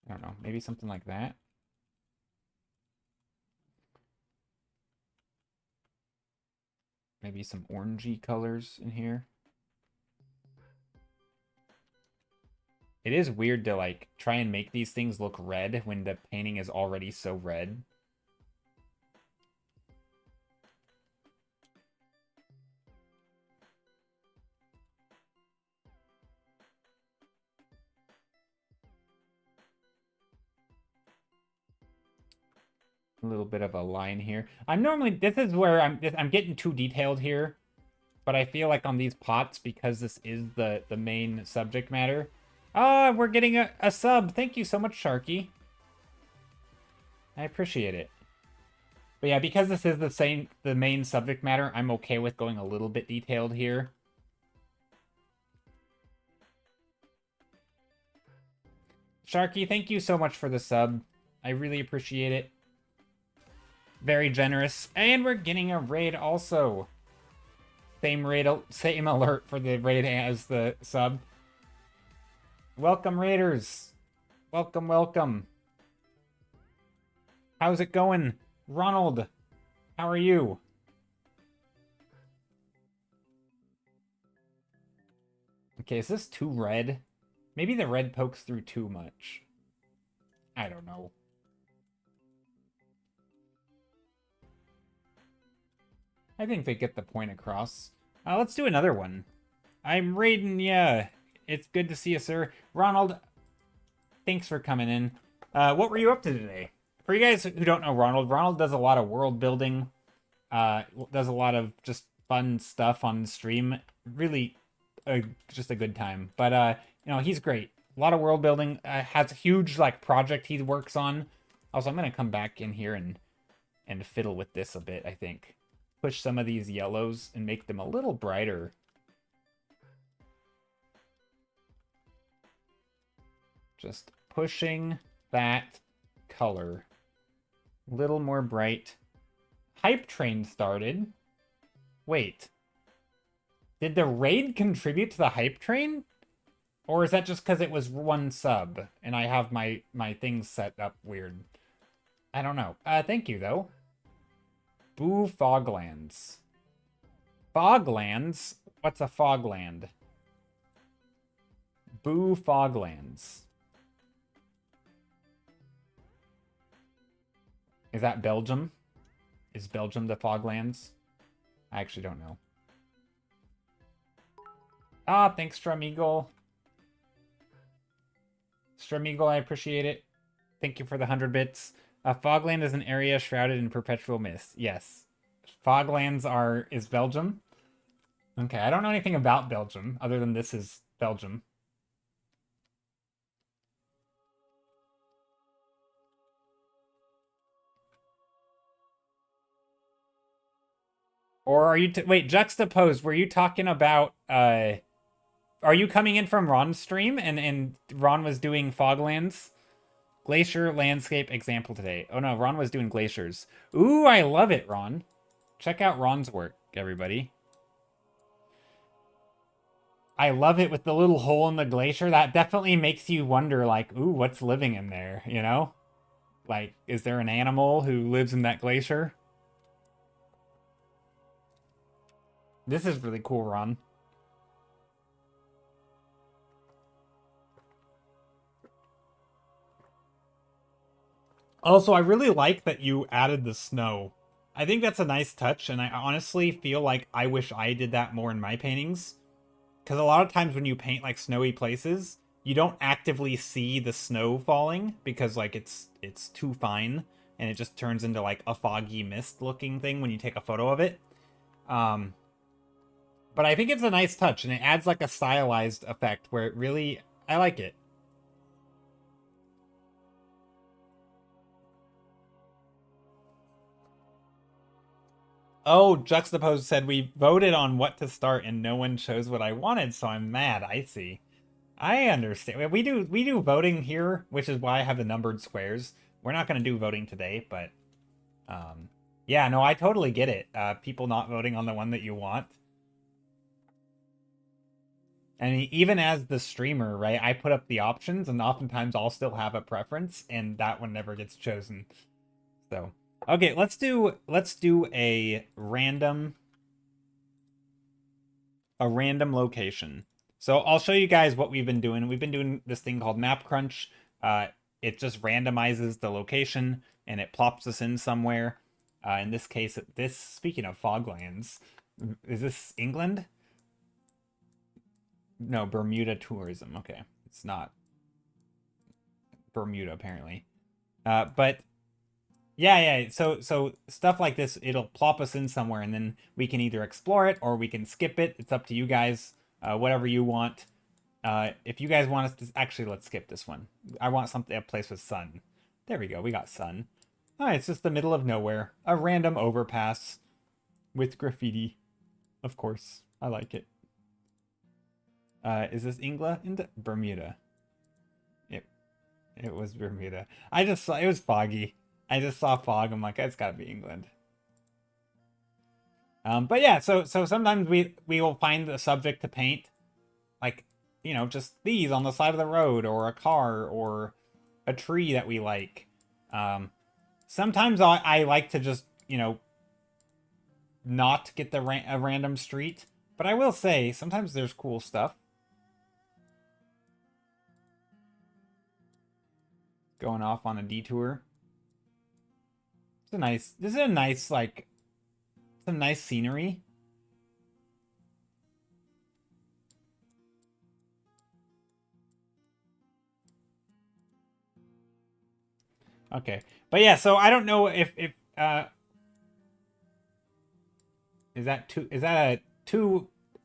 I don't know, maybe something like that. Maybe some orangey colors in here. It is weird to like try and make these things look red when the painting is already so red. A little bit of a line here. This is where I'm getting too detailed here, but I feel like on these pots, because this is the main subject matter. Ah, we're getting a sub. Thank you so much, Sharky. I appreciate it. But yeah, because this is the main subject matter, I'm okay with going a little bit detailed here. Sharky, thank you so much for the sub. I really appreciate it. Very generous. And we're getting a raid also. Same alert for the raid as the sub. Welcome, raiders. Welcome, welcome. How's it going? Ronald, how are you? Okay, is this too red? Maybe the red pokes through too much. I don't know. I think they get the point across. Let's do another one. I'm raiding ya. It's good to see you, sir. Ronald, thanks for coming in. What were you up to today? For you guys who don't know Ronald does a lot of world building. Does a lot of just fun stuff on stream. Really, just a good time. But, you know, he's great. A lot of world building. Has a huge, like, project he works on. Also, I'm going to come back in here and fiddle with this a bit, I think. Push some of these yellows and make them a little brighter. Just pushing that color a little more bright. Hype train started. Wait. Did the raid contribute to the hype train? Or is that just because it was one sub and I have my things set up weird? I don't know. Thank you, though. Boo Foglands. Foglands? What's a fogland? Boo Foglands. Is that Belgium? Is Belgium the Foglands? I actually don't know. Ah, thanks, Strumeagle. Strumeagle, I appreciate it. Thank you for the 100 bits. Fogland is an area shrouded in perpetual mist. Yes. Foglands is Belgium. Okay, I don't know anything about Belgium, other than this is Belgium. Or are you... wait, Juxtaposed, were you talking about... are you coming in from Ron's stream and Ron was doing Foglands? Glacier landscape example today. Oh no, Ron was doing glaciers. Ooh, I love it, Ron. Check out Ron's work, everybody. I love it with the little hole in the glacier. That definitely makes you wonder, like, ooh, what's living in there, you know? Like, is there an animal who lives in that glacier? This is really cool, Ron. Also, I really like that you added the snow. I think that's a nice touch, and I honestly feel like I wish I did that more in my paintings. Because a lot of times when you paint, like, snowy places, you don't actively see the snow falling, because, like, it's too fine, and it just turns into, like, a foggy mist-looking thing when you take a photo of it. But I think it's a nice touch, and it adds, like, a stylized effect, where it really... I like it. Oh, Juxtaposed said we voted on what to start and no one chose what I wanted, so I'm mad. I see. I understand. We do voting here, which is why I have the numbered squares. We're not going to do voting today, but yeah, no, I totally get it. People not voting on the one that you want. And even as the streamer, right, I put up the options, and oftentimes I'll still have a preference, and that one never gets chosen. So, okay, let's do a random location. So I'll show you guys what we've been doing. We've been doing this thing called Map Crunch. It just randomizes the location and it plops us in somewhere. In this case, speaking of Foglands, is this England? No, Bermuda tourism. Okay, it's not Bermuda apparently. But yeah. So stuff like this, it'll plop us in somewhere, and then we can either explore it or we can skip it. It's up to you guys. Whatever you want. If you guys want us to... actually, let's skip this one. I want a place with sun. There we go. We got sun. Oh, it's just the middle of nowhere. A random overpass with graffiti. Of course. I like it. Is this England? Bermuda. It was Bermuda. I just saw... it was foggy. I just saw fog. I'm like, it's gotta be England. But yeah, so sometimes we will find a subject to paint, like, you know, just these on the side of the road, or a car, or a tree that we like. Sometimes I like to just, you know, not get a random street, but I will say sometimes there's cool stuff. Going off on a detour. This is a nice, like, some nice scenery. Okay. But yeah, so I don't know if is that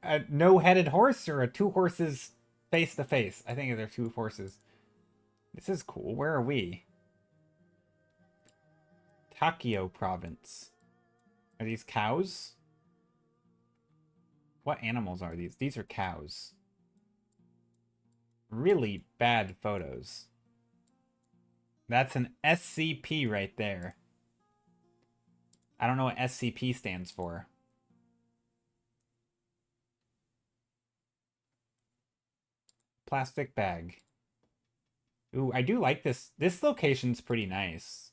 a no-headed horse or a two horses face to face? I think they're two horses. This is cool. Where are we? Takio province. Are these cows? What animals are these? These are cows. Really bad photos. That's an SCP right there. I don't know what SCP stands for. Plastic bag. Ooh, I do like this. This location's pretty nice.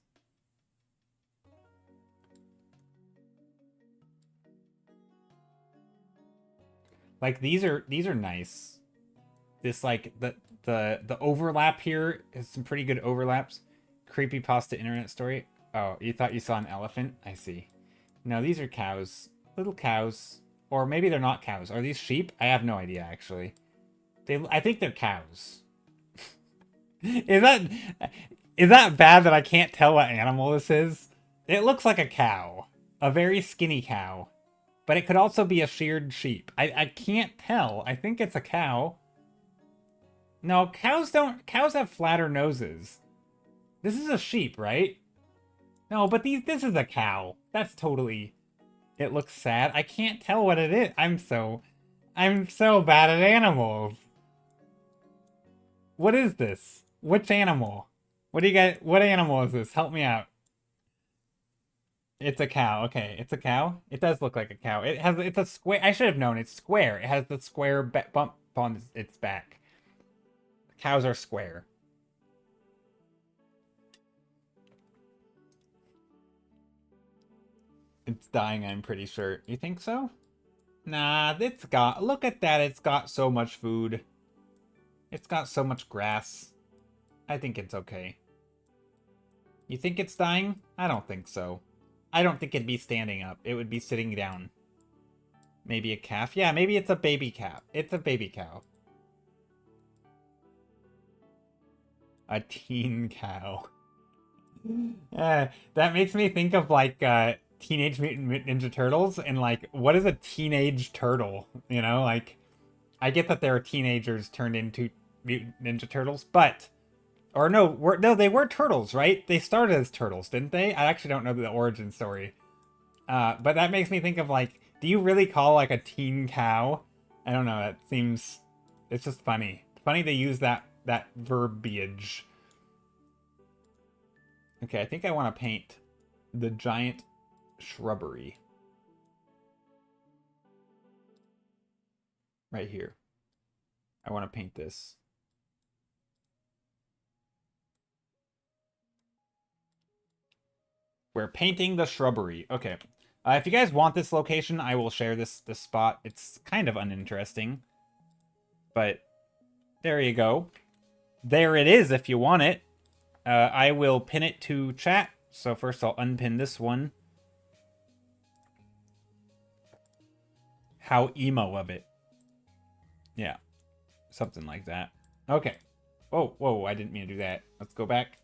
Like these are nice. This like the overlap here is some pretty good overlaps. Creepypasta internet story. Oh, you thought you saw an elephant? I see. No, these are cows. Little cows. Or maybe they're not cows. Are these sheep? I have no idea actually. I think they're cows. Is that bad that I can't tell what animal this is? It looks like a cow. A very skinny cow. But it could also be a sheared sheep. I can't tell. I think it's a cow. No, cows have flatter noses. This is a sheep, right? No, but this is a cow. That's totally... It looks sad. I can't tell what it is. I'm so bad at animals. What is this? Which animal? What animal is this? Help me out. It's a cow. Okay, it's a cow. It does look like a cow. It's a square. I should have known. It's square. It has the square bump on its back. Cows are square. It's dying, I'm pretty sure. You think so? Nah, look at that. It's got so much food. It's got so much grass. I think it's okay. You think it's dying? I don't think so. I don't think it'd be standing up. It would be sitting down. Maybe a calf? Yeah, maybe it's a baby calf. It's a baby cow. A teen cow. That makes me think of like Teenage Mutant Ninja Turtles and like, what is a teenage turtle? You know, like, I get that there are teenagers turned into Mutant Ninja Turtles, but... Or no, they were turtles, right? They started as turtles, didn't they? I actually don't know the origin story. But that makes me think of like, do you really call like a teen cow? I don't know, it seems... It's just funny. Funny they use that verbiage. Okay, I think I want to paint the giant shrubbery. Right here. I want to paint this. We're painting the shrubbery. Okay. If you guys want this location, I will share this spot. It's kind of uninteresting. But there you go. There it is if you want it. I will pin it to chat. So first I'll unpin this one. How emo of it. Yeah. Something like that. Okay. Whoa, I didn't mean to do that. Let's go back.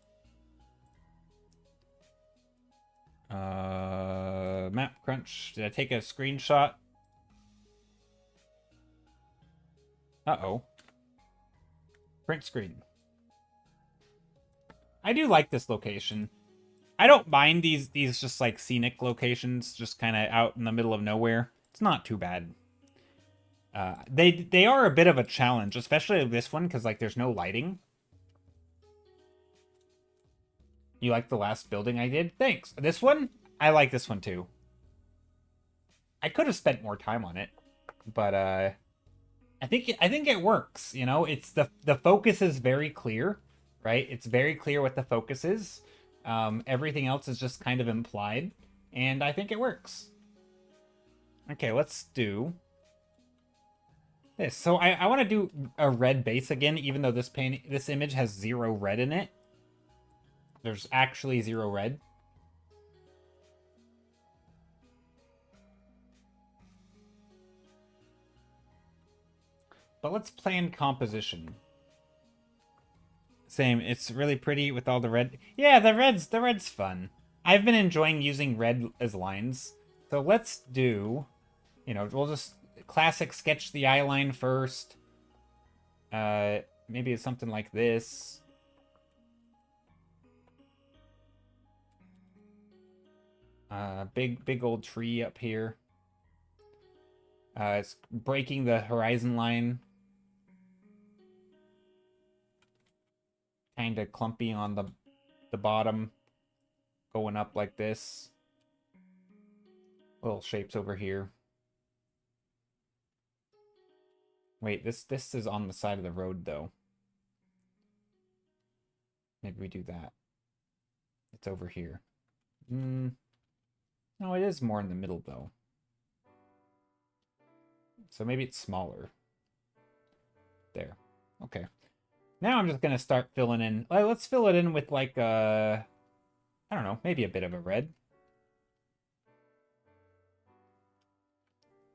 Map crunch. Did I take a screenshot? Uh-oh. Print screen. I do like this location. I don't mind these just like scenic locations, just kind of out in the middle of nowhere. It's not too bad. They are a bit of a challenge, especially this one, because like there's no lighting. You like the last building I did? Thanks. This one? I like this one too. I could have spent more time on it, but I think it works, you know? It's the focus is very clear, right? It's very clear what the focus is. Everything else is just kind of implied, and I think it works. Okay, let's do this. So I want to do a red base again, even though this image has 0 red in it. There's actually 0 red. But let's plan composition. Same, it's really pretty with all the red. Yeah, the red's fun. I've been enjoying using red as lines. So let's do, you know, we'll just classic sketch the eye line first. Maybe it's something like this. Big old tree up here. It's breaking the horizon line. Kind of clumpy on the bottom. Going up like this. Little shapes over here. Wait, this is on the side of the road, though. Maybe we do that. It's over here. No, it is more in the middle, though. So maybe it's smaller. There. Okay. Now I'm just going to start filling in. Let's fill it in with, like, I don't know, maybe a bit of a red.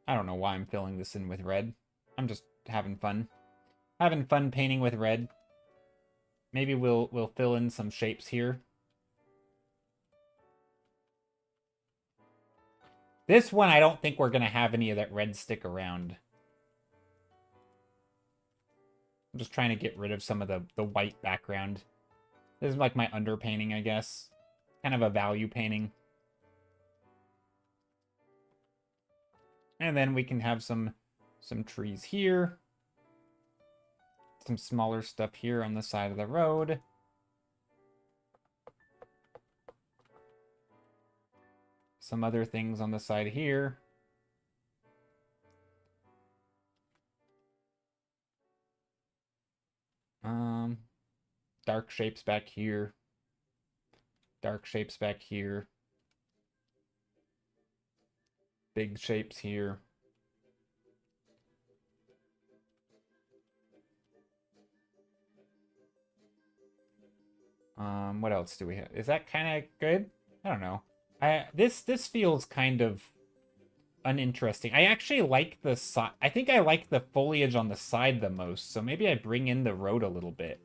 I don't know why I'm filling this in with red. I'm just having fun. Having fun painting with red. Maybe we'll fill in some shapes here. This one, I don't think we're going to have any of that red stick around. I'm just trying to get rid of some of the white background. This is like my underpainting, I guess. Kind of a value painting. And then we can have some trees here. Some smaller stuff here on the side of the road. Some other things on the side here. Dark shapes back here. Dark shapes back here. Big shapes here. What else do we have? Is that kind of good? I don't know. This feels kind of uninteresting. I actually like the side. I think I like the foliage on the side the most. So maybe I bring in the road a little bit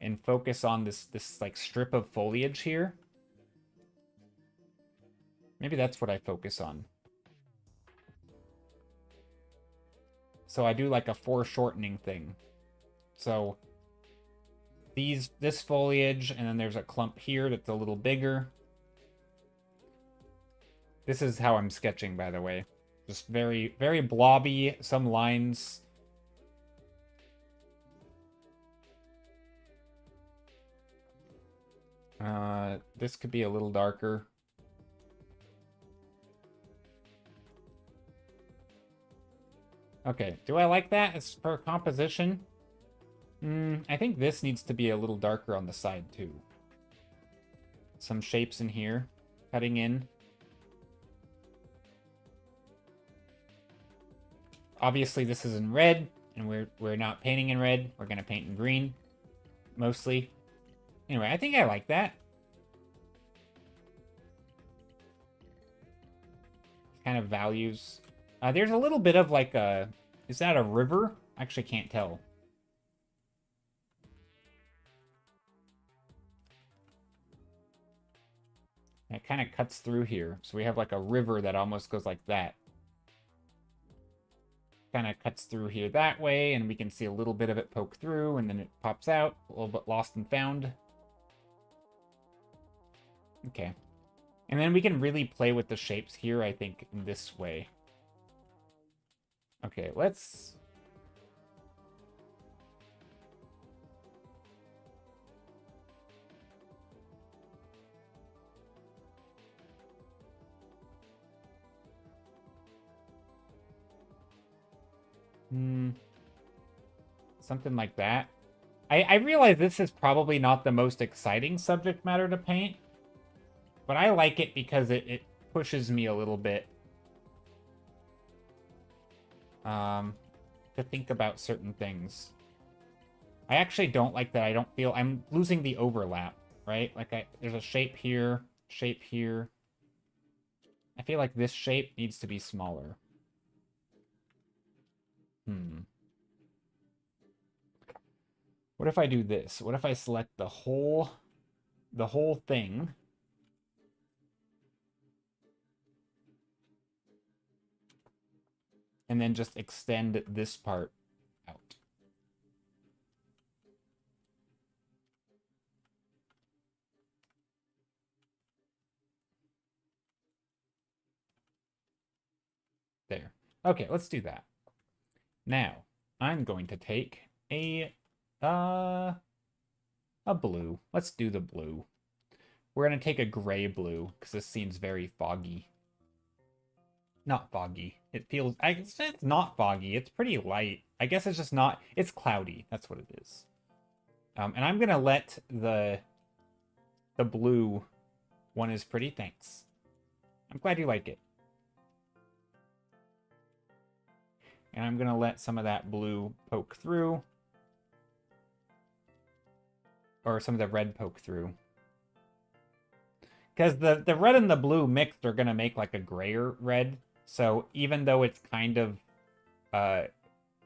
and focus on this like strip of foliage here. Maybe that's what I focus on. So I do like a foreshortening thing. So this foliage, and then there's a clump here that's a little bigger. This is how I'm sketching, by the way. Just very, very blobby, some lines. This could be a little darker. Okay, do I like that as for composition? I think this needs to be a little darker on the side, too. Some shapes in here, cutting in. Obviously, this is in red, and we're not painting in red. We're going to paint in green, mostly. Anyway, I think I like that. Kind of values. There's a little bit of like a... Is that a river? I actually can't tell. And it kind of cuts through here. So we have like a river that almost goes like that. Kind of cuts through here that way, and we can see a little bit of it poke through, and then it pops out. A little bit lost and found. Okay. And then we can really play with the shapes here, I think, in this way. Okay, let's... Something like that. I realize this is probably not the most exciting subject matter to paint, but I like it because it pushes me a little bit to think about certain things. I actually don't like that. I don't feel... I'm losing the overlap, right? Like, there's a shape here, shape here. I feel like this shape needs to be smaller. What if I do this? What if I select the whole thing? And then just extend this part out. There. Okay, let's do that. Now, I'm going to take a blue. Let's do the blue. We're going to take a gray blue because this seems very foggy. Not foggy. It feels... it's not foggy. It's pretty light. I guess it's just not... It's cloudy. That's what it is. And I'm going to let the blue one is pretty. Thanks. I'm glad you like it. And I'm going to let some of that blue poke through. Or some of the red poke through. Because the red and the blue mixed are going to make like a grayer red. So even though it's kind of...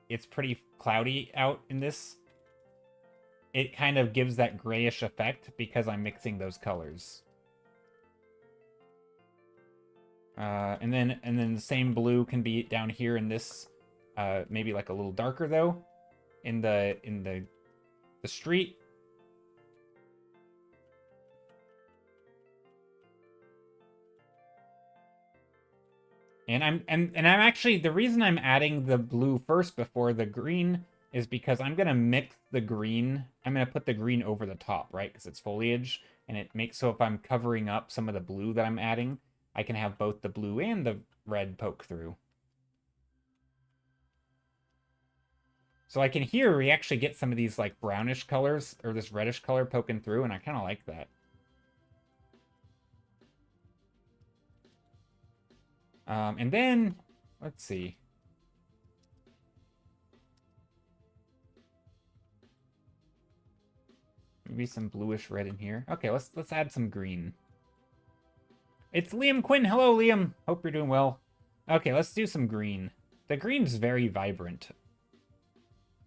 it's pretty cloudy out in this, it kind of gives that grayish effect because I'm mixing those colors. And then the same blue can be down here in this... maybe like a little darker though, in the street. And I'm actually, the reason I'm adding the blue first before the green is because I'm gonna mix the green. I'm gonna put the green over the top, right? Because it's foliage, and it makes so if I'm covering up some of the blue that I'm adding, I can have both the blue and the red poke through. So I can hear we actually get some of these like brownish colors or this reddish color poking through, and I kind of like that. And then, let's see. Maybe some bluish red in here. Okay, let's add some green. It's Liam Quinn. Hello, Liam. Hope you're doing well. Okay, let's do some green. The green's very vibrant.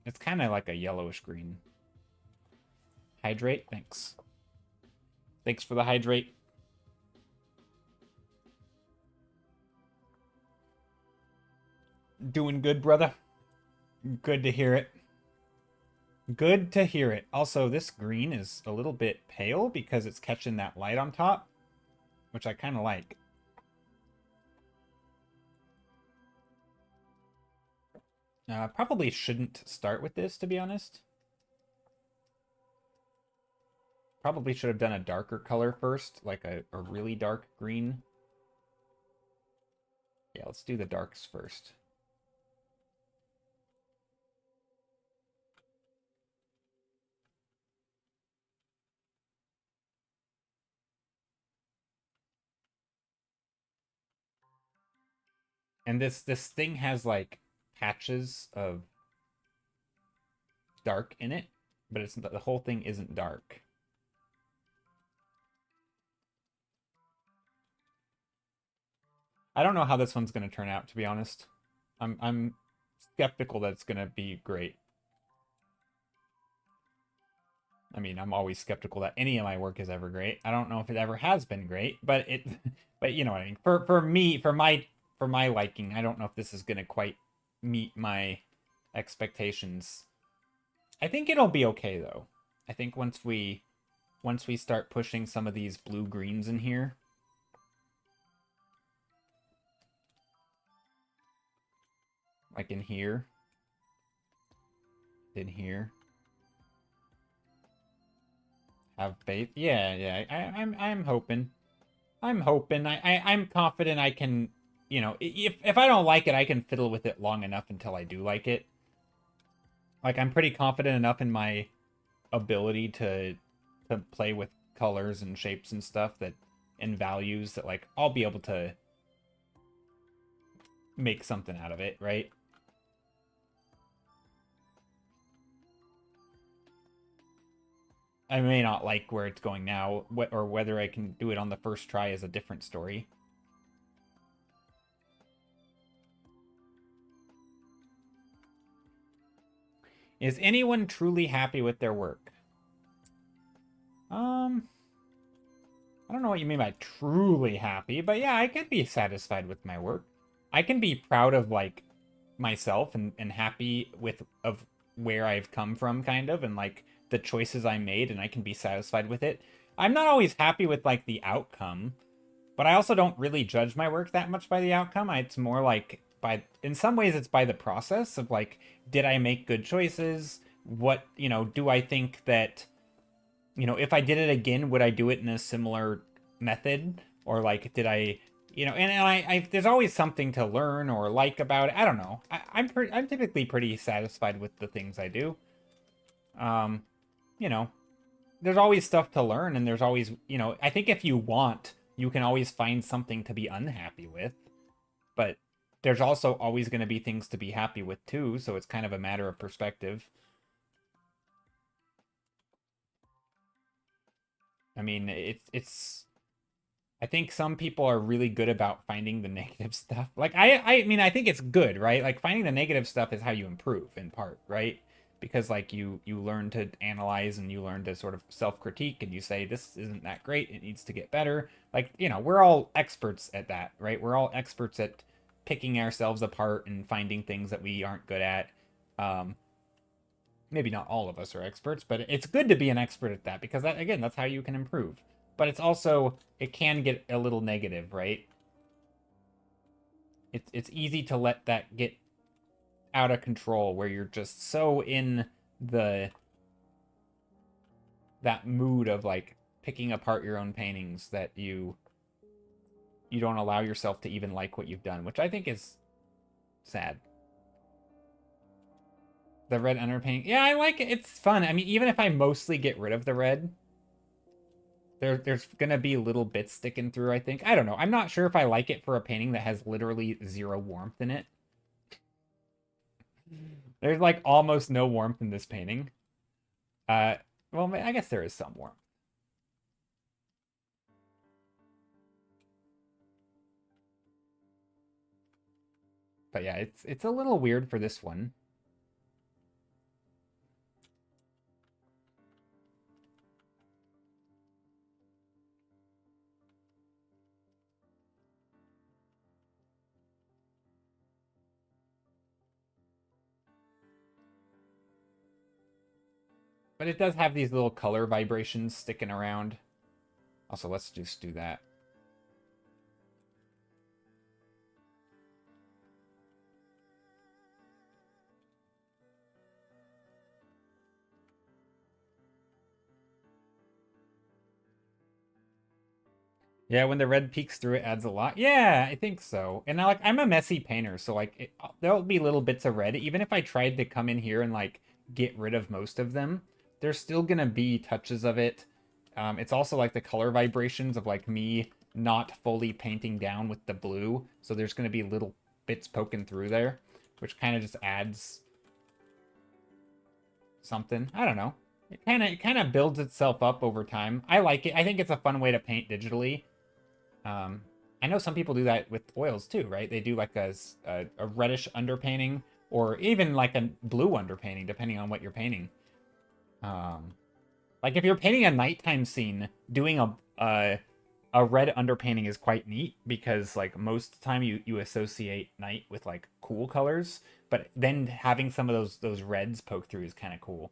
It's kind of like a yellowish green. Hydrate, thanks. Thanks for the hydrate. Doing good, brother. Good to hear it. Good to hear it. Also, this green is a little bit pale because it's catching that light on top, which I kind of like. Probably shouldn't start with this, to be honest. Probably should have done a darker color first, like a really dark green. Yeah, let's do the darks first. And this thing has like patches of dark in it, but it's the whole thing isn't dark. I don't know how this one's going to turn out, to be honest. I'm skeptical that it's going to be great. I mean, I'm always skeptical that any of my work is ever great. I don't know if it ever has been great, but but you know what I mean. For me, for my liking, I don't know if this is going to quite meet my expectations. I think it'll be okay though. I think once we start pushing some of these blue greens in here, like in here, have faith. Yeah. I'm hoping. I'm confident I can, you know, if I don't like it, I can fiddle with it long enough until I do like it. Like, I'm pretty confident enough in my ability to play with colors and shapes and stuff that, and values that, like, I'll be able to make something out of it, right? I may not like where it's going now, or whether I can do it on the first try is a different story. Is anyone truly happy with their work? I don't know what you mean by truly happy, but yeah, I can be satisfied with my work. I can be proud of, like, myself and happy with of where I've come from, kind of, and, like, the choices I made, and I can be satisfied with it. I'm not always happy with, like, the outcome, but I also don't really judge my work that much by the outcome. It's more like in some ways it's by the process of like, did I make good choices? What, do I think that, if I did it again, would I do it in a similar method? Or like, did I, and I there's always something to learn or like about it. I don't know. I'm typically pretty satisfied with the things I do. Um, you know, there's always stuff to learn, and there's always, I think if you want, you can always find something to be unhappy with. But there's also always going to be things to be happy with too, so it's kind of a matter of perspective. I mean, it's I think some people are really good about finding the negative stuff. Like I mean, I think it's good, right? Like finding the negative stuff is how you improve in part, right? Because like you learn to analyze and you learn to sort of self-critique and you say this isn't that great, it needs to get better. Like, we're all experts at that, right? We're all experts at picking ourselves apart and finding things that we aren't good at. Maybe not all of us are experts, but it's good to be an expert at that because that, again, that's how you can improve. But it's also, it can get a little negative, right? It's easy to let that get out of control where you're just so in that mood of like picking apart your own paintings that you don't allow yourself to even like what you've done, which I think is sad. The red underpainting. Yeah, I like it. It's fun. I mean, even if I mostly get rid of the red, there's gonna be little bits sticking through, I think. I don't know. I'm not sure if I like it for a painting that has literally zero warmth in it. There's like almost no warmth in this painting. Well, I guess there is some warmth. But yeah, it's a little weird for this one. But it does have these little color vibrations sticking around. Also, let's just do that. Yeah, when the red peeks through, it adds a lot. Yeah, I think so. And now, like, I'm a messy painter, so like, there'll be little bits of red. Even if I tried to come in here and like get rid of most of them, there's still gonna be touches of it. It's also like the color vibrations of like me not fully painting down with the blue, so there's gonna be little bits poking through there, which kind of just adds something. I don't know. It kind of builds itself up over time. I like it. I think it's a fun way to paint digitally. I know some people do that with oils too, right? They do like a reddish underpainting or even like a blue underpainting, depending on what you're painting. Like if you're painting a nighttime scene, doing a red underpainting is quite neat because like most of the time you associate night with like cool colors, but then having some of those reds poke through is kind of cool.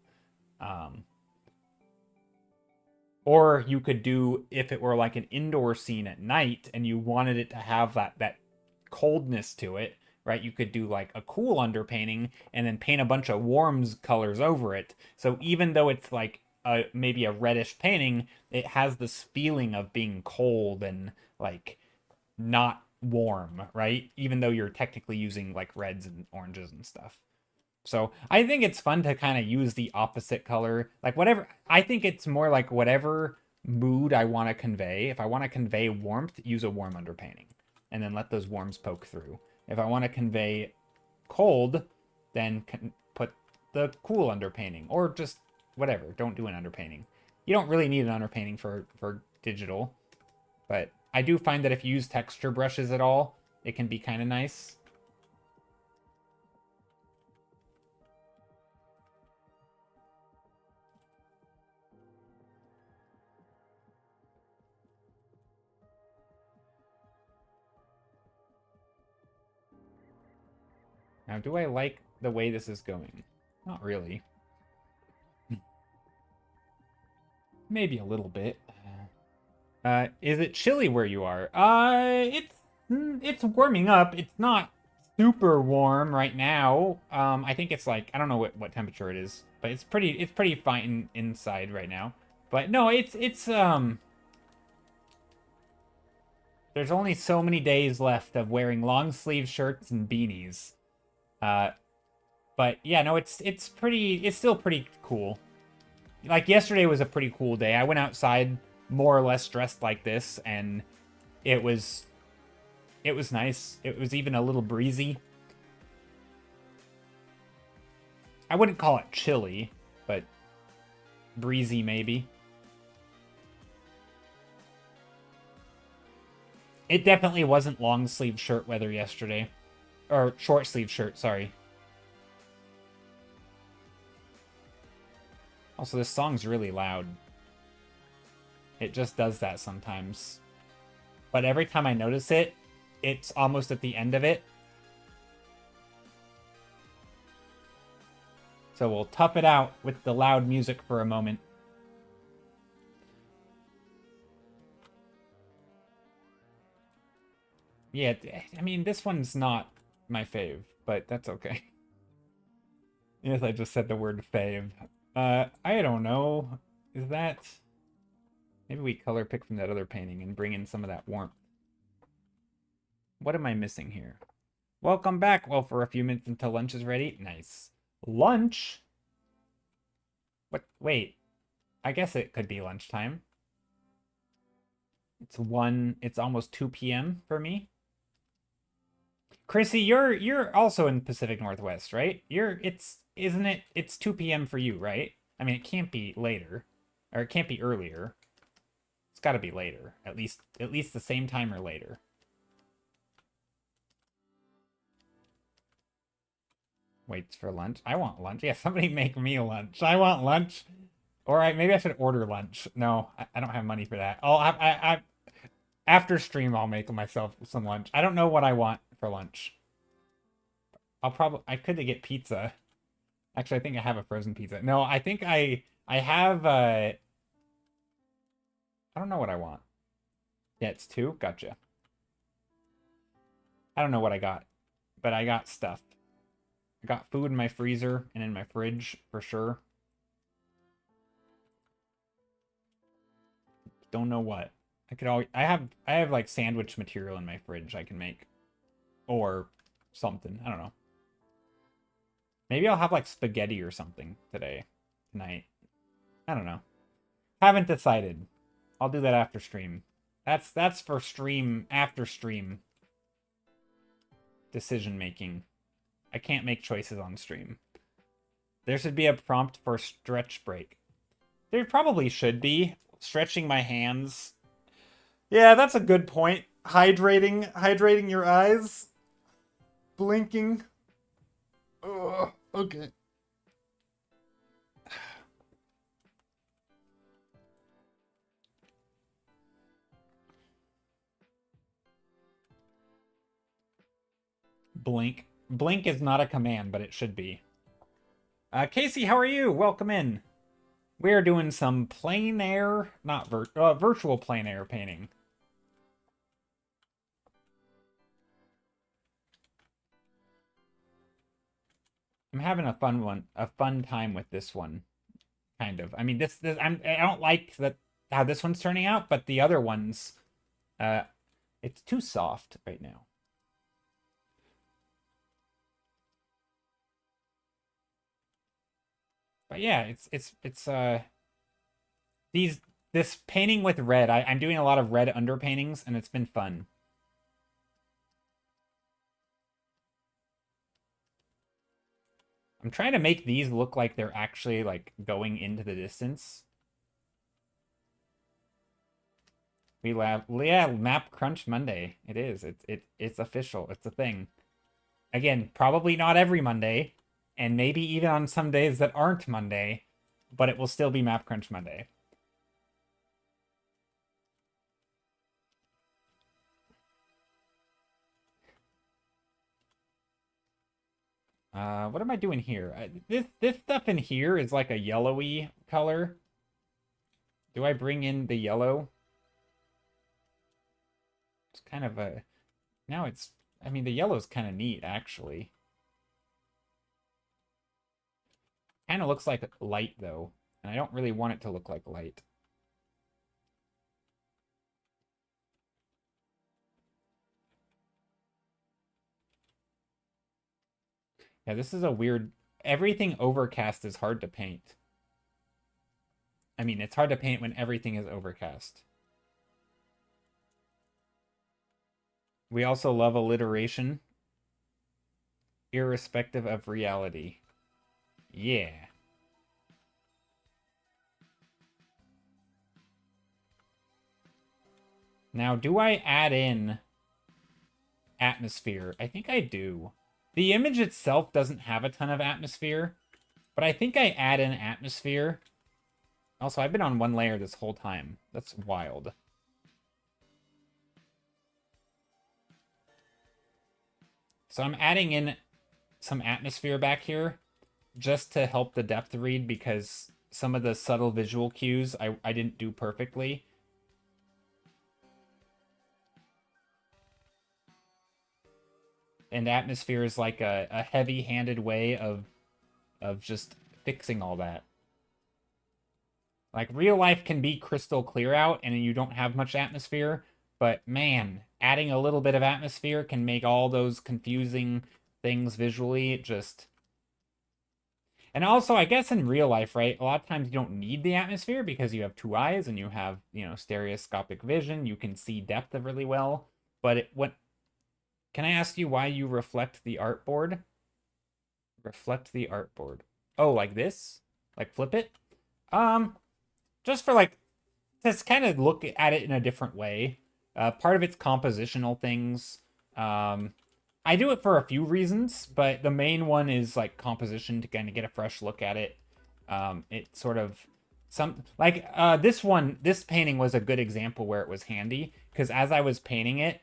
Or you could do, if it were like an indoor scene at night and you wanted it to have that coldness to it, right? You could do like a cool underpainting and then paint a bunch of warms colors over it. So even though it's like maybe a reddish painting, it has this feeling of being cold and like not warm, right? Even though you're technically using like reds and oranges and stuff. So I think it's fun to kind of use the opposite color, like whatever. I think it's more like whatever mood I want to convey. If I want to convey warmth, use a warm underpainting and then let those warms poke through. If I want to convey cold, then put the cool underpainting or just whatever. Don't do an underpainting. You don't really need an underpainting for digital, but I do find that if you use texture brushes at all, it can be kind of nice. Now, do I like the way this is going? Not really. Maybe a little bit. Is it chilly where you are? It's warming up. It's not super warm right now. I think it's like, I don't know what temperature it is, but it's pretty fine inside right now. But no, there's only so many days left of wearing long sleeve shirts and beanies. But yeah, no, it's still pretty cool. Like yesterday was a pretty cool day. I went outside more or less dressed like this, and it was nice. It was even a little breezy. I wouldn't call it chilly, but breezy maybe. It definitely wasn't long sleeve shirt weather yesterday. Or short sleeve shirt, sorry. Also, this song's really loud. It just does that sometimes. But every time I notice it, it's almost at the end of it. So we'll tough it out with the loud music for a moment. Yeah, I mean, this one's not my fave, but that's okay. Yes, I just said the word fave. I don't know. Is that... Maybe we color pick from that other painting and bring in some of that warmth. What am I missing here? Welcome back. Well, for a few minutes until lunch is ready. Nice. Lunch? What? Wait. I guess it could be lunchtime. It's almost 2 p.m. for me. Chrissy, you're also in Pacific Northwest, right? Isn't it? It's 2 p.m. for you, right? I mean, it can't be later, or it can't be earlier. It's got to be later, at least the same time or later. Waits for lunch. I want lunch. Yeah, somebody make me lunch. I want lunch. Or maybe I should order lunch. No, I don't have money for that. After stream, I'll make myself some lunch. I don't know what I want for lunch. I could get pizza. Actually, I think I have a frozen pizza. No, I think I have, I don't know what I want. Yeah, it's 2? Gotcha. I don't know what I got, but I got stuff. I got food in my freezer and in my fridge, for sure. Don't know what. I have like sandwich material in my fridge I can make. Or something. I don't know. Maybe I'll have like spaghetti or something tonight. I don't know. Haven't decided. I'll do that after stream. That's for stream, after stream decision making. I can't make choices on stream. There should be a prompt for stretch break. There probably should be. Stretching my hands. Yeah, that's a good point. Hydrating your eyes. Blinking. Ugh, okay. Blink. Blink is not a command, but it should be. Casey, how are you? Welcome in. We're doing some plein air, not virtual plein air painting. I'm having a fun time with this one, kind of. I mean, I don't like how this one's turning out, but the other ones, it's too soft right now. But yeah, this painting with red. I'm doing a lot of red underpaintings, and it's been fun. I'm trying to make these look like they're actually like going into the distance. Yeah, Map Crunch Monday. It is. It's official. It's a thing. Again, probably not every Monday, and maybe even on some days that aren't Monday, but it will still be Map Crunch Monday. What am I doing here? This stuff in here is like a yellowy color. Do I bring in the yellow? It's kind of a... Now it's I mean, the yellow's kind of neat, actually. Kind of looks like light, though. And I don't really want it to look like light. Yeah, this is a weird... Everything overcast is hard to paint. I mean, it's hard to paint when everything is overcast. We also love alliteration, irrespective of reality. Yeah. Now, do I add in atmosphere? I think I do. The image itself doesn't have a ton of atmosphere, but I think I add in atmosphere. Also, I've been on one layer this whole time. That's wild. So I'm adding in some atmosphere back here just to help the depth read, because some of the subtle visual cues I didn't do perfectly. And atmosphere is like a heavy-handed way of just fixing all that. Like, real life can be crystal clear out and you don't have much atmosphere, but man, adding a little bit of atmosphere can make all those confusing things visually just... And also, I guess in real life, right, a lot of times you don't need the atmosphere because you have two eyes and you have, you know, stereoscopic vision. You can see depth really well. But can I ask you why you reflect the artboard? Reflect the artboard. Oh, like this? Like flip it? Just for like, to kind of look at it in a different way. Part of it's compositional things. I do it for a few reasons, but the main one is like composition, to kind of get a fresh look at it. It sort of this painting was a good example where it was handy, because as I was painting it,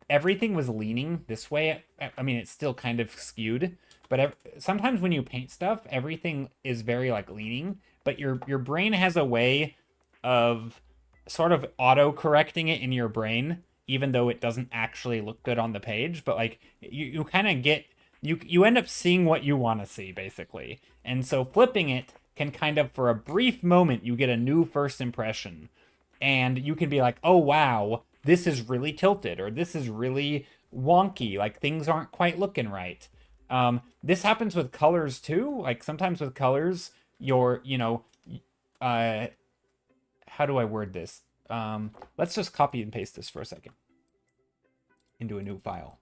everything was leaning this way. I mean, it's still kind of skewed, but sometimes when you paint stuff, everything is very like leaning, but your brain has a way of sort of auto-correcting it in your brain, even though it doesn't actually look good on the page. But like you kind of get, you end up seeing what you want to see, basically. And so flipping it can kind of, for a brief moment, you get a new first impression, and you can be like, oh wow, this is really tilted, or this is really wonky, like things aren't quite looking right. This happens with colors too. Like sometimes with colors, how do I word this? Let's just copy and paste this for a second into a new file.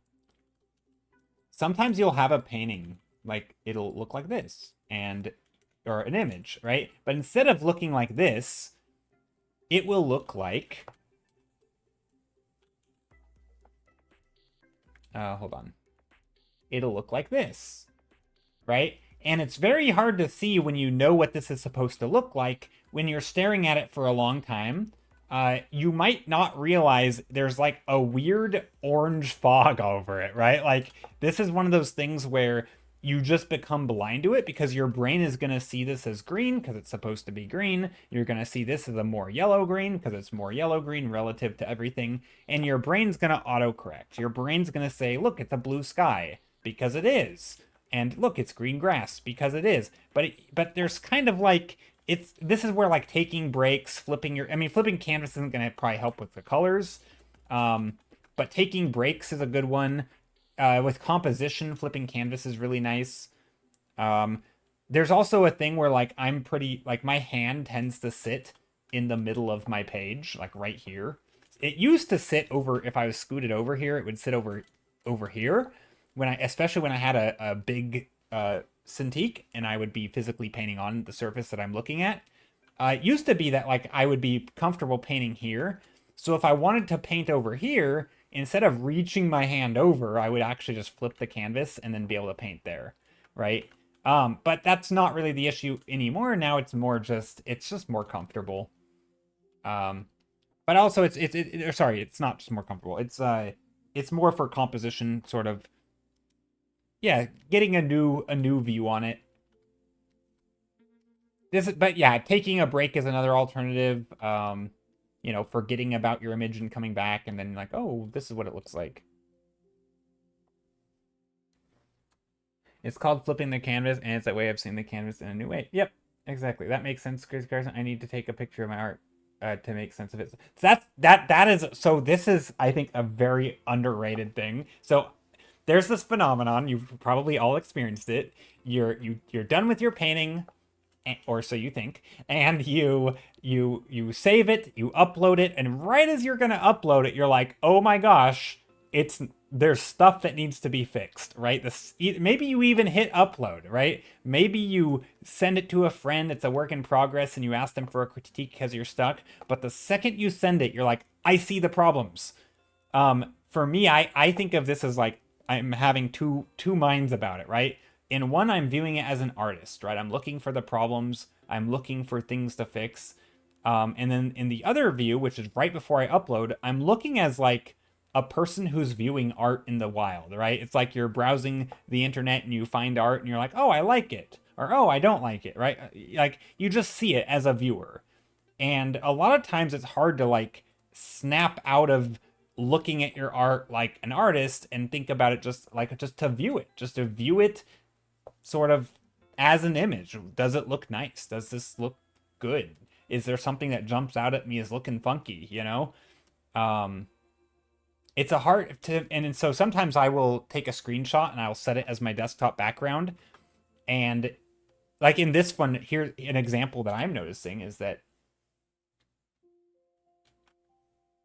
Sometimes you'll have a painting, like it'll look like this, or an image, right? But instead of looking like this, it will look like, hold on. It'll look like this, right? And it's very hard to see when you know what this is supposed to look like. When you're staring at it for a long time, you might not realize there's like a weird orange fog over it, right? Like, this is one of those things where you just become blind to it because your brain is going to see this as green because it's supposed to be green. You're going to see this as a more yellow green because it's more yellow green relative to everything. And your brain's going to autocorrect. Your brain's going to say, look, it's a blue sky because it is. And look, it's green grass because it is. But there's kind of like, this is where like taking breaks, flipping canvas isn't going to probably help with the colors. But taking breaks is a good one. With composition, flipping canvas is really nice. There's also a thing where like my hand tends to sit in the middle of my page, like right here. It used to sit over, if I was scooted over here, it would sit over here. Especially when I had a big Cintiq and I would be physically painting on the surface that I'm looking at. It used to be that like I would be comfortable painting here. So if I wanted to paint over here, instead of reaching my hand over, I would actually just flip the canvas and then be able to paint there, right? But that's not really the issue anymore. Now it's just more comfortable. But also it's not just more comfortable. It's more for composition, sort of. Yeah, getting a new view on it. But yeah, taking a break is another alternative. Forgetting about your image and coming back, and then like, oh, this is what it looks like. It's called flipping the canvas, and it's a way of seeing the canvas in a new way. Yep, exactly. That makes sense, Chris Carson. I need to take a picture of my art to make sense of it. So that is so. This is, I think, a very underrated thing. So there's this phenomenon. You've probably all experienced it. You're done with your painting, or so you think, and you save it, you upload it, and right as you're gonna upload it, you're like, oh my gosh, there's stuff that needs to be fixed, right? Maybe you even hit upload, right? Maybe you send it to a friend, it's a work in progress, and you ask them for a critique because you're stuck. But the second you send it, you're like, I see the problems. For me, I think of this as like I'm having two minds about it, right? In one, I'm viewing it as an artist, right? I'm looking for the problems, I'm looking for things to fix. And then in the other view, which is right before I upload, I'm looking as like a person who's viewing art in the wild, right? It's like you're browsing the internet and you find art and you're like, oh, I like it, or oh, I don't like it, right? Like you just see it as a viewer. And a lot of times it's hard to like snap out of looking at your art like an artist and think about it just to view it sort of as an image. Does it look nice? Does this look good? Is there something that jumps out at me as looking funky, you know? It's a hard to, and so sometimes I will take a screenshot and I'll set it as my desktop background. And like in this one here, an example that I'm noticing is that,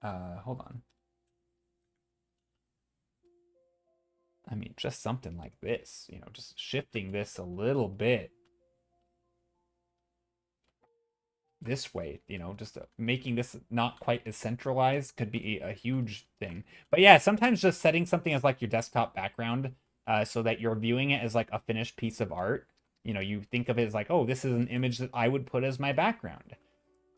hold on. I mean, just something like this, you know, just shifting this a little bit this way, you know, just making this not quite as centralized could be a huge thing. But yeah, sometimes just setting something as like your desktop background so that you're viewing it as like a finished piece of art. You know, you think of it as like, oh, this is an image that I would put as my background.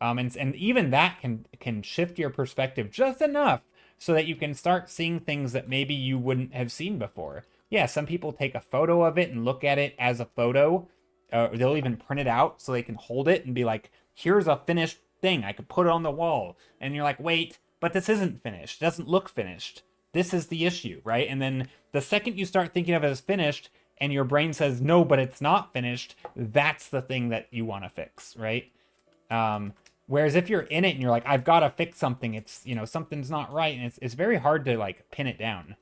And even that can shift your perspective just enough so that you can start seeing things that maybe you wouldn't have seen before. Yeah, some people take a photo of it and look at it as a photo. They'll even print it out so they can hold it and be like, here's a finished thing. I could put it on the wall. And you're like, wait, but this isn't finished. It doesn't look finished. This is the issue, right? And then the second you start thinking of it as finished and your brain says, no, but it's not finished, that's the thing that you want to fix, right? Whereas if you're in it and you're like, I've got to fix something, it's, you know, something's not right. And it's very hard to like pin it down.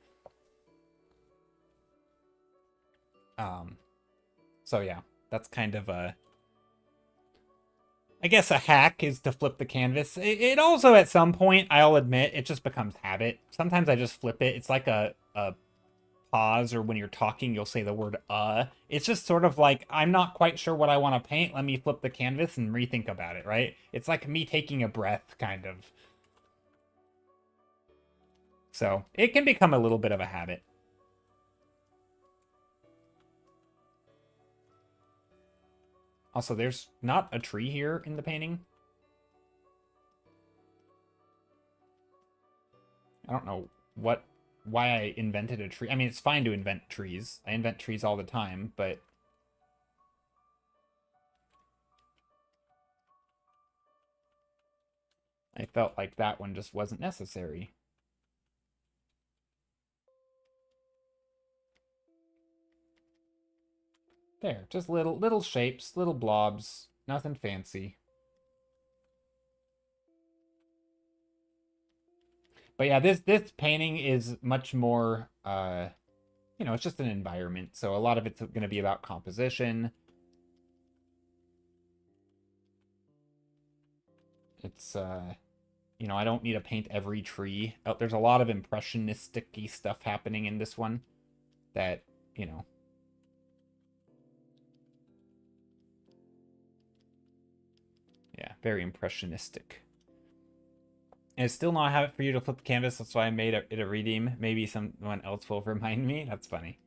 So yeah, that's kind of I guess a hack is to flip the canvas. It also, at some point, I'll admit, it just becomes habit. Sometimes I just flip it. It's like a pause, or when you're talking, you'll say the word It's just sort of like, I'm not quite sure what I want to paint. Let me flip the canvas and rethink about it, right? It's like me taking a breath, kind of. So it can become a little bit of a habit. Also, there's not a tree here in the painting. I don't know why I invented a tree. I mean, it's fine to invent trees. I invent trees all the time, but I felt like that one just wasn't necessary. There, just little shapes, little blobs, nothing fancy. But yeah, this painting is much more, you know, it's just an environment. So a lot of it's going to be about composition. It's, you know, I don't need to paint every tree. Oh, there's a lot of impressionistic-y stuff happening in this one that, you know. Yeah, very impressionistic. And it's still not a habit for you to flip the canvas. That's why I made it a redeem. Maybe someone else will remind me. That's funny.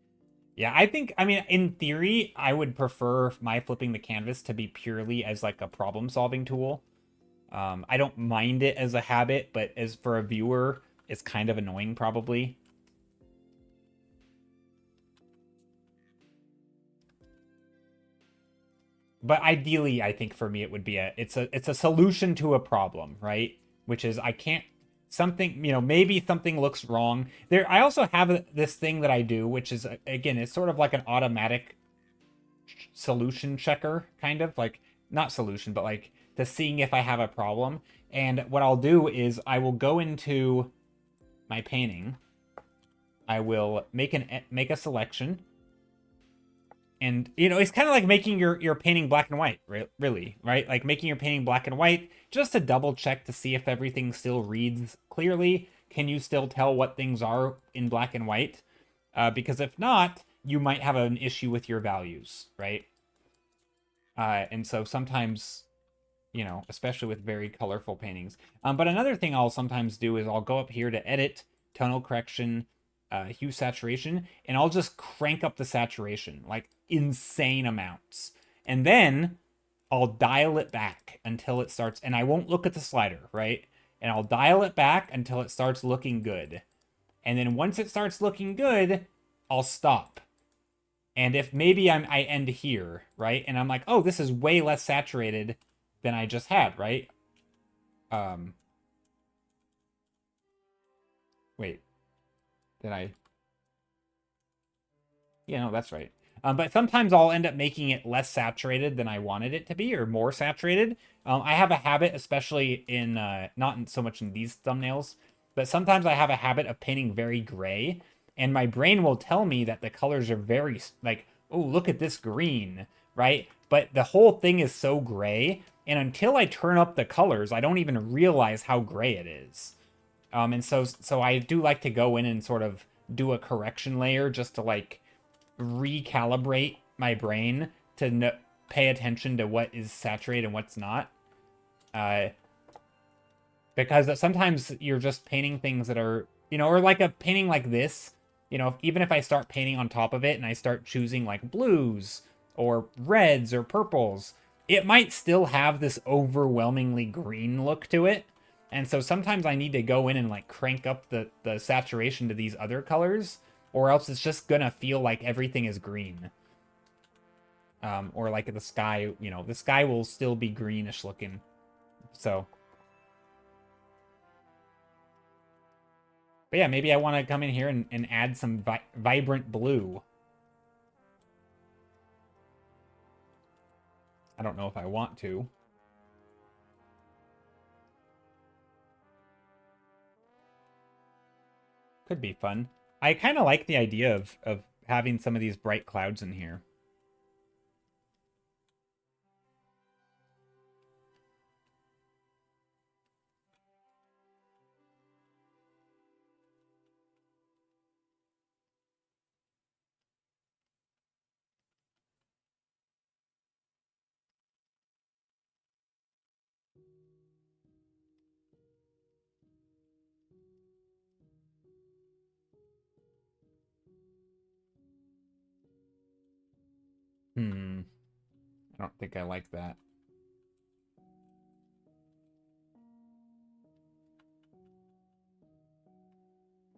Yeah, I mean, in theory, I would prefer my flipping the canvas to be purely as like a problem-solving tool. I don't mind it as a habit, but as for a viewer, it's kind of annoying probably. But ideally, I think for me it would be it's a solution to a problem, right? Which is I can't something, maybe something looks wrong. I also have this thing that I do, which is, again, it's sort of like an automatic solution checker, kind of like, not solution, but like to seeing if I have a problem. And what I'll do is I will go into my painting. I will make a selection. And, it's kind of like making your painting black and white, really, right? Like making your painting black and white just to double check to see if everything still reads clearly. Can you still tell what things are in black and white? Because if not, you might have an issue with your values, right? And so sometimes, especially with very colorful paintings. But another thing I'll sometimes do is I'll go up here to edit, tonal correction, hue saturation, and I'll just crank up the saturation, like insane amounts. And then I'll dial it back until it starts, and I won't look at the slider, right? And I'll dial it back until it starts looking good. And then once it starts looking good, I'll stop. And if maybe I end here, right? And I'm like, oh, this is way less saturated than I just had, right? Wait. Did I? Yeah, no, that's right. But sometimes I'll end up making it less saturated than I wanted it to be, or more saturated. I have a habit, especially in, not so much in these thumbnails, but sometimes I have a habit of painting very gray, and my brain will tell me that the colors are very, like, oh, look at this green, right? But the whole thing is so gray, and until I turn up the colors, I don't even realize how gray it is. And so I do like to go in and sort of do a correction layer just to, like, recalibrate my brain to pay attention to what is saturated and what's not. Because sometimes you're just painting things that are, or like a painting like this, even if I start painting on top of it and I start choosing like blues or reds or purples, it might still have this overwhelmingly green look to it. And so sometimes I need to go in and like crank up the saturation to these other colors, or else it's just gonna feel like everything is green. Or like the sky, the sky will still be greenish looking. So. But yeah, maybe I want to come in here and add some vibrant blue. I don't know if I want to. Could be fun. I kind of like the idea of having some of these bright clouds in here. I don't think I like that.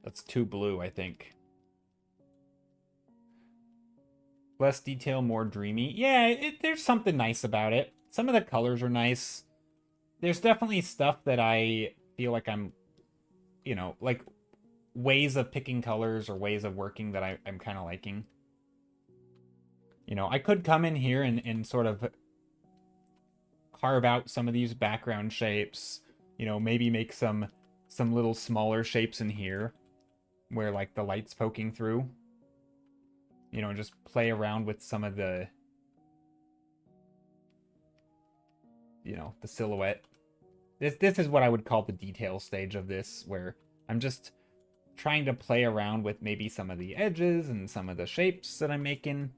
That's too blue, I think. Less detail, more dreamy. Yeah, there's something nice about it. Some of the colors are nice. There's definitely stuff that I feel like I'm, like ways of picking colors or ways of working that I'm kind of liking. I could come in here and sort of carve out some of these background shapes. Maybe make some little smaller shapes in here where like the light's poking through. And just play around with some of the, the silhouette. This is what I would call the detail stage of this, where I'm just trying to play around with maybe some of the edges and some of the shapes that I'm making.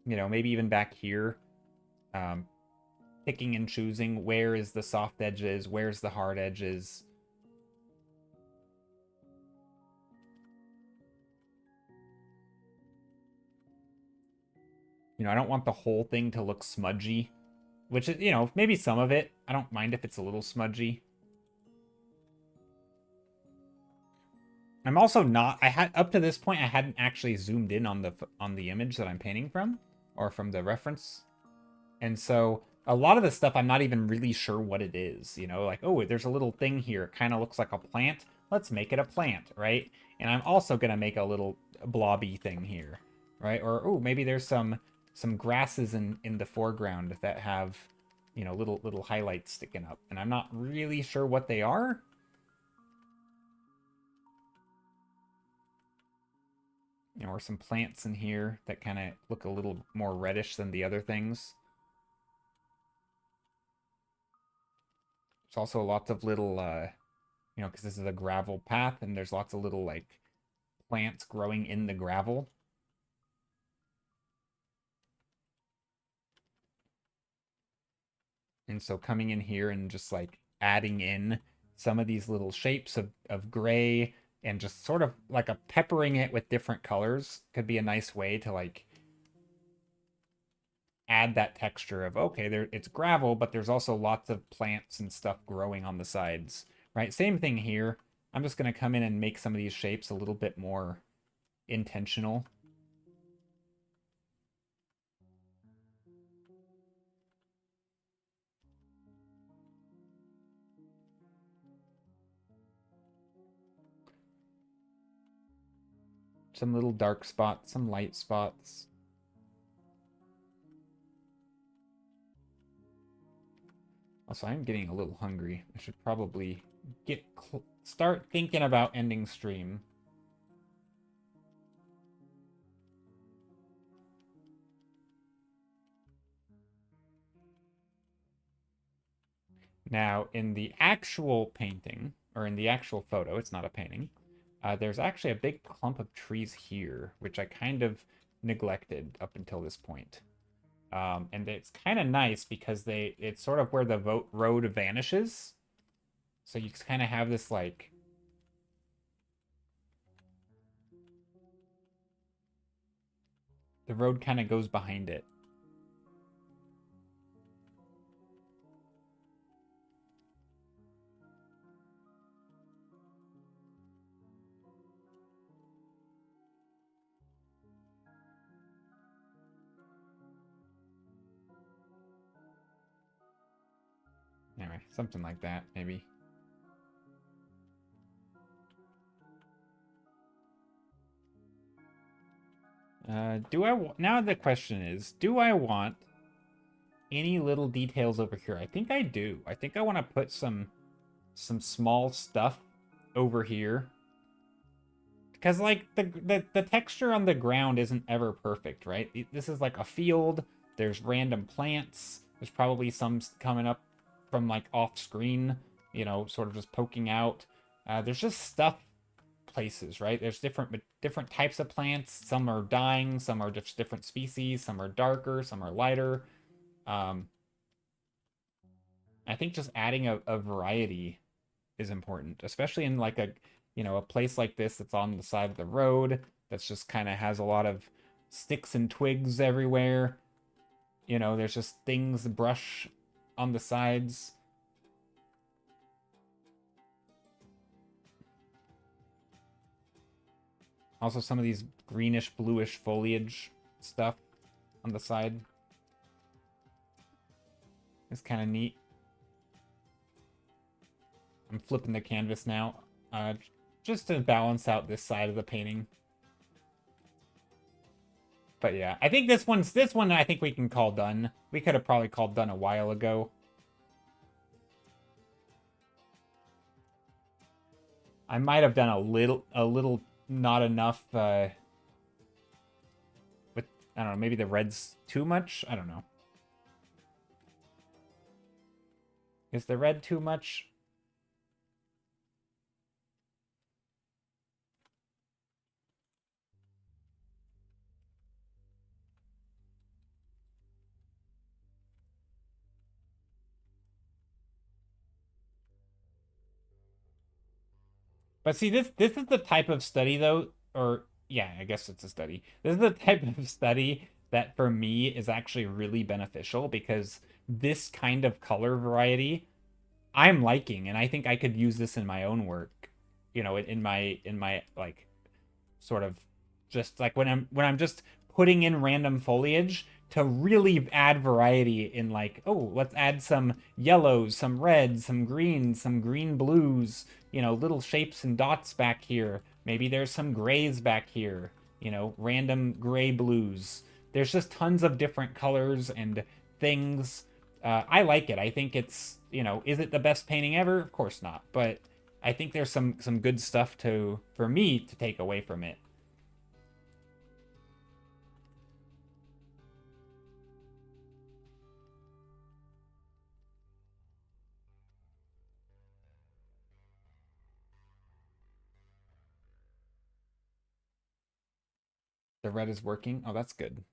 Maybe even back here, picking and choosing where is the soft edges, where's the hard edges. I don't want the whole thing to look smudgy, which is, maybe some of it. I don't mind if it's a little smudgy. I'm also not, up to this point, I hadn't actually zoomed in on the image that I'm painting from, or from the reference. And so a lot of the stuff I'm not even really sure what it is, like, oh, there's a little thing here. It kind of looks like a plant. let's make it a plant, right? And I'm also going to make a little blobby thing here, right? Or, oh, maybe there's some grasses in the foreground that have, you know, little highlights sticking up. And I'm not really sure what they are. You know, or some plants in here that kind of look a little more reddish than the other things. There's also lots of little, you know, because this is a gravel path, and there's lots of little, like, plants growing in the gravel. And so coming in here and just, like, adding in some of these little shapes of gray and just sort of, like, a peppering it with different colors could be a nice way to, like, add that texture of, okay, there it's gravel, but there's also lots of plants and stuff growing on the sides, right? Same thing here. I'm just going to come in and make some of these shapes a little bit more intentional. Some little dark spots, some light spots. Also, I'm getting a little hungry. I should probably start thinking about ending stream. Now, in the actual painting, or in the actual photo, it's not a painting, there's actually a big clump of trees here, which I kind of neglected up until this point. And it's kind of nice because it's sort of where the road vanishes. So you kind of have this, like, the road kind of goes behind it. Anyway, something like that, maybe. Now the question is, do I want any little details over here? I think I do. I think I want to put some small stuff over here. Because, like, the texture on the ground isn't ever perfect, right? This is like a field. There's random plants. There's probably some coming up from, like, off screen, you know, sort of just poking out. There's just stuff places, right? There's different types of plants. Some are dying, some are just different species, some are darker, some are lighter. I think just adding a variety is important, especially in, like, a, you know, a place like this that's on the side of the road that's just kind of has a lot of sticks and twigs everywhere. You know, there's just things, brush on the sides. Also, some of these greenish, bluish foliage stuff on the side is kind of neat. I'm flipping the canvas now, just to balance out this side of the painting. But yeah, I think this one I think we can call done. We could have probably called done a while ago. I might have done a little not enough, with, I don't know, maybe the red's too much? I don't know. Is the red too much? But see, this is the type of study, though, or yeah, I guess it's a study. This is the type of study that for me is actually really beneficial because this kind of color variety I'm liking, and I think I could use this in my own work. You know, in my like sort of just like when I'm just putting in random foliage to really add variety in like, oh, let's add some yellows, some reds, some greens, some green blues, you know, little shapes and dots back here. Maybe there's some grays back here, you know, random gray blues. There's just tons of different colors and things. I like it. I think it's, you know, is it the best painting ever? Of course not. But I think there's some good stuff for me to take away from it. The red is working. Oh, that's good.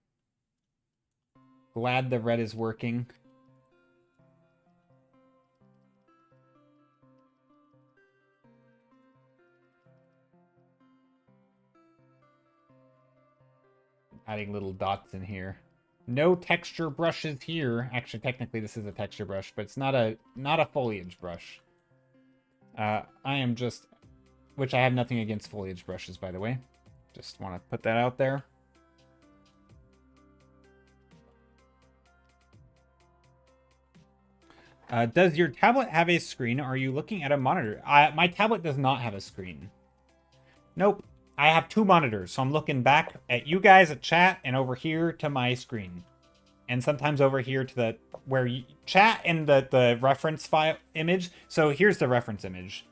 Glad the red is working. Adding little dots in here. No texture brushes here. Actually, technically this is a texture brush, but it's not a foliage brush. I am just, which I have nothing against foliage brushes, by the way. Just want to put that out there. Does your tablet have a screen? Or are you looking at a monitor? My tablet does not have a screen. Nope. I have two monitors, so I'm looking back at you guys at chat and over here to my screen. And sometimes over here to the where you chat and the reference file image. So here's the reference image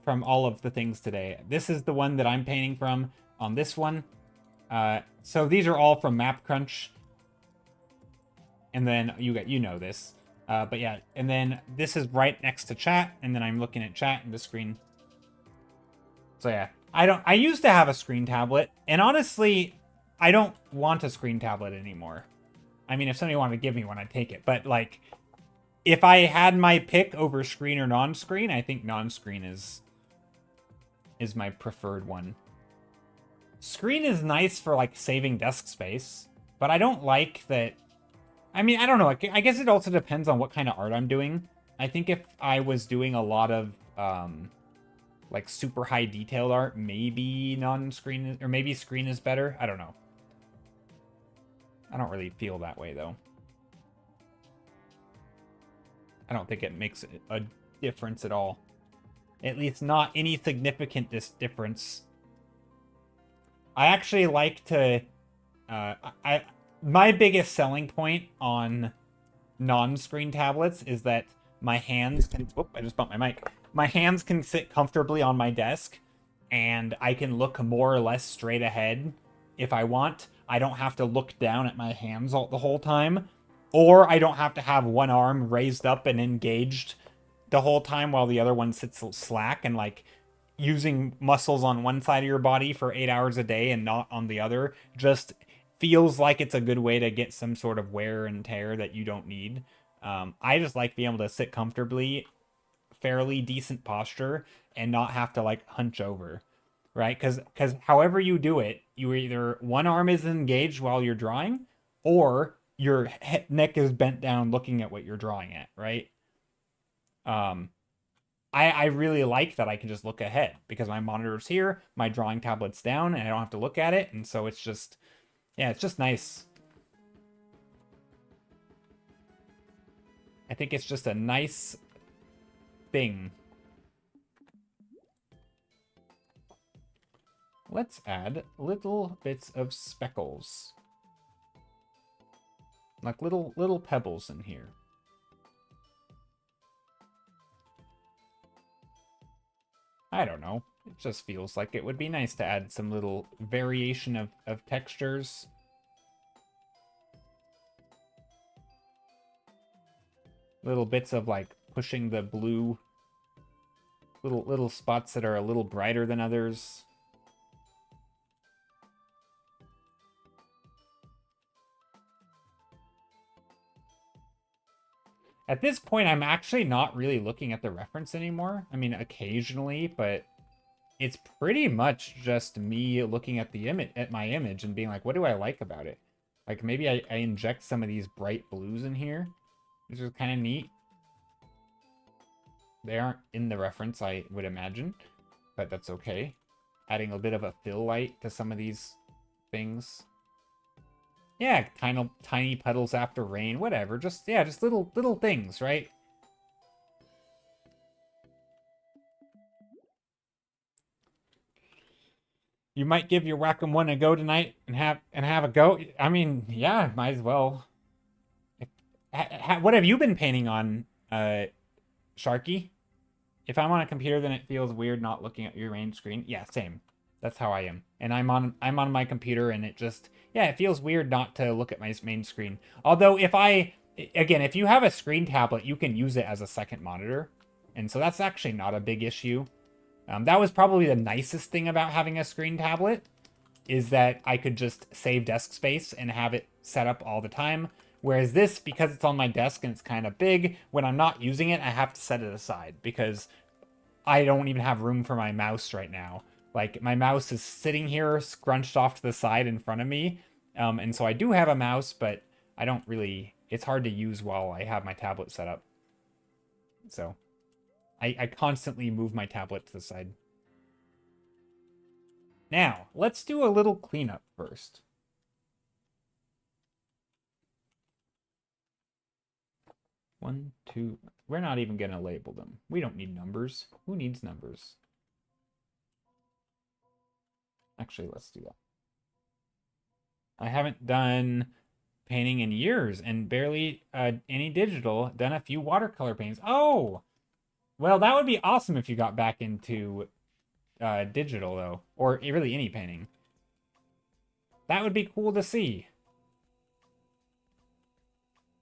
from all of the things today. This is the one that I'm painting from on this one. So these are all from MapCrunch. And then you know this. But yeah, and then this is right next to chat, and then I'm looking at chat and the screen. So yeah, I used to have a screen tablet, and honestly, I don't want a screen tablet anymore. I mean, if somebody wanted to give me one, I'd take it. But like, if I had my pick over screen or non-screen, I think non-screen is my preferred one. Screen is nice for like saving desk space, but I don't like that. I mean, I don't know. I guess it also depends on what kind of art I'm doing. I think if I was doing a lot of like super high detailed art, maybe non-screen or maybe screen is better. I don't know. I don't really feel that way though. I don't think it makes a difference at all. At least not any significant difference. I actually like to my biggest selling point on non-screen tablets is that my hands can... Whoop, I just bumped my mic. My hands can sit comfortably on my desk, and I can look more or less straight ahead if I want. I don't have to look down at my hands the whole time, or I don't have to have one arm raised up and engaged the whole time while the other one sits slack and, like, using muscles on one side of your body for 8 hours a day and not on the other. Just feels like it's a good way to get some sort of wear and tear that you don't need. I just like being able to sit comfortably, fairly decent posture, and not have to like hunch over, right? Because however you do it, you either one arm is engaged while you're drawing, or your neck is bent down looking at what you're drawing at, right? I really like that I can just look ahead because my monitor's here, my drawing tablet's down, and I don't have to look at it, and so it's just... Yeah, it's just nice. I think it's just a nice thing. Let's add little bits of speckles. Like little pebbles in here. I don't know. It just feels like it would be nice to add some little variation of textures. Little bits of like pushing the blue. Little spots that are a little brighter than others. At this point, I'm actually not really looking at the reference anymore. I mean, occasionally, but it's pretty much just me looking at the image, at my image, and being like, what do I like about it? Like maybe I inject some of these bright blues in here, which is kind of neat. They aren't in the reference, I would imagine, but that's okay. Adding a bit of a fill light to some of these things. Yeah, tiny puddles after rain, whatever. Just yeah, just little things, right? You might give your Wacom one a go tonight and have a go. I mean, yeah, might as well. What have you been painting on, Sharky? If I'm on a computer, then it feels weird not looking at your main screen. Yeah, same. That's how I am. And I'm on my computer, and it just yeah, it feels weird not to look at my main screen. Although if you have a screen tablet, you can use it as a second monitor, and so that's actually not a big issue. That was probably the nicest thing about having a screen tablet, is that I could just save desk space and have it set up all the time. Whereas this, because it's on my desk and it's kind of big, when I'm not using it, I have to set it aside because I don't even have room for my mouse right now. Like, my mouse is sitting here scrunched off to the side in front of me. And so I do have a mouse, but I don't really... It's hard to use while I have my tablet set up. So, I constantly move my tablet to the side. Now, let's do a little cleanup first. One, two... We're not even going to label them. We don't need numbers. Who needs numbers? Actually, let's do that. I haven't done painting in years and barely any digital. Done a few watercolor paints. Oh! Well, that would be awesome if you got back into digital, though. Or really any painting. That would be cool to see.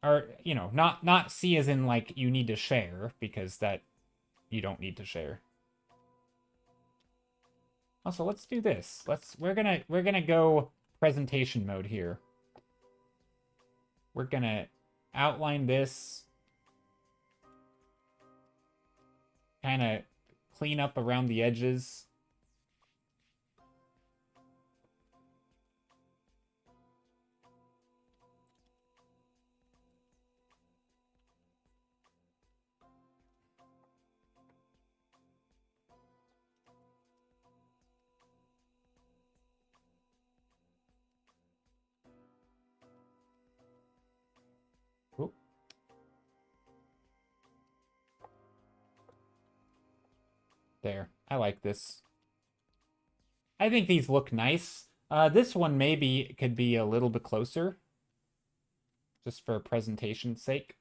Or, you know, not see as in, like, you need to share, because that you don't need to share. Also, let's do this. We're gonna go presentation mode here. We're gonna outline this. Kind of clean up around the edges. Ooh. There. I like this. I think these look nice. This one maybe could be a little bit closer. Just for presentation's sake.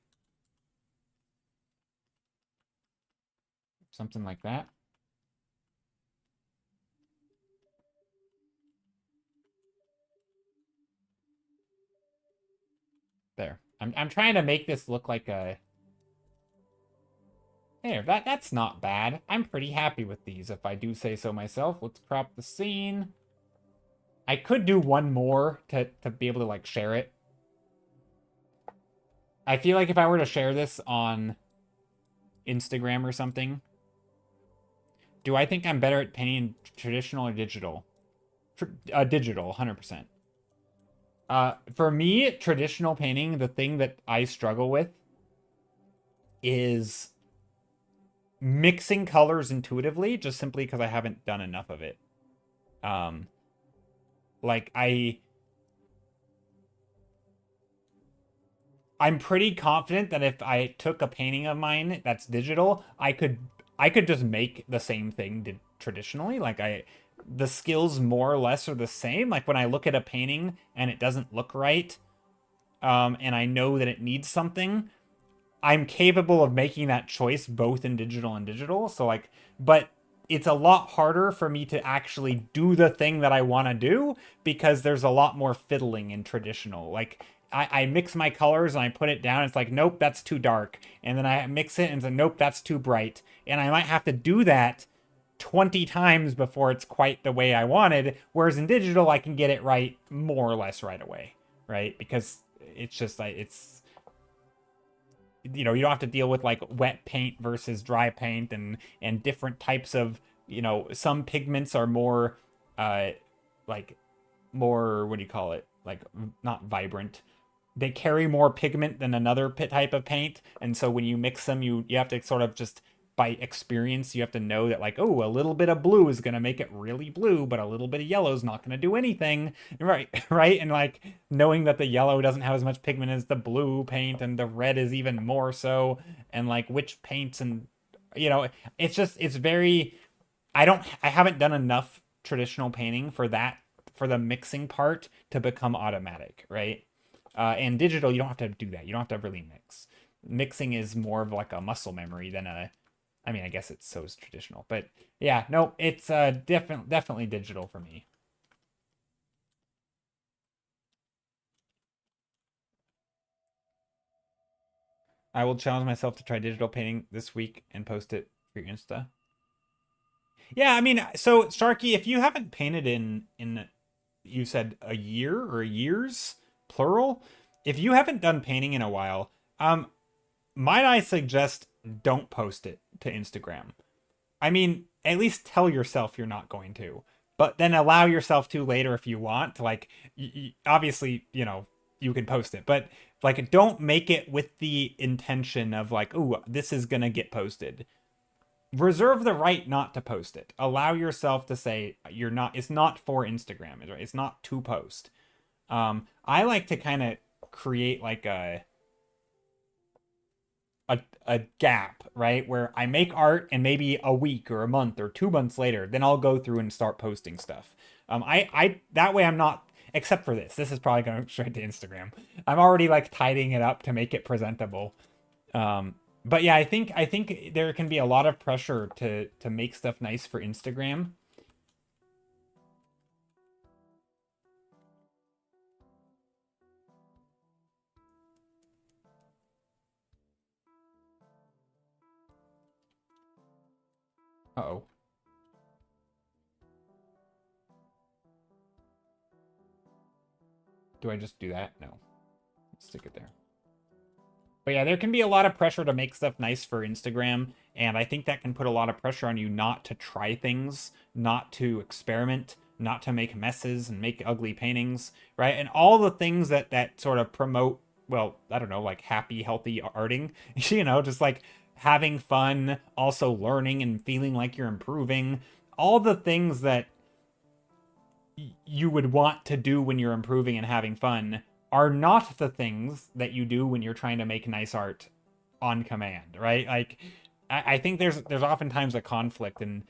Something like that. There. I'm trying to make this look like a... There, that's not bad. I'm pretty happy with these, if I do say so myself. Let's crop the scene. I could do one more to be able to, like, share it. I feel like if I were to share this on Instagram or something... Do I think I'm better at painting traditional or digital? Digital, 100%. For me, traditional painting, the thing that I struggle with is mixing colors intuitively, just simply because I haven't done enough of it. Like, I'm pretty confident that if I took a painting of mine that's digital, I could just make the same thing traditionally. Like, the skills more or less are the same. Like, when I look at a painting and it doesn't look right, and I know that it needs something, I'm capable of making that choice both in digital and digital. So, like, but it's a lot harder for me to actually do the thing that I want to do because there's a lot more fiddling in traditional. Like, I mix my colors and I put it down. It's like, nope, that's too dark. And then I mix it and it's like, nope, that's too bright. And I might have to do that 20 times before it's quite the way I wanted. Whereas in digital, I can get it right more or less right away, right? Because it's just like, it's, you know, you don't have to deal with like wet paint versus dry paint and different types of, you know, some pigments are more, like more, what do you call it? Like, not vibrant. They carry more pigment than another type of paint. And so when you mix them, you have to sort of just by experience, you have to know that like, oh, a little bit of blue is going to make it really blue, but a little bit of yellow is not going to do anything. Right. Right. And like knowing that the yellow doesn't have as much pigment as the blue paint and the red is even more so. And like which paints and, it's just, it's very, I haven't done enough traditional painting for the mixing part to become automatic. Right. And digital, you don't have to do that. You don't have to really mix. Mixing is more of like a muscle memory than I mean, I guess it's so is traditional, but yeah, no, it's definitely digital for me. I will challenge myself to try digital painting this week and post it for your Insta. Yeah, I mean, so Sharky, if you haven't painted in you said a year or years, plural, if you haven't done painting in a while, might I suggest don't post it to Instagram? I mean, at least tell yourself you're not going to, but then allow yourself to later if you want. Like, obviously, you can post it, but like, don't make it with the intention of like, oh, this is gonna get posted. Reserve the right not to post it. Allow yourself to say you're not. It's not for Instagram. It's not to post. I like to kind of create like a gap, right? Where I make art and maybe a week or a month or 2 months later, then I'll go through and start posting stuff. I that way I'm not, except for this. This is probably going straight to Instagram. I'm already like tidying it up to make it presentable. But yeah, I think there can be a lot of pressure to make stuff nice for Instagram. Uh-oh. Do I just do that? No. Stick it there. But yeah, there can be a lot of pressure to make stuff nice for Instagram, and I think that can put a lot of pressure on you not to try things, not to experiment, not to make messes and make ugly paintings, right? And all the things that sort of promote, well, I don't know, like happy, healthy arting, just like having fun, also learning and feeling like you're improving, all the things that you would want to do when you're improving and having fun are not the things that you do when you're trying to make nice art on command, right? Like, I think there's oftentimes a conflict, and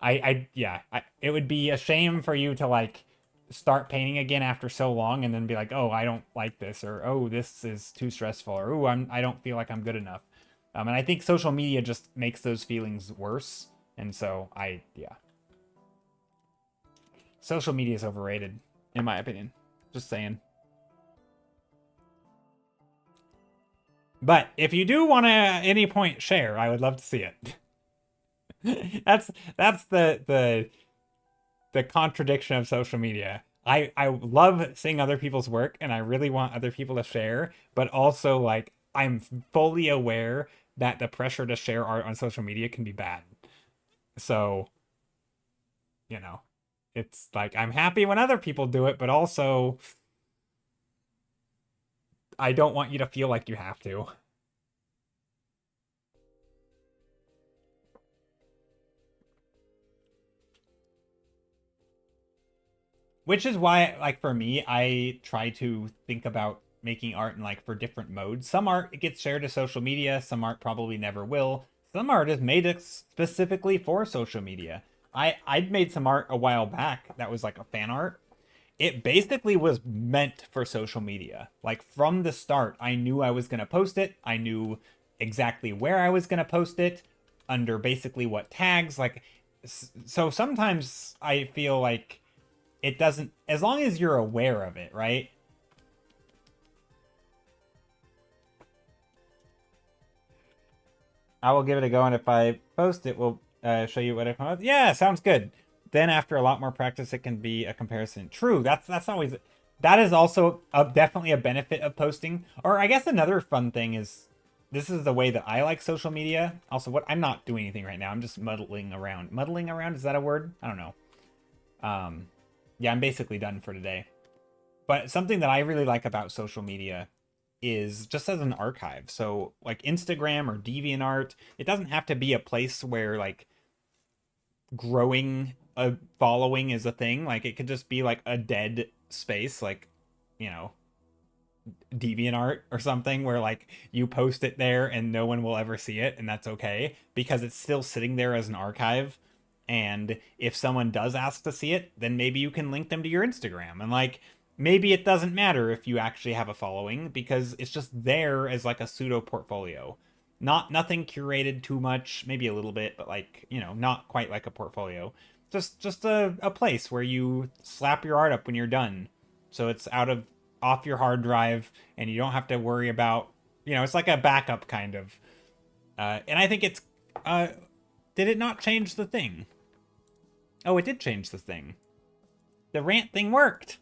it would be a shame for you to like start painting again after so long and then be like, oh, I don't like this, or oh, this is too stressful, or oh, I don't feel like I'm good enough. And I think social media just makes those feelings worse, and so social media is overrated, in my opinion. Just saying. But if you do want to at any point share, I would love to see it. that's the contradiction of social media. I love seeing other people's work and I really want other people to share, but also like I'm fully aware that the pressure to share art on social media can be bad. So, it's like I'm happy when other people do it, but also I don't want you to feel like you have to. Which is why, like, for me, I try to think about making art in, like, for different modes. Some art gets shared to social media, some art probably never will. Some art is made specifically for social media. I'd made some art a while back that was like a fan art. It basically was meant for social media. Like from the start, I knew I was going to post it. I knew exactly where I was going to post it, under basically what tags. Like, so sometimes I feel like it doesn't, as long as you're aware of it, right? I will give it a go, and if I post it, we'll show you what I come up with. Yeah, sounds good. Then after a lot more practice, it can be a comparison. True, that's always, that is also definitely a benefit of posting. Or I guess another fun thing is, this is the way that I like social media. Also, I'm not doing anything right now. I'm just muddling around. Muddling around, is that a word? I don't know. Yeah, I'm basically done for today. But something that I really like about social media is just as an archive. So like Instagram or DeviantArt, it doesn't have to be a place where like growing a following is a thing. Like it could just be like a dead space, like, you know, DeviantArt or something, where like you post it there and no one will ever see it, and that's okay because it's still sitting there as an archive. And if someone does ask to see it, then maybe you can link them to your Instagram. And like maybe it doesn't matter if you actually have a following because it's just there as like a pseudo portfolio. Nothing curated too much, maybe a little bit, but like, you know, not quite like a portfolio. Just a place where you slap your art up when you're done. So it's off your hard drive and you don't have to worry about, you know, it's like a backup kind of. And I think it's did it not change the thing? Oh, it did change the thing. The rant thing worked.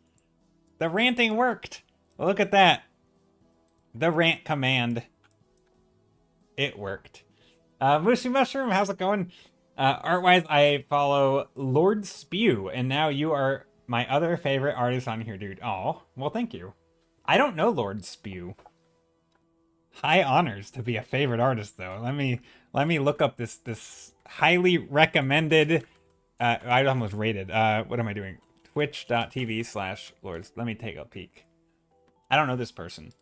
The ranting worked. Look at that. The rant command. It worked. Mushy Mushroom, how's it going? Art-wise, I follow Lord Spew, and now you are my other favorite artist on here, dude. Oh, well, thank you. I don't know Lord Spew. High honors to be a favorite artist, though. Let me look up this highly recommended. I almost rated. What am I doing? Twitch.tv/Lords. Let me take a peek. I don't know this person.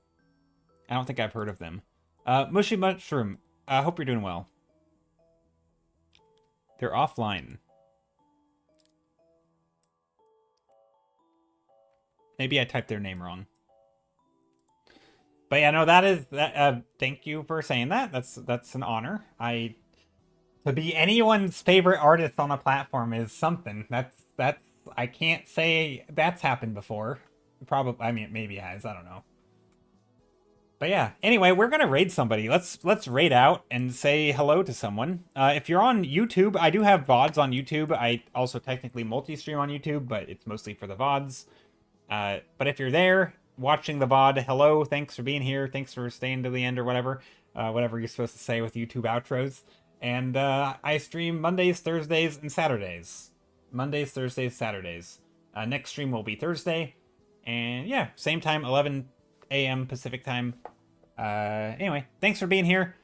I don't think I've heard of them. Mushy Mushroom. I hope you're doing well. They're offline. Maybe I typed their name wrong. But yeah, no, that is that. Thank you for saying that. That's an honor. To be anyone's favorite artist on a platform is something. That's I can't say that's happened before. Probably, I mean, maybe it has. I don't know. But yeah, anyway, we're gonna raid somebody. Let's raid out and say hello to someone. If you're on YouTube, I do have VODs on YouTube. I also technically multi-stream on YouTube, but it's mostly for the VODs. But if you're there watching the VOD, hello, thanks for being here, thanks for staying to the end or whatever. Whatever you're supposed to say with YouTube outros. And I stream Mondays, Thursdays, and Saturdays. Mondays, Thursdays, Saturdays. Next stream will be Thursday. And yeah, same time, 11 a.m. Pacific time. Anyway, thanks for being here.